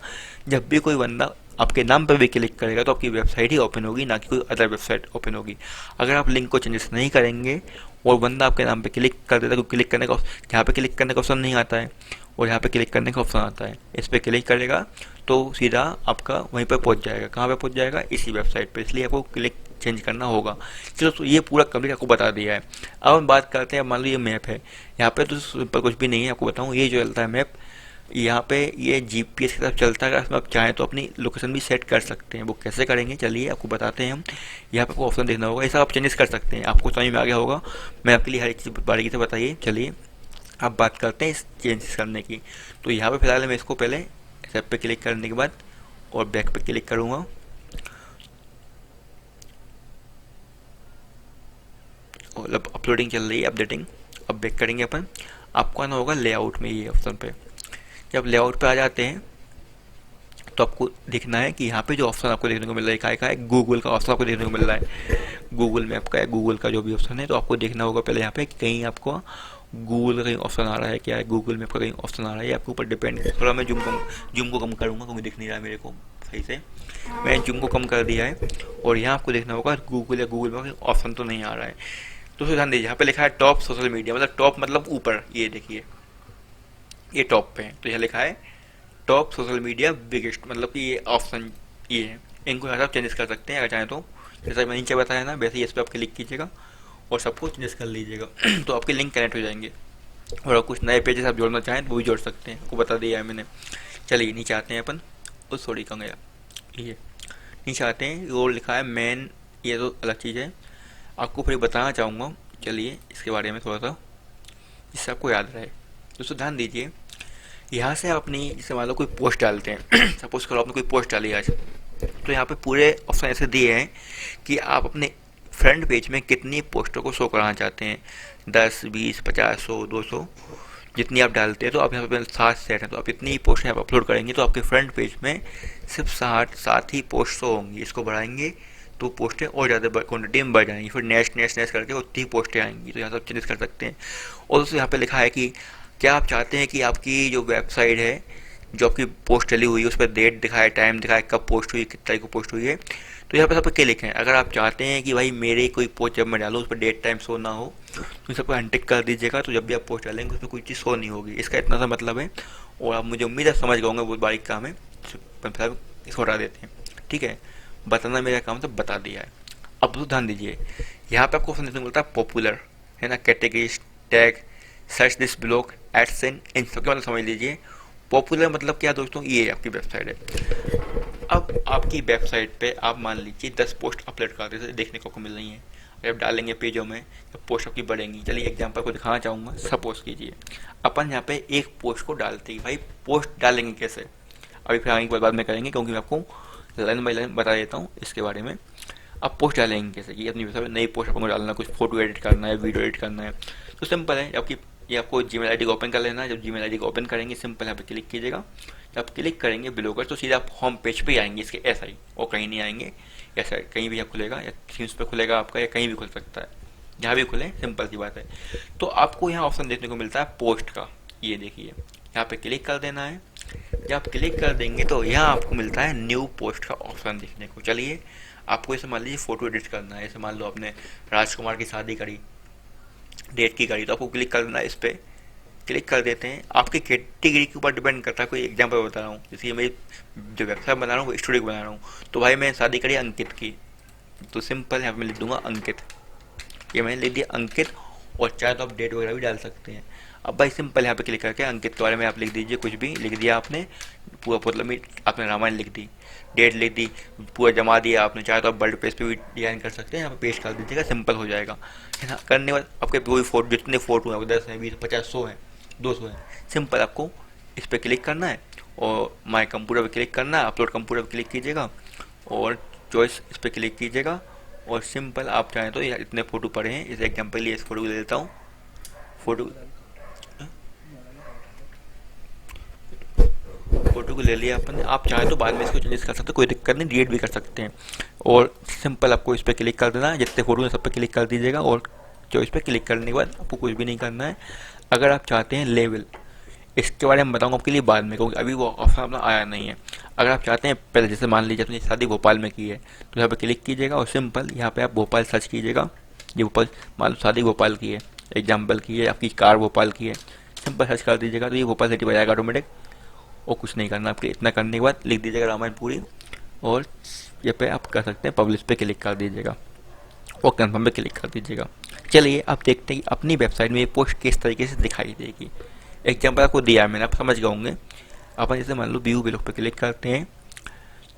जब भी कोई बंदा आपके नाम पर भी क्लिक करेगा तो आपकी वेबसाइट ही ओपन होगी, ना कि कोई अदर वेबसाइट ओपन होगी। अगर आप लिंक को चेंजेस नहीं करेंगे और बंदा आपके नाम पे क्लिक कर देता है, तो क्लिक करने का यहाँ पे क्लिक करने का ऑप्शन नहीं आता है और यहाँ पे क्लिक करने का ऑप्शन आता है, इस पर क्लिक करेगा तो सीधा आपका वहीं पर पहुँच जाएगा। कहाँ पे पहुँच जाएगा, इसी वेबसाइट पर, इसलिए आपको क्लिक चेंज करना होगा। चलो तो ये पूरा कंप्लीट आपको बता दिया है। अब हम बात करते हैं, मान लो ये मैप है, यहाँ पे तो सिंपल कुछ भी नहीं है, आपको बताऊँ ये जो चलता है मैप, यहाँ पे ये जीपीएस के साथ चलता है। अगर आप चाहें तो अपनी लोकेशन भी सेट कर सकते हैं, वो कैसे करेंगे चलिए आपको बताते हैं हम। यहाँ पे आपको ऑप्शन देखना होगा, ऐसा आप चेंजेस कर सकते हैं, आपको समझ में आ गया होगा, मैं आपके लिए हर एक चीज़ बारीकी से बताइए। चलिए अब बात करते हैं इस चेंजेस करने की। तो यहाँ पे फिलहाल मैं इसको पहले सेट पे क्लिक करने के बाद और बैक पे क्लिक करूँगा और अब अपलोडिंग चल रही है, अपडेटिंग। अब बैक करेंगे अपन, आपको आना होगा लेआउट में, ये ऑप्शन पे। जब लेआउट पे आ जाते हैं तो आपको देखना है कि यहाँ पे जो ऑप्शन आपको देखने को मिल रहा है का है गूगल का ऑप्शन आपको देखने को मिल रहा है, गूगल मैप का है, गूगल का जो भी ऑप्शन है। तो आपको देखना होगा पहले यहाँ पे कहीं आपको गूगल का कहीं ऑप्शन आ रहा है क्या है, गूगल मैप का कहीं ऑप्शन आ रहा है, आपके ऊपर डिपेंड। थोड़ा मैं जूम को कम करूँगा क्योंकि दिख नहीं रहा है मेरे को सही से, मैं जूम को कम कर दिया है। और यहाँ आपको देखना होगा गूगल या गूगल में ऑप्शन तो नहीं आ रहा है। तो ध्यान दीजिए, यहाँ पे लिखा है टॉप सोशल मीडिया, मतलब टॉप मतलब ऊपर, ये देखिए ये टॉप पे है, तो यहाँ लिखा है टॉप सोशल मीडिया बिगेस्ट, मतलब कि ये ऑप्शन ये है। इनको यहाँ से आप चेंजेस कर सकते हैं अगर चाहें तो, जैसा मैं नीचे बताया ना वैसे ही इस पर आप क्लिक कीजिएगा और सबको चेंजेस कर लीजिएगा तो आपके लिंक कनेक्ट हो जाएंगे। और कुछ नए पेजेस आप जोड़ना चाहें तो वो भी जोड़ सकते हैं, आपको बता दिया है मैंने। चलिए नीचे आते हैं अपन, उस सॉरी कहाँ गया, ये नीचे आते हैं, वो लिखा है मेन, ये तो अलग चीज़ है, आपको फिर बताना चाहूँगा। चलिए इसके बारे में थोड़ा सा जिससे आपको याद रहे। दोस्तों ध्यान दीजिए, यहाँ से आप अपनी जैसे मान लो कोई पोस्ट डालते हैं सपोज करो आपने कोई पोस्ट डाली आज, तो यहाँ पे पूरे ऑप्शन ऐसे दिए हैं कि आप अपने फ्रंट पेज में कितनी पोस्टों को शो कराना चाहते हैं, 10, 20, 50, 100, 200 जितनी आप डालते हैं। तो आप यहाँ पे 7 सेट हैं, तो आप इतनी पोस्टें आप अपलोड करेंगे तो आपके फ्रंट पेज में सिर्फ 7 ही पोस्ट शो होंगी। इसको बढ़ाएंगे तो पोस्टें और ज़्यादा क्वान्टिटी में बढ़ जाएंगी, फिर नेक्स्ट नेक्स्ट नेक्स्ट करके उतनी पोस्टें आएंगी। तो यहाँ से आप चेंज कर सकते हैं। और दोस्तों यहाँ पे लिखा है कि क्या आप चाहते हैं कि आपकी जो वेबसाइट है, जो आपकी पोस्ट चली हुई है, उस पर डेट दिखाए, टाइम दिखाए, कब पोस्ट हुई, किस तारीख को पोस्ट हुई है। तो यहाँ पर सब पे क्या लिखें, अगर आप चाहते हैं कि भाई मेरे कोई पोस्ट जब मैं डालूँ उस पर डेट टाइम शो ना हो तो सब अनटिक कर दीजिएगा। तो जब भी आप पोस्ट डालेंगे उसमें कोई चीज़ शो नहीं होगी, इसका इतना सा मतलब है। और आप मुझे उम्मीद है समझ गए होंगे, बहुत बारीक काम है, इसको हटा देते हैं, ठीक है। बताना मेरा काम तो बता दिया है। अब तो ध्यान दीजिए, यहाँ पे आपको ऑप्शन देखने को मिलता है पॉपुलर, है ना, category, tag, search this blog, AdSense, इन सबके मतलब समझ लीजिए। पॉपुलर मतलब क्या दोस्तों, ये आपकी वेबसाइट है। अब आपकी वेबसाइट पे आप मान लीजिए 10 पोस्ट अपलोड कर दे देखने को मिल रही हैं, अगर आप डालेंगे पेजों में तो पोस्ट आपकी बढ़ेंगी। चलिए एग्जांपल को दिखाना चाहूँगा। सपोज कीजिए अपन यहाँ पे एक पोस्ट को डालते ही, भाई पोस्ट डालेंगे कैसे अभी फिर आगे बाद में करेंगे, क्योंकि मैं आपको लाइन बाई लाइन बता देता हूँ इसके बारे में। अब पोस्ट डालेंगे कैसे, ये अपनी वेबसाइट नई पोस्ट आपको डालना है, कुछ फोटो एडिट करना है, वीडियो एडिट करना है, तो सिंपल है। आपकी ये आपको जीमेल आईडी को ओपन कर लेना है। जब जीमेल आईडी को ओपन करेंगे सिंपल यहाँ पे क्लिक कीजिएगा। जब आप क्लिक करेंगे ब्लॉगर तो सीधा आप होम पेज पे आएंगे इसके, ऐसा ही, और कहीं नहीं आएंगे, ऐसा कहीं भी आप खुलेगा, या थीम्स पे खुलेगा आपका, या कहीं भी खुल सकता है, जहाँ भी खुले, सिंपल सी बात है। तो आपको यहाँ ऑप्शन देखने को मिलता है पोस्ट का, ये देखिए यहाँ पे क्लिक कर देना है। जब आप क्लिक कर देंगे तो यहाँ आपको मिलता है न्यू पोस्ट का ऑप्शन देखने को। चलिए आपको जैसे मान लीजिए फ़ोटो एडिट करना है, जैसे मान लो आपने राजकुमार की शादी करी, डेट की करी, तो आपको क्लिक करना है, इस पर क्लिक कर देते हैं। आपकी कैटेगरी के ऊपर डिपेंड करता है। कोई एग्जांपल बता रहा हूँ, जैसे मैं जो वेबसाइट बना रहा हूँ वो स्टूडियो बना रहा हूँ, तो भाई मैं शादी करी अंकित की, तो सिंपल यहाँ पे मैं लिख दूंगा अंकित। ये मैंने लिख दिया अंकित, और चाहे तो आप डेट वगैरह भी डाल सकते हैं। अब भाई सिंपल यहाँ पे क्लिक करके अंकित के बारे में आप लिख दीजिए, कुछ भी लिख दिया आपने, पूरा मतलब में आपने रामायण लिख दी, डेट लिख दी, पूरा जमा दिया आपने। चाहे तो आप वर्ड पेज पे भी डिजाइन कर सकते हैं, यहाँ पे पेस्ट कर दीजिएगा, सिंपल हो जाएगा, है ना। करने के बाद आपके कोई फोटो, जितने फोटो हैं 10 हैं, 20, 50, 100 हैं, 200 हैं, सिंपल आपको इस पर क्लिक करना है और माई कंप्यूटर पर क्लिक करना है, अपलोड कंप्यूटर पर क्लिक कीजिएगा और चॉइस इस पर क्लिक कीजिएगा, और सिंपल आप चाहें तो ये इतने फ़ोटो पड़े हैं, इस एग्जांपल लिए इस फोटो को ले लेता हूँ, फोटो फोटो को ले लिया अपन ने। आप चाहें तो बाद में इसको चेंजेस कर सकते हैं, कोई दिक्कत नहीं, डिलीट भी कर सकते हैं। और सिंपल आपको इस पर क्लिक कर देना है, जितने फोटो हैं सब पे क्लिक कर दीजिएगा, और जो इस पर क्लिक करने के बाद आपको कुछ भी नहीं करना है। अगर आप चाहते हैं लेवल, इसके बारे में बताऊंगा आपके लिए बाद में, क्योंकि अभी वो ऑप्शन अपना आया नहीं है। अगर आप चाहते हैं पहले, जैसे मान लीजिए अपनी शादी भोपाल में की है, तो यहाँ पे क्लिक कीजिएगा और सिंपल यहाँ पे आप भोपाल सर्च कीजिएगा। ये भोपाल, मान लो शादी भोपाल की है, एग्जाम्पल की है, आपकी कार भोपाल की है, सिंपल सर्च कर दीजिएगा तो ये भोपाल सिटी बजाएगा ऑटोमेटिक। और कुछ नहीं करना आपके, इतना करने के बाद लिख दीजिएगा रामायण पूरी, और ये पे आप कर सकते हैं पब्लिश पे क्लिक कर दीजिएगा और कंफर्म पे क्लिक कर दीजिएगा। चलिए आप देखते हैं कि अपनी वेबसाइट में ये पोस्ट किस तरीके से दिखाई देगी। एग्जाम्पल आपको दिया है मैंने, आप समझ गए होंगे। अपन जैसे मान लो व्यू ब्लॉग पे क्लिक करते हैं,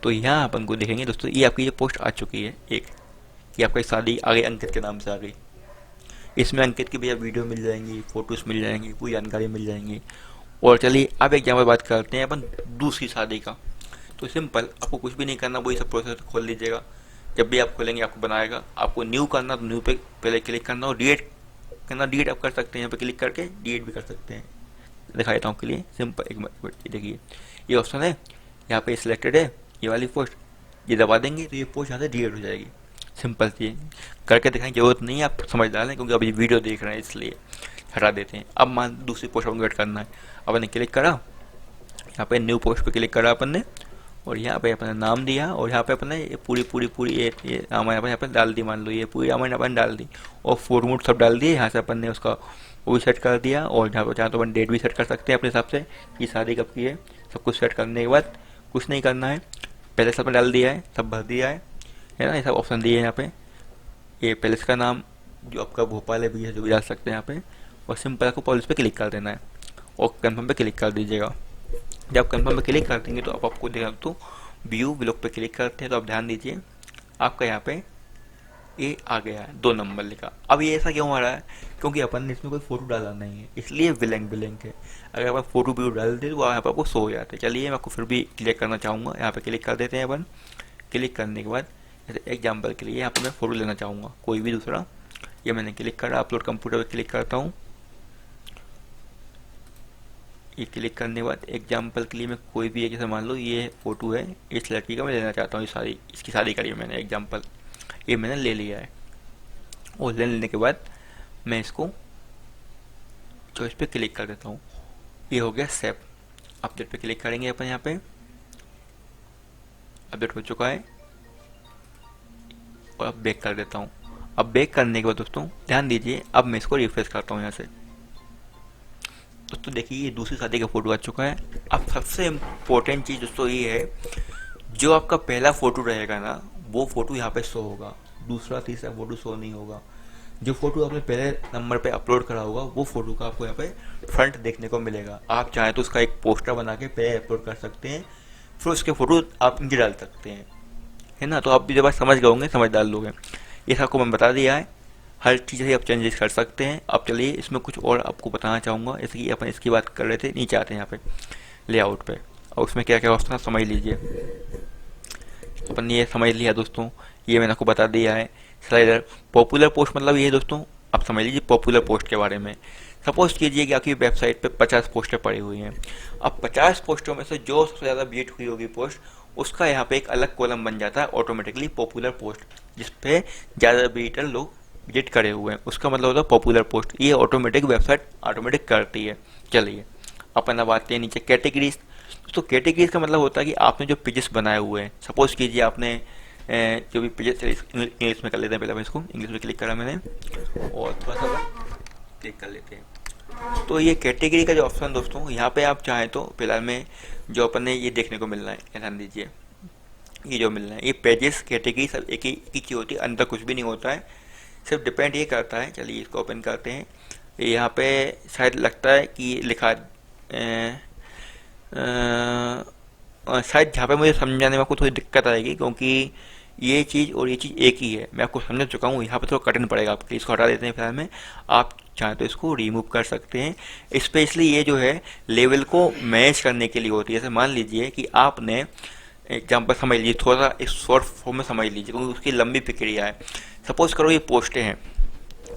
तो यहाँ अपन को देखेंगे दोस्तों, ये आपकी ये पोस्ट आ चुकी है एक, कि आपकी शादी आ गई, अंकित के नाम से आ गई। इसमें अंकित की भैया वीडियो मिल जाएंगी, फोटोज मिल जाएंगी, पूरी जानकारी मिल जाएंगी। और चलिए अब एग्जाम्पल बात करते हैं अपन दूसरी शादी का। तो सिंपल आपको कुछ भी नहीं करना, वही सब प्रोसेस खोल लीजिएगा। जब भी आप खोलेंगे आपको बनाएगा, आपको न्यू करना तो न्यू पे पहले क्लिक करना, और डिलीट करना डिलीट आप कर सकते हैं, यहाँ पे क्लिक करके डिलीट भी कर सकते हैं। दिखा देता हूँ आपके लिए, सिंपल एक मिनट, देखिए ये ऑप्शन है, यहाँ पे सिलेक्टेड है ये वाली पोस्ट, ये दबा देंगे तो ये पोस्ट यहाँ से डिलीट हो जाएगी। सिंपल सी करके दिखाने की जरूरत नहीं है, आप समझदार हैं क्योंकि अभी वीडियो देख रहे हैं इसलिए हटा देते हैं। अब मान दूसरी पोस्ट अपन वेट करना है, अपन ने क्लिक करा, यहाँ पे न्यू पोस्ट पे क्लिक करा अपन ने, और यहाँ पे अपने नाम दिया, और यहाँ पे अपने ये पूरी ये रामायण अपन यहाँ पे डाल दी, मान लो ये पूरी रामायण अपन डाल दी, और फॉर्मूट सब डाल दिए। यहाँ से अपन ने उसका वो भी सेट कर दिया, और जहाँ पर चाहे तो अपन डेट भी सेट कर सकते हैं अपने हिसाब से कि शादी कब की है। सब कुछ सेट करने के बाद कुछ नहीं करना है, पहले सब डाल दिया है, सब भर दिया है ना, ये सब ऑप्शन दिए हैं यहाँ पे। ये पैलेस का नाम जो आपका भोपाल है भी जो भी डाल सकते हैं यहाँ पे, और सिंपल आपको पॉलिस पे क्लिक कर देना है और कंफर्म पे क्लिक कर दीजिएगा। जब कंफर्म पे क्लिक कर देंगे तो आप आपको देखा तो व्यू ब्लॉग पे क्लिक करते हैं, तो आप ध्यान दीजिए आपका यहाँ पे ये आ गया है 2 नंबर लिखा। अब ये ऐसा क्यों आ रहा है, क्योंकि अपन ने इसमें कोई फोटो डाला नहीं है, इसलिए ब्लैंक है। अगर आप फोटो वीडियो डाल दें तो यहाँ पर आपको शो हो जाते हैं। चलिए मैं आपको फिर भी क्लिक करना चाहूँगा, यहाँ पे क्लिक कर देते हैं अपन। क्लिक करने के बाद जैसे एग्जाम्पल के लिए यहाँ पर मैं फोटो लेना चाहूँगा कोई भी दूसरा, ये मैंने क्लिक करा, अपलोड कंप्यूटर पर क्लिक करता हूँ। ये क्लिक करने के बाद एग्जाम्पल के लिए मैं कोई भी एक, जैसे मान लो ये फोटो है इस लड़की का, मैं लेना चाहता हूँ, इसकी शादी करी है मैंने, एग्जाम्पल ये मैंने ले लिया है। और ले लेने के बाद मैं इसको चॉइस पे क्लिक कर देता हूँ, ये हो गया सेव। अपडेट पे क्लिक करेंगे अपन, यहाँ पे अपडेट हो चुका है, और अब बैक कर देता हूँ। अब बैक करने के बाद दोस्तों ध्यान दीजिए, अब मैं इसको रिफ्रेश करता हूँ यहाँ से। दोस्तों देखिए ये दूसरी शादी का फोटो आ चुका है। अब सबसे इम्पोर्टेंट चीज़ दोस्तों ये है, जो आपका पहला फोटो रहेगा ना वो फोटो यहाँ पे शो होगा, दूसरा तीसरा फोटो शो नहीं होगा। जो फोटो आपने पहले नंबर पे अपलोड करा होगा वो फोटो का आपको यहाँ पे फ्रंट देखने को मिलेगा। आप चाहें तो उसका एक पोस्टर बना के पहले अपलोड कर सकते हैं, फिर उसके फोटो आप नीचे डाल सकते हैं, है ना। तो आप भी जब समझ गए होंगे, समझदार लोग हैं, ये सबको मैं बता दिया है। हर चीज़ से आप चेंजेस कर सकते हैं। अब चलिए इसमें कुछ और आपको बताना चाहूँगा, जैसे कि अपन इसकी बात कर रहे थे, नीचे आते हैं यहाँ पे लेआउट पे, और उसमें क्या क्या ऑप्शन है समझ लीजिए। अपन ये समझ लिया दोस्तों, ये मैंने आपको बता दिया है। स्लाइडर पॉपुलर पोस्ट मतलब ये दोस्तों, आप समझ लीजिए पॉपुलर पोस्ट के बारे में। सपोज कीजिए कि आपकी वेबसाइट पे 50 पोस्टें पड़ी हुई हैं। अब 50 पोस्टों में से जो सबसे ज़्यादा विजिट हुई होगी पोस्ट, उसका यहाँ पे एक अलग कॉलम बन जाता है ऑटोमेटिकली पॉपुलर पोस्ट, जिसपे ज़्यादा विजिटर लोग विजिट करे हुए हैं, उसका मतलब होता है पॉपुलर पोस्ट। ये ऑटोमेटिक वेबसाइट ऑटोमेटिक करती है। चलिए अपन अब आते हैं नीचे कैटेगरीज। तो कैटेगरीज का मतलब होता है कि आपने जो पेजेस बनाए हुए हैं, सपोज कीजिए आपने जो भी पेजेस, इंग्लिश में कर लेते हैं। पहले मैं इसको इंग्लिश में क्लिक करा मैंने और थोड़ा सा क्लिक कर लेते हैं। तो ये कैटेगरी का जो ऑप्शन दोस्तों, यहाँ पे आप चाहें तो फिलहाल में जो अपन ने ये देखने को मिल रहा है, ध्यान दीजिए, ये जो मिल रहा है ये पेजेस कैटेगरी सब एक ही चीज़ होती है, अंदर कुछ भी नहीं होता है, सिर्फ डिपेंड ये करता है। चलिए इसको ओपन करते हैं। यहाँ पे शायद लगता है कि लिखा शायद जहाँ पे मुझे समझाने में आपको थोड़ी दिक्कत आएगी, क्योंकि ये चीज़ और ये चीज़ एक ही है, मैं आपको समझ चुका हूँ। यहाँ पे थोड़ा कठिन पड़ेगा आपके, इसको हटा देते हैं फिलहाल में। आप चाहें तो इसको रिमूव कर सकते हैं। स्पेशली ये जो है लेवल को मैच करने के लिए होती है। जैसे मान लीजिए कि आपने एग्जाम्पल समझ लीजिए, थोड़ा सा इस शॉर्ट फॉर्म में समझ लीजिए, क्योंकि उसकी लंबी प्रक्रिया है। सपोज करो ये पोस्टें हैं,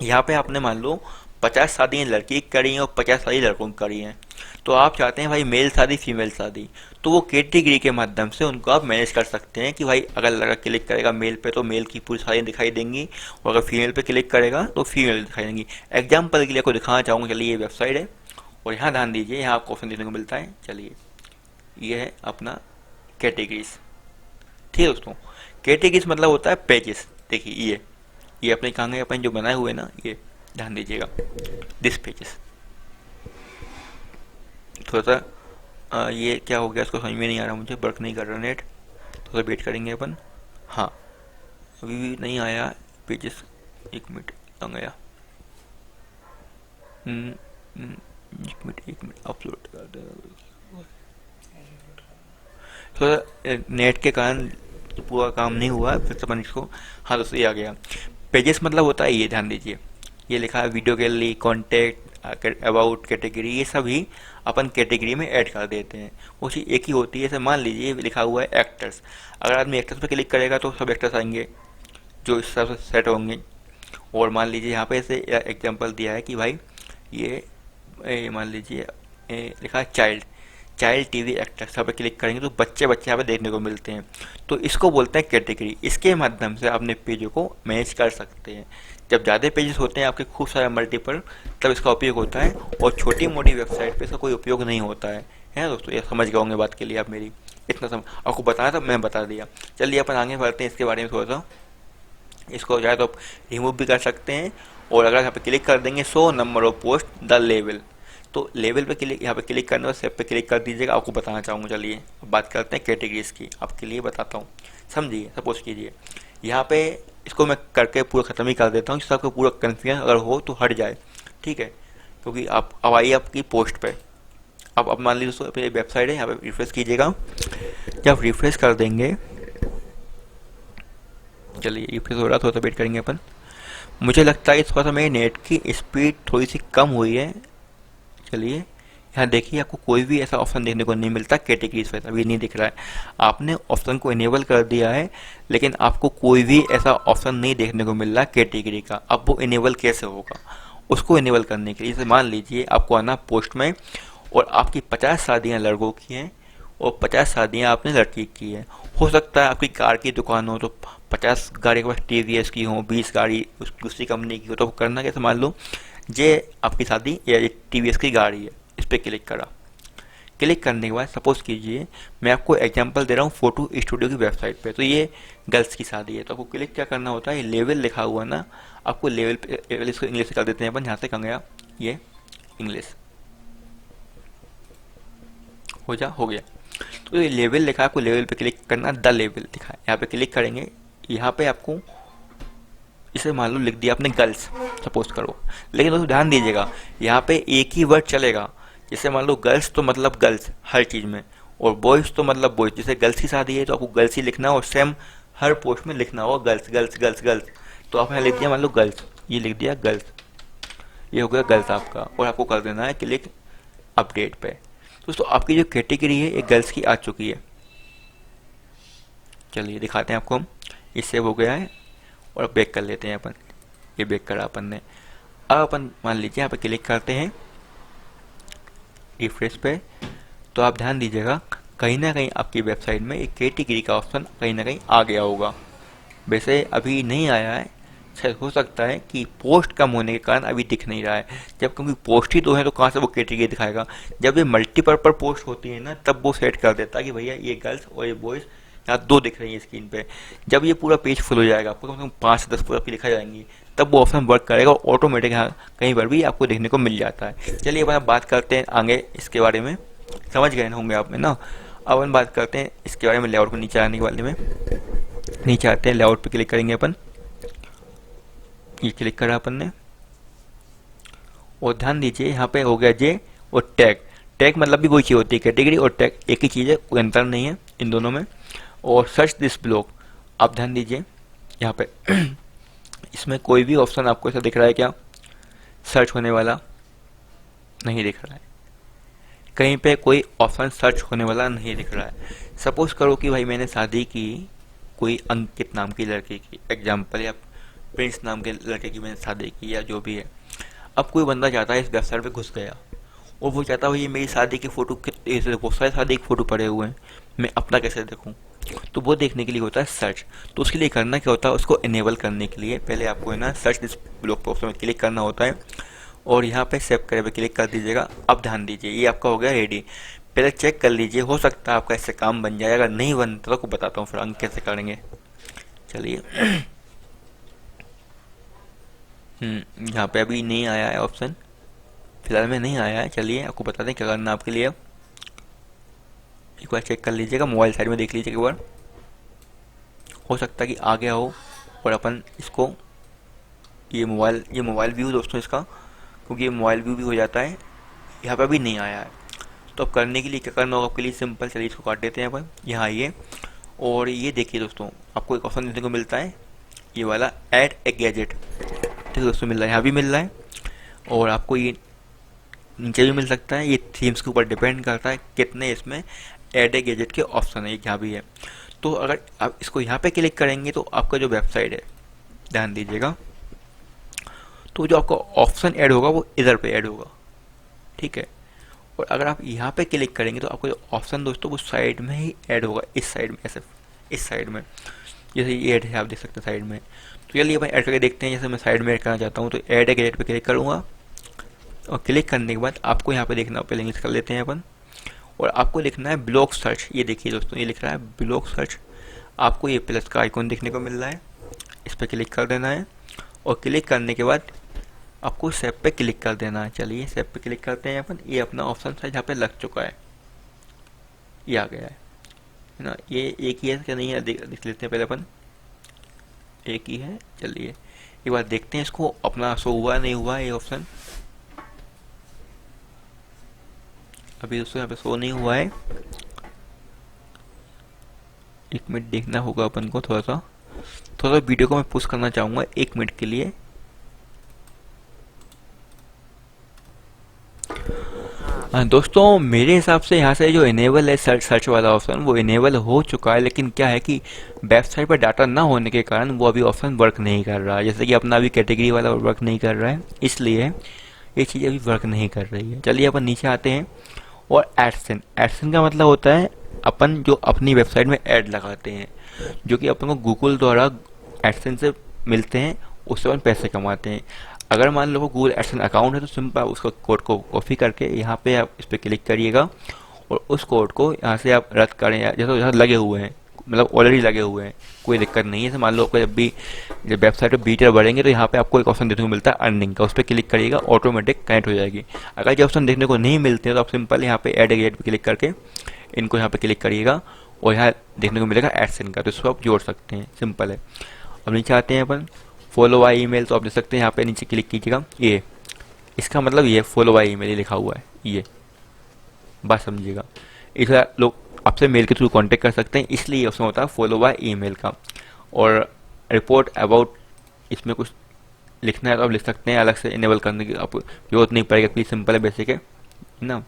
यहाँ पे आपने मान लो 50 शादियाँ लड़की की करी हैं और 50 शादी लड़कों की करी हैं। तो आप चाहते हैं भाई मेल शादी फीमेल शादी, तो वो कैटेगरी के माध्यम से उनको आप मैनेज कर सकते हैं कि भाई अगर लड़का क्लिक करेगा मेल पे तो मेल की पूरी शादियाँ दिखाई देंगी, और अगर फीमेल पे क्लिक करेगा तो फीमेल दिखाई देंगी। एग्जाम्पल के लिए आपको दिखाना चाहूँगा। चलिए ये वेबसाइट है और यहाँ ध्यान दीजिए, यहाँ आपको ऑप्शन देखने को मिलता है। चलिए ये है अपना कैटेगरीज। ठीक है दोस्तों, कैटेगरीज मतलब होता है पेजेस। देखिए ये अपने कहाँ गए, अपन जो बनाए हुए ना, ये ध्यान दीजिएगा, दिस पेजेस। थोड़ा सा ये क्या हो गया, इसको समझ में नहीं आ रहा मुझे, वर्क नहीं कर रहा नेट, थोड़ा वेट करेंगे अपन। हाँ अभी भी नहीं आया पेजेस, एक मिनट आ गया। एक मिनट अपलोड कर दे, थोड़ा नेट के कारण पूरा काम नहीं हुआ, फिर से अपन इसको, हाँ दोस्तों ये आ गया। पेजेस मतलब होता है ये, ध्यान दीजिए, ये लिखा है video gallery, contact, about, category, ये सभी अपन कैटेगरी में ऐड कर देते हैं। वो चीज़ एक ही होती है। जैसे मान लीजिए लिखा हुआ है एक्टर्स, अगर आदमी एक्टर्स पर क्लिक करेगा तो सब एक्टर्स आएंगे जो इस हिसाब से सेट होंगे। और मान लीजिए यहाँ पे ऐसे एग्जांपल दिया है कि भाई ये मान लीजिए लिखा है चाइल्ड टीवी एक्टर, सब पे क्लिक करेंगे तो बच्चे यहाँ पे देखने को मिलते हैं। तो इसको बोलते हैं कैटेगरी। इसके माध्यम से अपने पेजों को मैनेज कर सकते हैं। जब ज़्यादा पेजेस होते हैं आपके खूब सारे मल्टीपल, तब इसका उपयोग होता है, और छोटी मोटी वेबसाइट पे इसका कोई उपयोग नहीं होता है दोस्तों। ये समझ गए होंगे बात के लिए आप मेरी, इतना समझ आपको बताया था, मैं बता दिया। चलिए अपन आगे बढ़ते हैं इसके बारे में थोड़ा सा। इसको चाहे तो आप रिमूव भी कर सकते हैं, और अगर यहाँ पे क्लिक कर देंगे show number of post the level, तो लेवल पे क्लिक, यहाँ पे क्लिक करने और सेव पे क्लिक कर दीजिएगा। आपको बताना चाहूँगा, चलिए अब बात करते हैं कैटेगरीज की, आपके लिए बताता हूँ, समझिए। सपोज कीजिए यहाँ पे इसको मैं करके पूरा ख़त्म ही कर देता हूँ, जिससे आपको पूरा कन्फ्यूजन अगर हो तो हट जाए, ठीक है। क्योंकि आप अब आइए आपकी पोस्ट पे, अब मान लीजिए दोस्तों अपनी वेबसाइट है, यहाँ पे रिफ्रेश कीजिएगा। जब रिफ्रेश कर देंगे, चलिए रिफ्रेश हो रहा, थोड़ा सा वेट करेंगे अपन। मुझे लगता है थोड़ा सा मेरी नेट की स्पीड थोड़ी सी कम हुई है। चलिए यहाँ देखिए, आपको कोई भी ऐसा ऑप्शन देखने को नहीं मिलता कैटेगरीज पे, अभी नहीं दिख रहा है। आपने ऑप्शन को इनेबल कर दिया है, लेकिन आपको कोई भी ऐसा ऑप्शन नहीं देखने को मिल रहा कैटेगरी का। अब वो इनेबल कैसे होगा, उसको इनेबल करने के लिए जैसे मान लीजिए आपको आना पोस्ट में, और आपकी 50 शादियाँ लड़कों की हैं और 50 शादियाँ आपने लड़की की है। हो सकता है आपकी कार की दुकान हो तो 50 गाड़ी के पास TVS की हो, 20 गाड़ी उस दूसरी कंपनी की हो, तो करना कैसे, मान लो ये आपकी शादी या TVS की गाड़ी है, इस पर क्लिक करा। क्लिक करने के बाद सपोज कीजिए मैं आपको एग्जांपल दे रहा हूँ फोटो स्टूडियो की वेबसाइट पे, तो ये गर्ल्स की शादी है, तो आपको क्लिक क्या करना होता है, लेवल लिखा हुआ ना, आपको लेवल पे, इसको इंग्लिश से कर देते हैं अपन, यहाँ से कहाँ गया ये इंग्लिश, हो गया। तो ये लेवल लिखा है, आपको लेवल पे क्लिक करना, द लेवल लिखा है, यहाँ पे क्लिक करेंगे। यहाँ पे आपको इसे मान लो लिख दिया आपने गर्ल्स, सपोज करो, लेकिन दोस्तों ध्यान दीजिएगा यहाँ पे एक ही वर्ड चलेगा। जैसे मान लो गर्ल्स तो मतलब गर्ल्स हर चीज़ में, और बॉयज़ तो मतलब बॉयज़। जैसे गर्ल्स की शादी है तो आपको गर्ल्स ही लिखना, और सेम हर पोस्ट में लिखना होगा गर्ल्स गर्ल्स गर्ल्स गर्ल्स। तो आपने लिख दिया मान लो गर्ल्स, ये लिख दिया गर्ल्स, ये हो गया गर्ल्स आपका, और आपको कर देना है क्लिक अपडेट पे। दोस्तों आपकी जो कैटेगरी है ये गर्ल्स की आ चुकी है। चलिए दिखाते हैं आपको हम, ये सेव हो गया है, और बैक कर लेते हैं अपन, ये बैक करा अपन ने। अब अपन मान लीजिए यहाँ पे क्लिक करते हैं रिफ्रेश पे, तो आप ध्यान दीजिएगा कहीं ना कहीं आपकी वेबसाइट में एक कैटेगरी का ऑप्शन कहीं ना कहीं आ गया होगा। वैसे अभी नहीं आया है, शायद हो सकता है कि पोस्ट कम होने के कारण अभी दिख नहीं रहा है। जब क्योंकि पोस्ट ही दो है तो कहाँ से वो कैटेगरी दिखाएगा। जब ये मल्टीपर्पज पोस्ट होती है ना, तब वो सेट कर देता है कि भैया ये गर्ल्स और ये बॉयज़ यहाँ 2 दिख रही है स्क्रीन पे। जब ये पूरा पेज फुल हो जाएगा, आपको कम से कम 5 से 10 पूरा आपकी दिखाई जाएंगी, तब वो ऑप्शन वर्क करेगा, ऑटोमेटिक यहाँ कहीं पर भी आपको देखने को मिल जाता है। चलिए अब हम बात करते हैं आगे इसके बारे में, समझ गए होंगे आप में ना। अब हम बात करते हैं इसके बारे में लेआउट को नीचे आने के बारे में। नीचे आते हैं, लेआउट पे क्लिक करेंगे अपन, ये क्लिक करा अपन ने, और ध्यान दीजिए यहाँ पे हो गया जे और टैग। टैग मतलब भी वही चीज़ होती है, कैटेगरी और टैग एक ही चीज़ है, कोई अंतर नहीं है इन दोनों में। और सर्च दिस ब्लॉक, आप ध्यान दीजिए यहाँ पे इसमें कोई भी ऑप्शन आपको ऐसा दिख रहा है क्या, सर्च होने वाला नहीं दिख रहा है, कहीं पे कोई ऑप्शन सर्च होने वाला नहीं दिख रहा है। सपोज करो कि भाई मैंने शादी की कोई अंकित नाम की लड़के की, एग्जाम्पल, या प्रिंस नाम के लड़के की मैंने शादी की, या जो भी है। अब कोई बंदा चाहता है इस वेबसाइट पे घुस गया और वो चाहता है भाई मेरी शादी की फ़ोटो, बहुत सारे शादी की फ़ोटो पड़े हुए हैं, मैं अपना कैसे देखूं, तो वो देखने के लिए होता है सर्च। तो उसके लिए करना क्या होता है, उसको इनेबल करने के लिए पहले आपको है ना सर्च दिस ब्लॉक पे ऑप्शन में क्लिक करना होता है, और यहाँ पे सेव करे पे क्लिक कर दीजिएगा। अब ध्यान दीजिए ये आपका हो गया रेडी। पहले चेक कर लीजिए, हो सकता है आपका इससे काम बन जाए, अगर नहीं बनता तो आपको बताता हूँ फिर हम कैसे करेंगे। चलिए यहाँ पे अभी नहीं आया है ऑप्शन, फिलहाल में नहीं आया है। चलिए आपको बता दें क्या करना आपके लिए। एक बार चेक कर लीजिएगा, मोबाइल साइड में देख लीजिए एक बार, हो सकता है कि आ गया हो। और अपन इसको ये मोबाइल व्यू दोस्तों इसका, क्योंकि ये मोबाइल व्यू भी हो जाता है, यहाँ पर भी नहीं आया है। तो अब करने के लिए क्या करना होगा आपके लिए, सिंपल। चलिए इसको काट देते हैं अपन, यहाँ आइए और ये देखिए दोस्तों, आपको एक ऑप्शन देखने को मिलता है ये वाला, ऐड ए गैजेट। ठीक है दोस्तों, मिल रहा है, यहाँ भी मिल रहा है और आपको ये नीचे भी मिल सकता है। ये थीम्स के ऊपर डिपेंड करता है कितने इसमें ऐड ए गैजेट के ऑप्शन है, यहाँ भी है। तो अगर आप इसको यहाँ पे क्लिक करेंगे तो आपका जो वेबसाइट है, ध्यान दीजिएगा, तो जो आपका ऑप्शन ऐड होगा वो इधर पे ऐड होगा, ठीक है। और अगर आप यहाँ पे क्लिक करेंगे तो आपका जो ऑप्शन दोस्तों वो साइड में ही ऐड होगा, इस साइड में, ऐसे इस साइड में, जैसे ये ऐड है आप देख सकते हैं साइड में। तो चलिए अपन ऐड करके देखते हैं। जैसे मैं साइड में ऐड करना चाहता हूँ तो ऐड ए गैजेट पे क्लिक करूँगा, और क्लिक करने के बाद आपको यहाँ पे देखना, पहले इंग्लिश कर लेते हैं अपन, और आपको लिखना है ब्लॉक सर्च। ये देखिए दोस्तों, ये लिख रहा है ब्लॉक सर्च। आपको ये प्लस का आइकॉन देखने को मिल रहा है, इस पर क्लिक कर देना है, और क्लिक करने के बाद आपको सेव पे क्लिक कर देना है। चलिए सेव पे क्लिक करते हैं अपन, ये अपना ऑप्शन साइज यहाँ पे लग चुका है, ये आ गया है ना। ये एक ही है क्या, नहीं है, देख लेते हैं पहले अपन, एक ही है। चलिए एक बार देखते हैं इसको अपना शो हुआ नहीं हुआ ये ऑप्शन। अभी दोस्तों यहाँ पे शो नहीं हुआ है, एक मिनट देखना होगा अपन को, थोड़ा सा वीडियो को मैं पुश करना चाहूँगा 1 मिनट के लिए। दोस्तों मेरे हिसाब से यहाँ से जो इनेबल है सर्च वाला ऑप्शन वो इनेबल हो चुका है, लेकिन क्या है कि वेबसाइट पर डाटा ना होने के कारण वो अभी ऑप्शन वर्क नहीं कर रहा है। जैसे कि अपना अभी कैटेगरी वाला वर्क नहीं कर रहा है, इसलिए ये चीज़ अभी वर्क नहीं कर रही है। चलिए अपन नीचे आते हैं, और एडसेंस। एडसेंस का मतलब होता है अपन जो अपनी वेबसाइट में ऐड लगाते हैं, जो कि अपन को गूगल द्वारा एडसेंस से मिलते हैं, उससे अपन पैसे कमाते हैं। अगर मान लो गूगल एडसेंस अकाउंट है तो सिंपल उसका कोड को कॉपी करके यहाँ पे आप इस पर क्लिक करिएगा, और उस कोड को यहाँ से आप रद्द करें, जैसे यहाँ लगे हुए हैं, मतलब ऑलरेडी लगे हुए हैं, कोई दिक्कत नहीं है। जैसे मान लो आपको जब वेबसाइट पर बीटर बढ़ेंगे तो यहाँ पे आपको एक ऑप्शन देखने को मिलता है अर्निंग का, उस पर क्लिक करिएगा, ऑटोमेटिक कनेक्ट हो जाएगी। अगर ये ऑप्शन देखने को नहीं मिलते हैं तो आप सिंपल यहाँ पे ऐड गेट पे क्लिक करके इनको यहाँ पे क्लिक करिएगा, और यहाँ देखने को मिलेगा एडसेंस का, तो इसको आप जोड़ सकते हैं, सिंपल है। अब नीचे आते हैं अपन, फॉलो बाय ईमेल, तो आप देख सकते हैं यहाँ पे नीचे क्लिक कीजिएगा, ये इसका मतलब ये फॉलो बाय ईमेल लिखा हुआ है, ये बात समझिएगा। इसका लोग आपसे मेल के थ्रू कांटेक्ट कर सकते हैं, इसलिए ऑप्शन होता है फॉलो बाय ईमेल का। और रिपोर्ट अबाउट, इसमें कुछ लिखना है तो आप लिख सकते हैं, अलग से इनेबल करने की आप जरूरत नहीं पड़ेगी, क्योंकि सिंपल है, बेसिक है ना।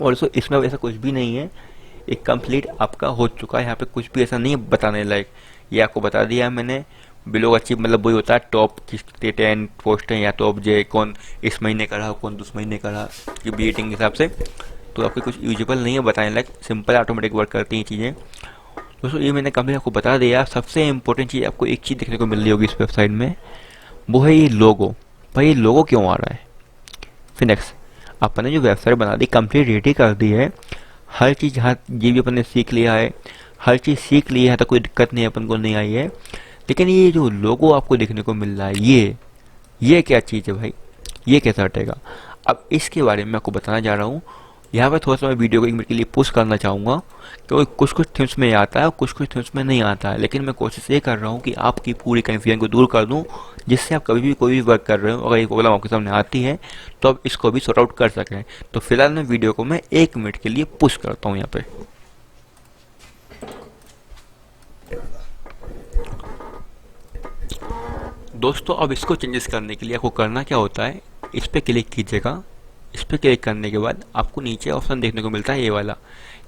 और इसमें ऐसा कुछ भी नहीं है, एक कंप्लीट आपका हो चुका है, यहाँ पे कुछ भी ऐसा नहीं है बताने लायक, ये आपको बता दिया है मैंने। बिलो अचीव मतलब वही होता है टॉप 10 पोस्ट है या टॉप जे, कौन इस महीने का रहा, कौन उस महीने का रहा, कि रेटिंग के हिसाब से। तो आपको कुछ यूजेबल नहीं है बताने लायक, सिंपल ऑटोमेटिक वर्क करती हैं चीज़ें। दोस्तों ये मैंने कंप्लीट आपको बता दिया। सबसे इंपॉर्टेंट चीज़ आपको एक चीज़ देखने को मिल रही होगी इस वेबसाइट में, वो है ये लोगो। भाई ये लोगो क्यों आ रहा है? फिर नेक्स्ट, अपन ने जो वेबसाइट बना दी, कंप्लीट रेडी कर दी है, हर चीज़ यहाँ ये भी अपन ने सीख लिया है, हर चीज़ सीख ली है तो कोई दिक्कत नहीं अपन को नहीं आई है। लेकिन ये जो लोगो आपको देखने को मिल रहा है, ये क्या चीज़ है भाई, ये कैसा हटेगा? अब इसके बारे में मैं आपको बताना जा रहा हूँ। यहाँ पर थोड़ा सा मैं वीडियो को 1 मिनट के लिए पुश करना चाहूँगा, क्योंकि कुछ कुछ थीम्स में आता है और कुछ कुछ थीम्स में नहीं आता है। लेकिन मैं कोशिश ये कर रहा हूँ कि आपकी पूरी कन्फ्यूजन को दूर कर दूँ, जिससे आप कभी भी कोई भी वर्क कर रहे हो, अगर ये प्रॉब्लम आपके सामने आती है तो आप इसको भी सॉर्ट आउट कर सकें। तो फिलहाल मैं वीडियो को 1 मिनट के लिए पुश करता हूँ यहाँ पे। दोस्तों अब इसको चेंजेस करने के लिए आपको करना क्या होता है, इस पर क्लिक कीजिएगा। इस पर क्लिक करने के बाद आपको नीचे ऑप्शन देखने को मिलता है ये वाला,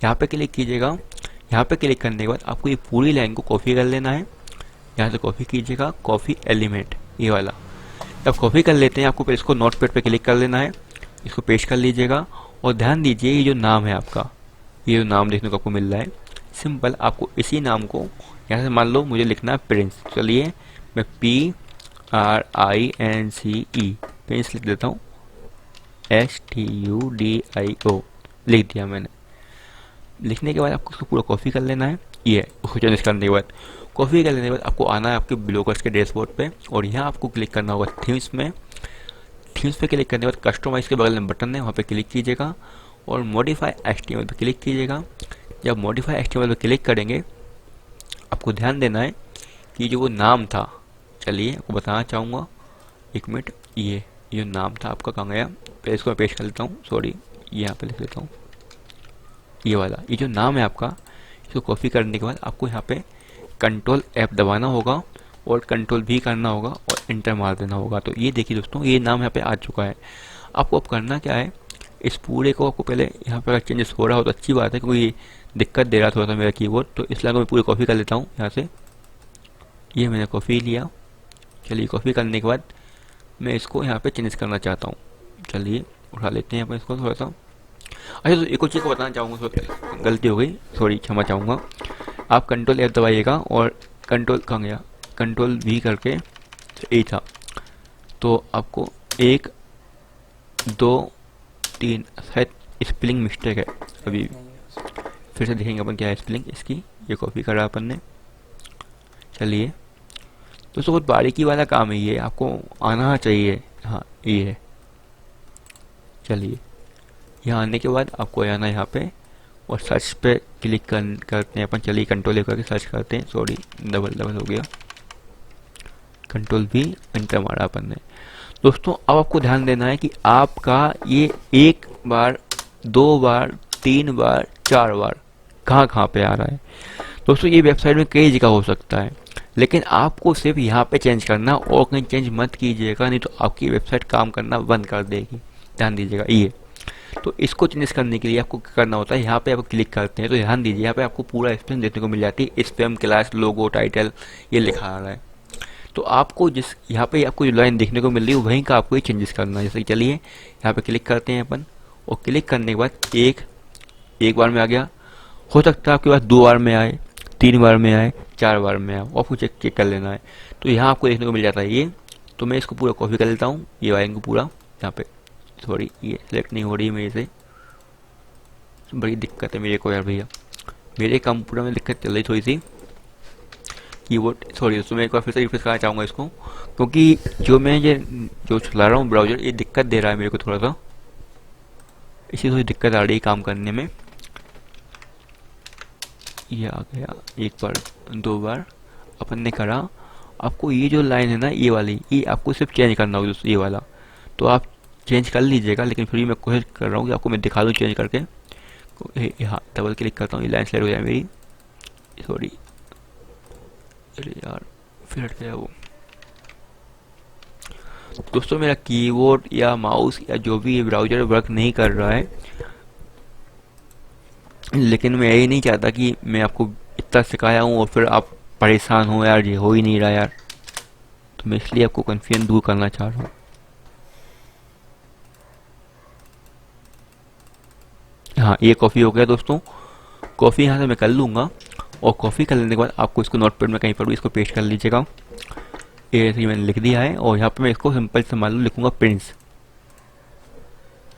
यहाँ पे क्लिक कीजिएगा। यहाँ पे क्लिक करने के बाद आपको ये पूरी लाइन को कॉपी कर लेना है। यहाँ से कॉपी कीजिएगा, कॉपी एलिमेंट ये वाला। जब कॉपी कर लेते हैं आपको फिर इसको नोटपैड पे क्लिक कर लेना है, इसको पेस्ट कर लीजिएगा। और ध्यान दीजिए ये जो नाम है आपका, ये जो नाम देखने को आपको मिल रहा है, सिंपल आपको इसी नाम को यहाँ से मान लो मुझे लिखना है प्रिंस। चलिए मैं PRINCE प्रिंस लिख देता हूँ, STUDIO लिख दिया मैंने। लिखने के बाद आपको उसको पूरा कॉपी कर लेना है। ये उसको चेंज करने के बाद कॉपी कर लेने के बाद आपको आना है आपके ब्लॉगर्स के डैशबोर्ड पे, और यहाँ आपको क्लिक करना होगा थीम्स में। थीम्स पे क्लिक करने के बाद कस्टमाइज के बगल में बटन है, वहाँ पे क्लिक कीजिएगा और मॉडिफाई HTML पे क्लिक कीजिएगा। जब मॉडिफाई HTML पे क्लिक करेंगे आपको ध्यान देना है कि जो वो नाम था, चलिए आपको बताना चाहूँगा 1 मिनट, ये जो नाम था आपका कहाँ गया, पहले इसको मैं पेस्ट कर लेता हूँ, सॉरी यहाँ पे लिख लेता हूँ, ये वाला ये जो नाम है आपका, इसको कॉपी करने के बाद आपको यहाँ पे कंट्रोल F दबाना होगा और कंट्रोल V करना होगा और इंटर मार देना होगा। तो ये देखिए दोस्तों ये नाम यहाँ पे आ चुका है। आपको अब करना क्या है, इस पूरे को आपको पहले यहाँ पर चेंजेस हो रहा हो तो अच्छी बात है, क्योंकि दिक्कत दे रहा थोड़ा सा मेरा कीबोर्ड, तो इसलिए मैं पूरी कॉपी कर लेता हूँ यहाँ से। ये मैंने कॉपी लिया। चलिए कॉपी करने के बाद मैं इसको यहाँ पे चेंज करना चाहता हूँ। चलिए उठा लेते हैं यहाँ पर इसको थोड़ा सा। अच्छा तो एक और चीज़ को बताना चाहूँगा, गलती हो गई, सॉरी क्षमा चाहूँगा। आप कंट्रोल F दबाइएगा और कंट्रोल कहाँ गया, कंट्रोल V करके ए था, तो आपको 1 2 3 शायद स्पेलिंग मिस्टेक है, अभी फिर से देखेंगे अपन क्या है स्पेलिंग इसकी। ये कॉपी करा अपन ने। चलिए दोस्तों बहुत बारीकी वाला काम है ये, आपको आना चाहिए। हाँ ये है। चलिए यहाँ आने के बाद आपको आना यहाँ पे और सर्च पे क्लिक करते हैं अपन। चलिए कंट्रोल करके सर्च करते हैं, सॉरी डबल हो गया, कंट्रोल V एंटर मारा अपन ने। दोस्तों अब आपको ध्यान देना है कि आपका ये 1 बार 2 बार 3 बार 4 बार कहाँ पे आ रहा है। दोस्तों ये वेबसाइट में कई जगह हो सकता है, लेकिन आपको सिर्फ यहाँ पे चेंज करना और कहीं चेंज मत कीजिएगा, नहीं तो आपकी वेबसाइट काम करना बंद कर देगी। ध्यान दीजिएगा ये। तो इसको चेंज करने के लिए आपको क्या करना होता है, यहाँ पे आप क्लिक करते हैं तो ध्यान दीजिए यहाँ पे आपको पूरा स्पेम देखने को मिल जाती है। स्पेम क्लास लोगो टाइटल ये लिखा आ रहा है। तो आपको जिस यहाँ पे आपको जो लाइन देखने को मिल रही है वहीं का आपको ये चेंजेस करना है। जैसे कि चलिए यहाँ पे क्लिक करते हैं अपन, और क्लिक करने के बाद एक बार में आ गया, हो सकता है आपके पास 2 बार में आए, 3 बार में आए, 4 बार में आए, आपको चेक कर लेना है। तो यहाँ आपको देखने को मिल जाता है ये। तो मैं इसको पूरा कॉपी कर लेता हूँ, ये वाइन को पूरा यहाँ पे, सॉरी ये सिलेक्ट नहीं हो रही मेरे से, बड़ी दिक्कत है मेरे को यार भैया, मेरे कंप्यूटर में दिक्कत चल रही थोड़ी सी कीबोर्ड, सॉरी दोस्तों मैं एक बार फिर से रिफ्रेश करना चाहूँगा इसको, क्योंकि जो चला रहा हूँ ब्राउज़र ये दिक्कत दे रहा है मेरे को थोड़ा सा, इसी थोड़ी दिक्कत आ रही है काम करने में। ये आ गया, 1 बार 2 बार अपन ने करा। आपको ये जो लाइन है ना ये वाली, ये आपको सिर्फ चेंज करना होगा दोस्तों, ये वाला तो आप चेंज कर लीजिएगा, लेकिन फिर भी मैं कोशिश कर रहा हूँ कि आपको मैं दिखा दूँ चेंज करके। यहाँ डबल क्लिक करता हूँ, ये लाइन सेलेक्ट हो जाए मेरी, सॉरी अरे यार फिर हट गया वो। दोस्तों मेरा कीबोर्ड या माउस या जो भी ब्राउज़र वर्क नहीं कर रहा है, लेकिन मैं यही नहीं चाहता कि मैं आपको इतना सिखाया हूँ और फिर आप परेशान हो यार, ये हो ही नहीं रहा यार, तो मैं इसलिए आपको कन्फ्यूजन दूर करना चाह रहा हूँ। हाँ ये कॉफ़ी हो गया दोस्तों, कॉफ़ी यहाँ से मैं कर लूँगा, और कॉफ़ी कर लेने के बाद आपको इसको नोटपैड में कहीं पर भी इसको पेस्ट कर लीजिएगा। ये ऐसे ही मैंने लिख दिया है, और यहाँ पे मैं इसको सिंपल से मान लो लिखूँगा प्रिंस।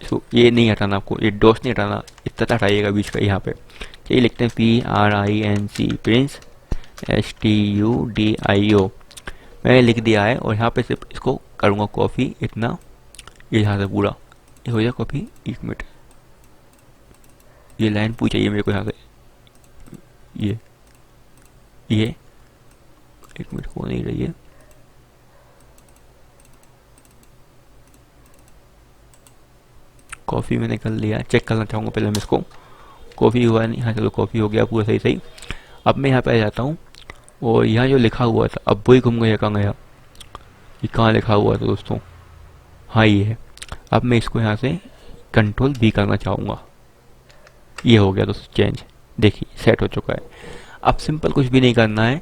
इसको ये नहीं हटाना, आपको ये डॉट्स नहीं हटाना, इतना हटाइएगा बीच का यहाँ पे, चलिए लिखते हैं PRINC, प्रिंस, STUDIO। मैंने लिख दिया है और यहाँ पे सिर्फ इसको करूँगा कॉपी, इतना ये यहाँ से पूरा ये हो जाए कॉपी। 1 मिनट, ये लाइन पूरी चाहिए मेरे को यहाँ से, ये 1 मिनट हो नहीं रही है। कॉफ़ी मैंने कर लिया, चेक करना चाहूँगा पहले मैं इसको। कॉफ़ी हुआ नहीं, हाँ चलो कॉफ़ी हो गया पूरा सही सही। अब मैं यहाँ पे आ जाता हूँ और यहाँ जो लिखा हुआ था अब वही घूम गया, कहाँ गया, ये कहाँ लिखा हुआ था दोस्तों, हाँ ये है। अब मैं इसको यहाँ से Ctrl+V करना चाहूँगा, ये हो गया दोस्तों चेंज, देखिए सेट हो चुका है। अब सिंपल कुछ भी नहीं करना है,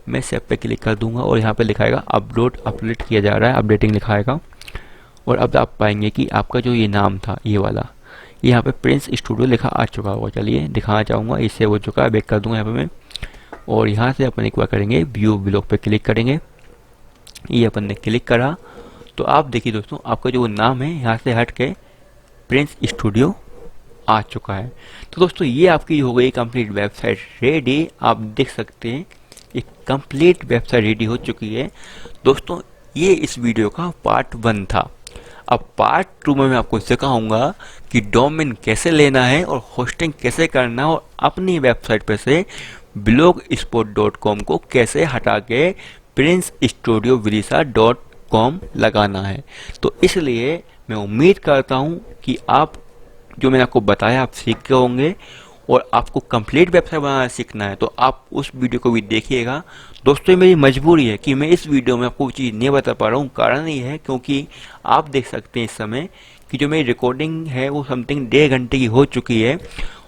मैं सेव पे क्लिक कर दूंगा और यहाँ पे लिखाएगा अपडेट किया जा रहा है, अपडेटिंग लिखाएगा। और अब आप पाएंगे कि आपका जो ये नाम था ये वाला, ये यहाँ पे प्रिंस स्टूडियो लिखा आ चुका होगा। चलिए दिखाना चाहूँगा, इससे हो चुका है, बैक कर दूंगा यहाँ पे मैं। और यहाँ से अपन एक बार करेंगे व्यू ब्लॉग पे क्लिक करेंगे, ये अपन ने क्लिक करा तो आप देखिए दोस्तों आपका जो नाम है यहाँ से हट के प्रिंस स्टूडियो आ चुका है। तो दोस्तों ये आपकी हो गई कंप्लीट वेबसाइट रेडी। आप देख सकते हैं एक कंप्लीट वेबसाइट रेडी हो चुकी है। दोस्तों ये इस वीडियो का पार्ट 1 था। अब पार्ट 2 में मैं आपको सिखाऊंगा कि डोमेन कैसे लेना है और होस्टिंग कैसे करना है और अपनी वेबसाइट पर से blogspot.com को कैसे हटा के princestudiovidisha.com लगाना है। तो इसलिए मैं उम्मीद करता हूं कि आप जो मैंने आपको बताया आप सीख गए होंगे। और आपको कंप्लीट वेबसाइट बनाना सीखना है तो आप उस वीडियो को भी देखिएगा। दोस्तों ये मेरी मजबूरी है कि मैं इस वीडियो में आपको चीज़ नहीं बता पा रहा हूँ, कारण ये है क्योंकि आप देख सकते हैं इस समय कि जो मेरी रिकॉर्डिंग है वो समथिंग 1.5 घंटे की हो चुकी है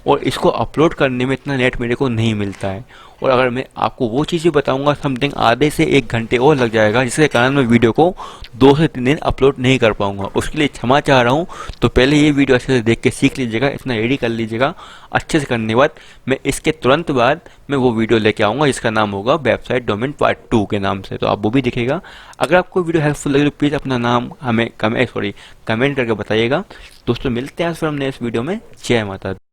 और इसको अपलोड करने में इतना नेट मेरे को नहीं मिलता है। और अगर मैं आपको वो चीज़ें बताऊंगा समथिंग आधे से 1 घंटे और लग जाएगा, जिसके कारण मैं वीडियो को 2 से 3 दिन अपलोड नहीं कर पाऊंगा। उसके लिए क्षमा चाह रहा हूँ। तो पहले ये वीडियो अच्छे से देख के सीख लीजिएगा, इतना रेडी कर लीजिएगा। अच्छे से करने के बाद मैं इसके तुरंत बाद मैं वो वीडियो लेके आऊँगा जिसका नाम होगा वेबसाइट डोमेन पार्ट 2 के नाम से। तो आप वो भी दिखेगा। अगर आपको वीडियो हेल्पफुल लगे तो प्लीज़ अपना नाम हमें कमेंट करके बताइएगा। दोस्तों मिलते हैं फिर हमने इस वीडियो में। जय माता दी।